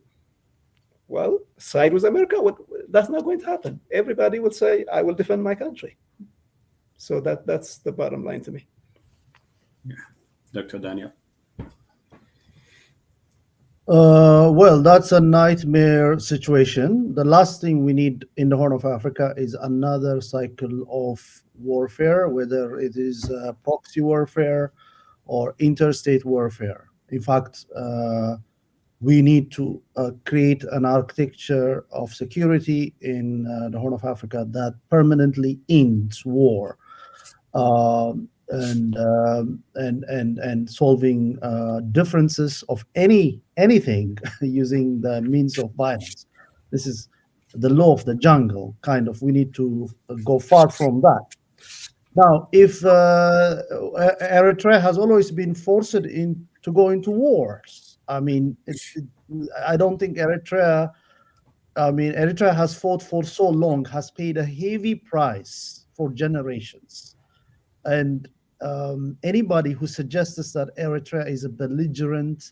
Well, side with America. That's not going to happen. Everybody would say, I will defend my country. So that's the bottom line to me. Yeah. Dr. Daniel. Well, that's a nightmare situation. The last thing we need in the Horn of Africa is another cycle of warfare, whether it is proxy warfare or interstate warfare. In fact, we need to create an architecture of security in the Horn of Africa that permanently ends war. And solving differences of anything using the means of violence. This is the law of the jungle, kind of. We need to go far from that. Now, if Eritrea has always been forced to go into wars, I mean, I don't think Eritrea has fought for so long, has paid a heavy price for generations. And anybody who suggests that Eritrea is a belligerent,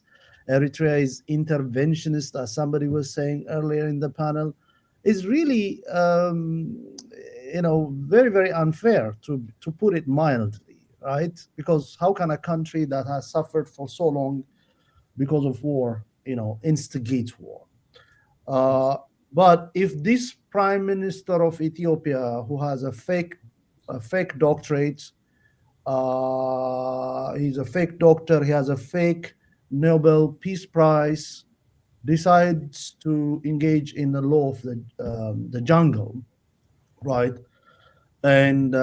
Eritrea is interventionist, as somebody was saying earlier in the panel, is really, very, very unfair, to put it mildly, right? Because how can a country that has suffered for so long because of war, instigate war? But if this Prime Minister of Ethiopia, who has a fake doctorate, he's a fake doctor, he has a fake Nobel Peace Prize, decides to engage in the law of the jungle, right? And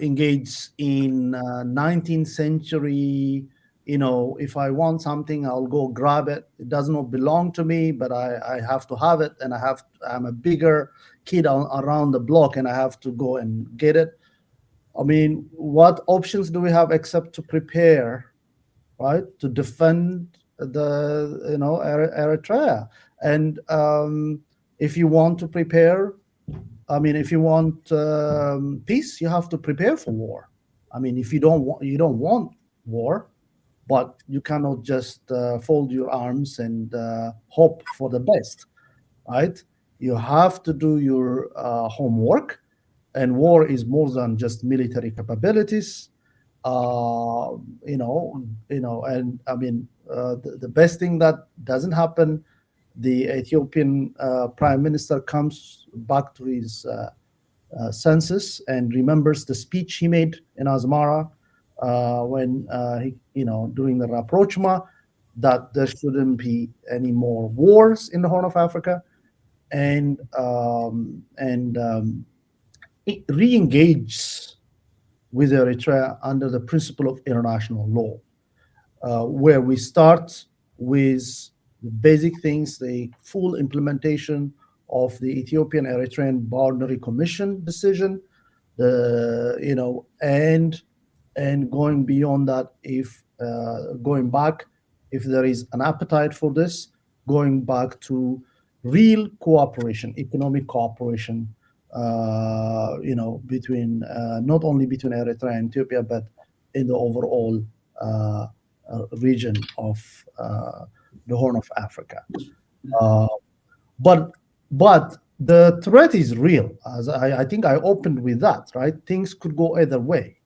engage in 19th century, if I want something, I'll go grab it. It does not belong to me, but I have to have it, and I'm a bigger kid around the block, and I have to go and get it. I mean, what options do we have except to prepare, right, to defend Eritrea? And if you want to prepare, if you want peace, you have to prepare for war. I mean, if you don't want war, but you cannot just fold your arms and hope for the best, right? You have to do your homework. And war is more than just military capabilities, and I mean, the best thing that doesn't happen, the Ethiopian Prime Minister comes back to his senses and remembers the speech he made in Asmara when during the rapprochement, that there shouldn't be any more wars in the Horn of Africa, and it re-engages with Eritrea under the principle of international law, where we start with the basic things, the full implementation of the Ethiopian Eritrean Boundary Commission decision, and going beyond that, if going back, if there is an appetite for this, going back to real cooperation, economic cooperation, between not only between Eritrea and Ethiopia, but in the overall region of the Horn of Africa. But the threat is real. As I think I opened with that, right? Things could go either way.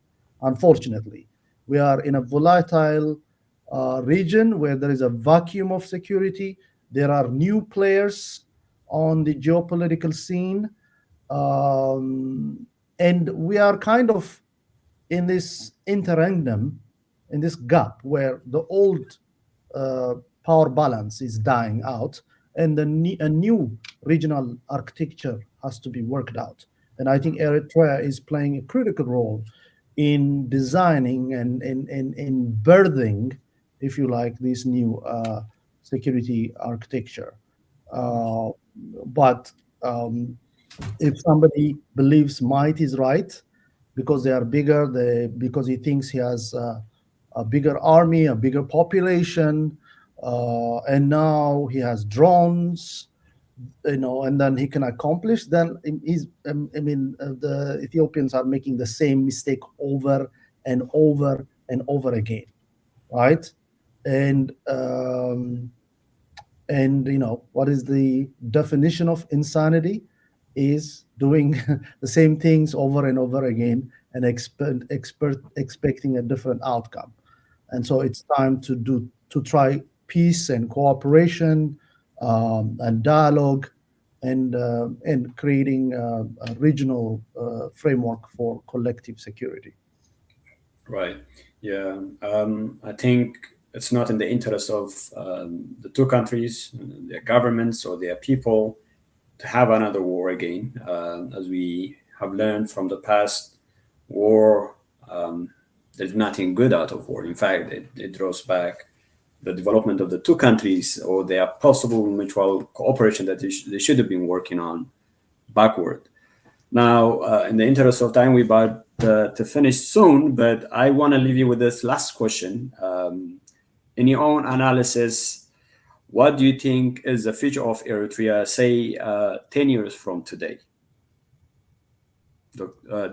Unfortunately, we are in a volatile region where there is a vacuum of security. There are new players on the geopolitical scene. And we are kind of in this interregnum, in this gap where the old power balance is dying out, and a new regional architecture has to be worked out. And I think Eritrea is playing a critical role in designing and in birthing, if you like, this new security architecture. But if somebody believes might is right because they are bigger, because he thinks he has a bigger army, a bigger population, and now he has drones, and then he can accomplish, then the Ethiopians are making the same mistake over and over and over again, right? And what is the definition of insanity? Is doing the same things over and over again and expecting a different outcome. And so it's time to try peace and cooperation and dialogue and creating a regional framework for collective security. Right. Yeah. I think it's not in the interest of the two countries, their governments or their people, to have another war again. As we have learned from the past war, there's nothing good out of war. In fact, it draws back the development of the two countries or their possible mutual cooperation that they should have been working on backward. Now, in the interest of time, we're about to finish soon, but I want to leave you with this last question. In your own analysis, what do you think is the future of Eritrea, say, 10 years from today?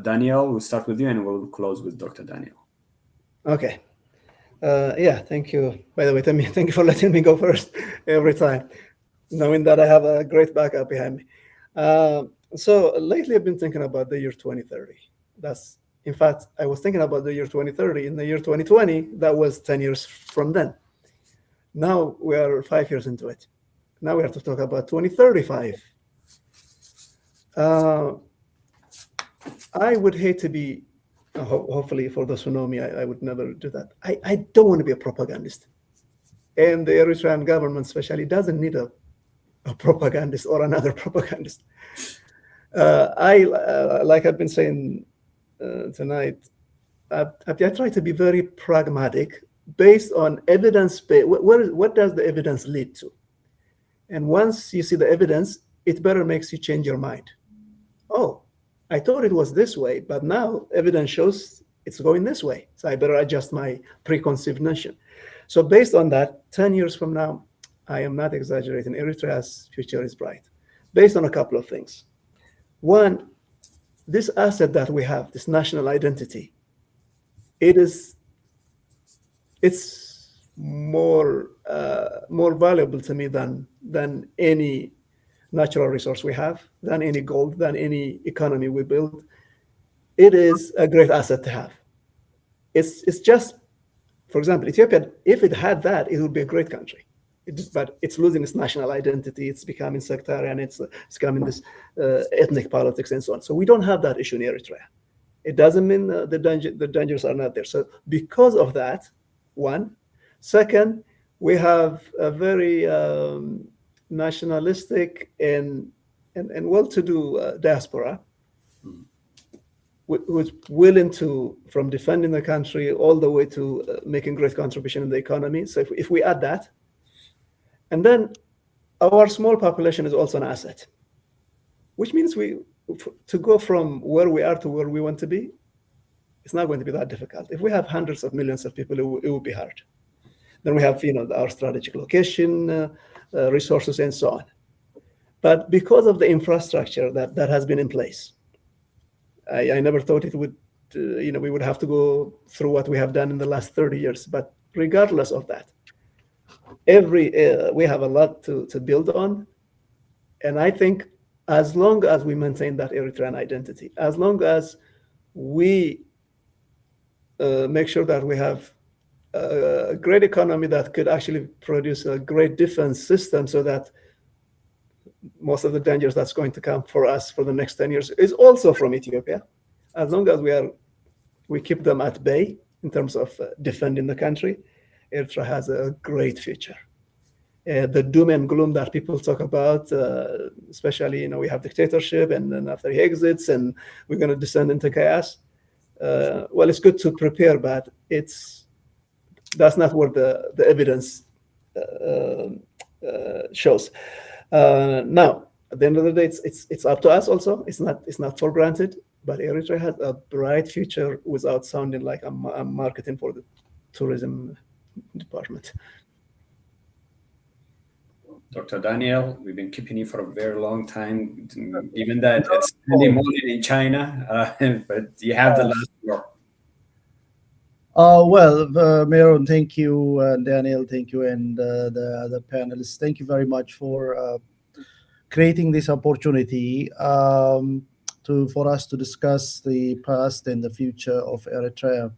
Daniel, we'll start with you and we'll close with Dr. Daniel. Okay. Yeah, thank you. By the way, thank you for letting me go first every time, knowing that I have a great backup behind me. So lately I've been thinking about the year 2030. In fact, I was thinking about the year 2030. In the year 2020, that was 10 years from then. Now we are 5 years into it. Now we have to talk about 2035. I would hate to be, hopefully for those who know me, I would never do that. I don't want to be a propagandist. And the Eritrean government especially doesn't need a propagandist or another propagandist. Like I've been saying tonight, I try to be very pragmatic based on evidence. What does the evidence lead to? And once you see the evidence, it better makes you change your mind. Oh, I thought it was this way, but now evidence shows it's going this way. So I better adjust my preconceived notion. So based on that, 10 years from now, I am not exaggerating, Eritrea's future is bright, based on a couple of things. One, this asset that we have, this national identity, it's more valuable to me than any natural resource we have, than any gold, than any economy we build. It is a great asset to have. It's just, for example, Ethiopia, if it had that, it would be a great country. But it's losing its national identity. It's becoming sectarian. It's becoming this ethnic politics and so on. So we don't have that issue in Eritrea. It doesn't mean the dangers are not there. So because of that, one. Second, we have a very nationalistic and well-to-do diaspora who's willing to, from defending the country all the way to making great contribution in the economy. So if we add that, and then our small population is also an asset, which means to go from where we are to where we want to be, it's not going to be that difficult. If we have hundreds of millions of people, it will be hard. Then we have, our strategic location, resources, and so on. But because of the infrastructure that has been in place, I never thought it would, we would have to go through what we have done in the last 30 years. But regardless of that, we have a lot to build on. And I think as long as we maintain that Eritrean identity, as long as we make sure that we have a great economy that could actually produce a great defense system, so that most of the dangers that's going to come for us for the next 10 years is also from Ethiopia. As long as we keep them at bay in terms of defending the country, Eritrea has a great future. The doom and gloom that people talk about, especially, we have dictatorship, and then after he exits and we're going to descend into chaos. Well, it's good to prepare, but that's not what the evidence shows. Now, at the end of the day, it's up to us also. It's not for granted, but Eritrea has a bright future without sounding like I'm marketing for the tourism department. Dr. Daniel, we've been keeping you for a very long time, even that it's early morning in China, but you have the last word. Well, Meron, thank you, Daniel, thank you, and the panelists. Thank you very much for creating this opportunity for us to discuss the past and the future of Eritrea.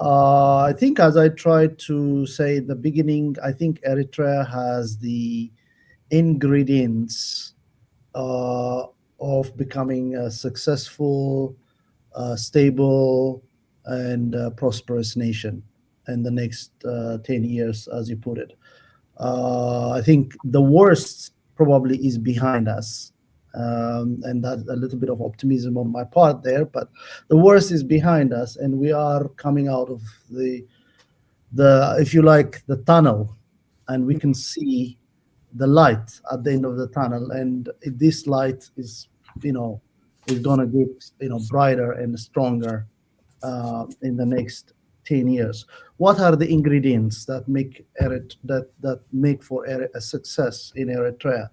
I think, as I tried to say in the beginning, I think Eritrea has the ingredients of becoming a successful, stable, and prosperous nation in the next 10 years, as you put it. I think the worst probably is behind us. And that's a little bit of optimism on my part there, but the worst is behind us, and we are coming out of the if you like, the tunnel, and we can see the light at the end of the tunnel, and this light is is gonna get brighter and stronger in the next 10 years. What are the ingredients that make make for a success in Eritrea?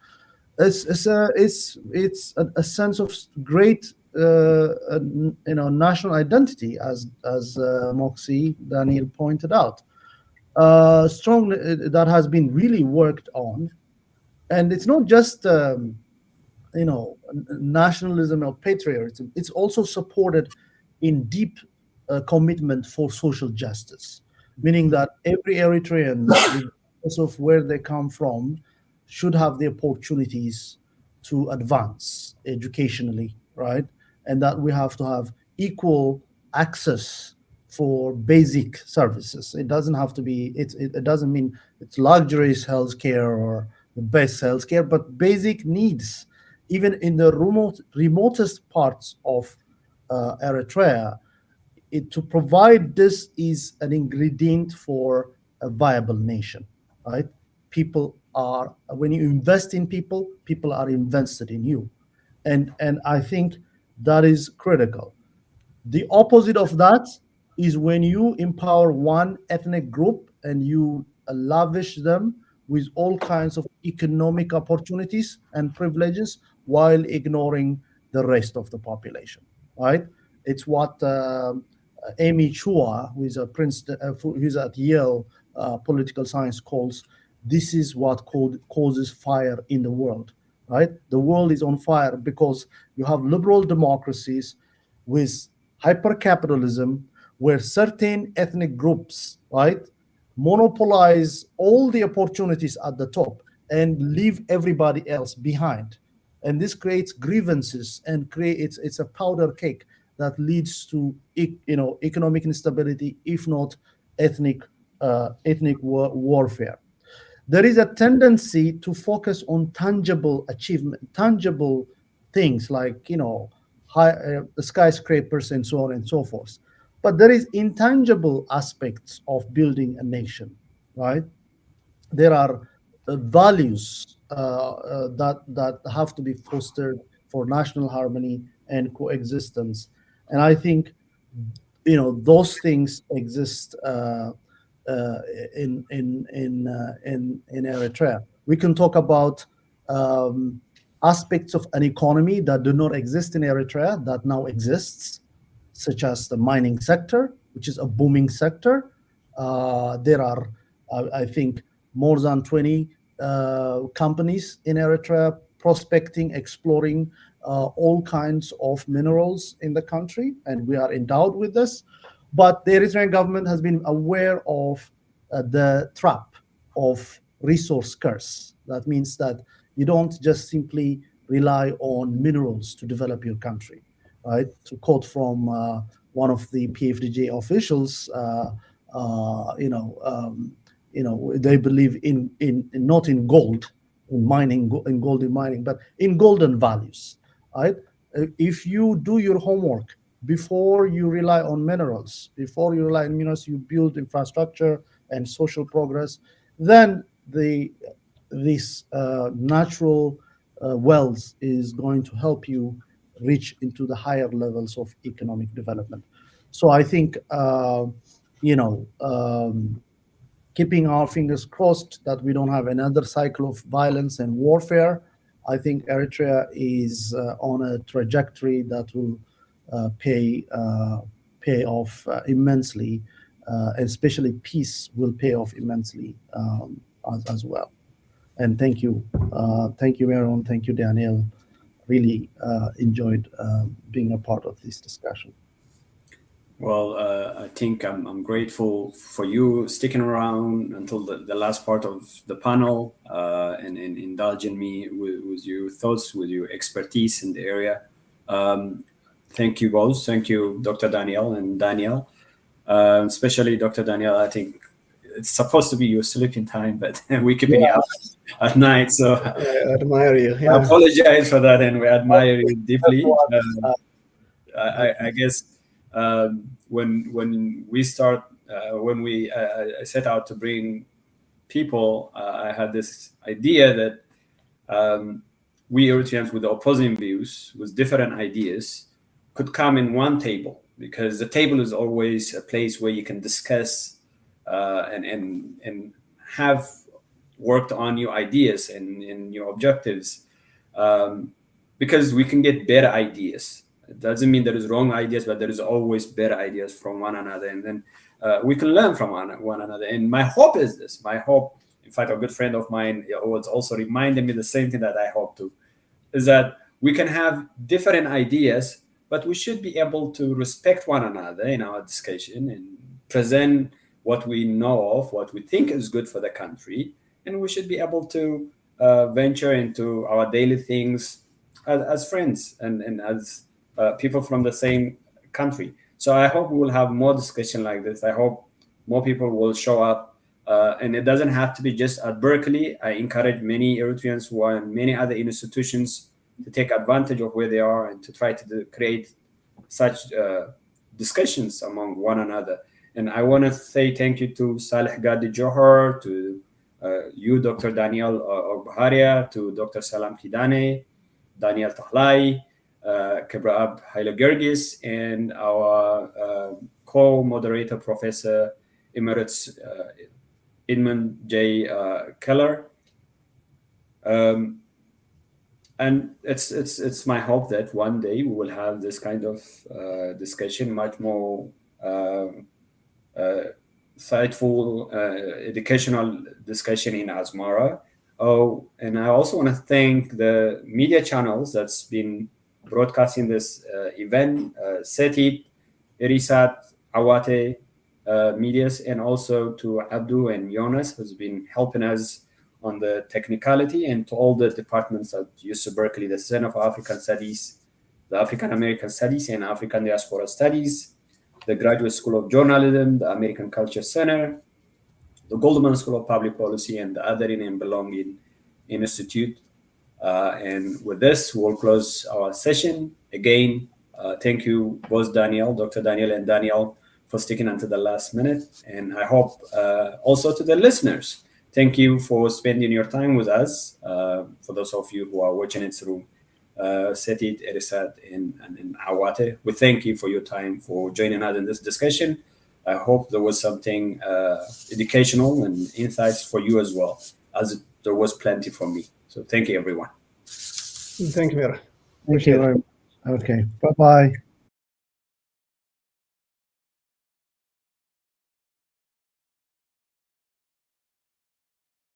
It's a sense of great national identity, as Moxie Daniel pointed out. Strongly, that has been really worked on, and it's not just nationalism or patriotism. It's also supported in deep commitment for social justice, meaning that every Eritrean, regardless of where they come from, should have the opportunities to advance educationally, right? And that we have to have equal access for basic services. It doesn't have to be, it doesn't mean it's luxurious healthcare or the best healthcare, but basic needs. Even in the remotest parts of Eritrea, to provide this is an ingredient for a viable nation, right? People are, when you invest in people, people are invested in you. And I think that is critical. The opposite of that is when you empower one ethnic group and you lavish them with all kinds of economic opportunities and privileges while ignoring the rest of the population, right? It's what Amy Chua, who is a Princeton, who's at Yale political science, calls, this is what causes fire in the world, right? The world is on fire because you have liberal democracies with hypercapitalism, where certain ethnic groups, right, monopolize all the opportunities at the top and leave everybody else behind. And this creates grievances and it's a powder cake that leads to economic instability, if not ethnic warfare. There is a tendency to focus on tangible achievement, tangible things like skyscrapers and so on and so forth. But there is intangible aspects of building a nation, right? There are values that have to be fostered for national harmony and coexistence, and I think those things exist in Eritrea. We can talk about aspects of an economy that do not exist in Eritrea that now exists, such as the mining sector, which is a booming sector. There are, I think, more than 20 companies in Eritrea prospecting, exploring all kinds of minerals in the country, and we are endowed with this. But the Eritrean government has been aware of the trap of resource curse. That means that you don't just simply rely on minerals to develop your country, right? To quote from one of the PFDJ officials, they believe in not in gold, in mining, in gold in mining, but in golden values, right? If you do your homework before you rely on minerals, you build infrastructure and social progress, then this natural wealth is going to help you reach into the higher levels of economic development. So I think, keeping our fingers crossed that we don't have another cycle of violence and warfare, I think Eritrea is on a trajectory that will pay off immensely, especially peace will pay off immensely as well. And thank you, Aaron, thank you, Daniel. Really enjoyed being a part of this discussion. Well, I think I'm grateful for you sticking around until the last part of the panel and indulging me with your thoughts, with your expertise in the area. Thank you both. Thank you, Dr. Daniel and Daniel. Especially Dr. Daniel, I think it's supposed to be your sleeping time, but we keeping you up at night. So I admire you. Yeah. I apologize for that, and we admire you deeply. I guess when we start, I set out to bring people, I had this idea that we Eritreans with opposing views, with different ideas, could come in one table, because the table is always a place where you can discuss and have worked on your ideas and your objectives, because we can get better ideas. It doesn't mean there is wrong ideas, but there is always better ideas from one another, and then we can learn from one another. And my hope is this. My hope, in fact, a good friend of mine was also reminding me the same thing that I hope to, is that we can have different ideas, but we should be able to respect one another in our discussion and present what we know of, what we think is good for the country, and we should be able to venture into our daily things as friends and as people from the same country. So I hope we will have more discussion like this. I hope more people will show up, and it doesn't have to be just at Berkeley. I encourage many Eritreans who are in many other institutions to take advantage of where they are and to try to create such discussions among one another. And I want to say thank you to Saleh Gadi Johar, to you, Dr. Daniel Ogbaharia, to Dr. Salam Kidane, Daniel Tahlai, Kebraab Haile Gergis, and our co-moderator, Professor Emeritus Edmund J. Keller. And it's my hope that one day we will have this kind of discussion, much more insightful, educational discussion in Asmara. Oh, and I also want to thank the media channels that's been broadcasting this event, 𝐒𝐄𝐂𝐎𝐍𝐃, ERISAT, Awate Medias, and also to Abdu and Jonas, who's been helping us on the technicality, and to all the departments at UC Berkeley, the Center for African Studies, the African American Studies and African Diaspora Studies, the Graduate School of Journalism, the American Culture Center, the Goldman School of Public Policy, and the Othering and Belonging Institute. And with this, we'll close our session. Again, thank you both Dr. Daniel and Daniel, for sticking until the last minute. And I hope also to the listeners, thank you for spending your time with us. For those of you who are watching it through 𝐒𝐄𝐂𝐎𝐍𝐃, ERISAT, and Awate, we thank you for your time, for joining us in this discussion. I hope there was something educational and insights for you as well, as there was plenty for me. So thank you, everyone. Thank you, Mira. Thank you very much. Okay, bye-bye.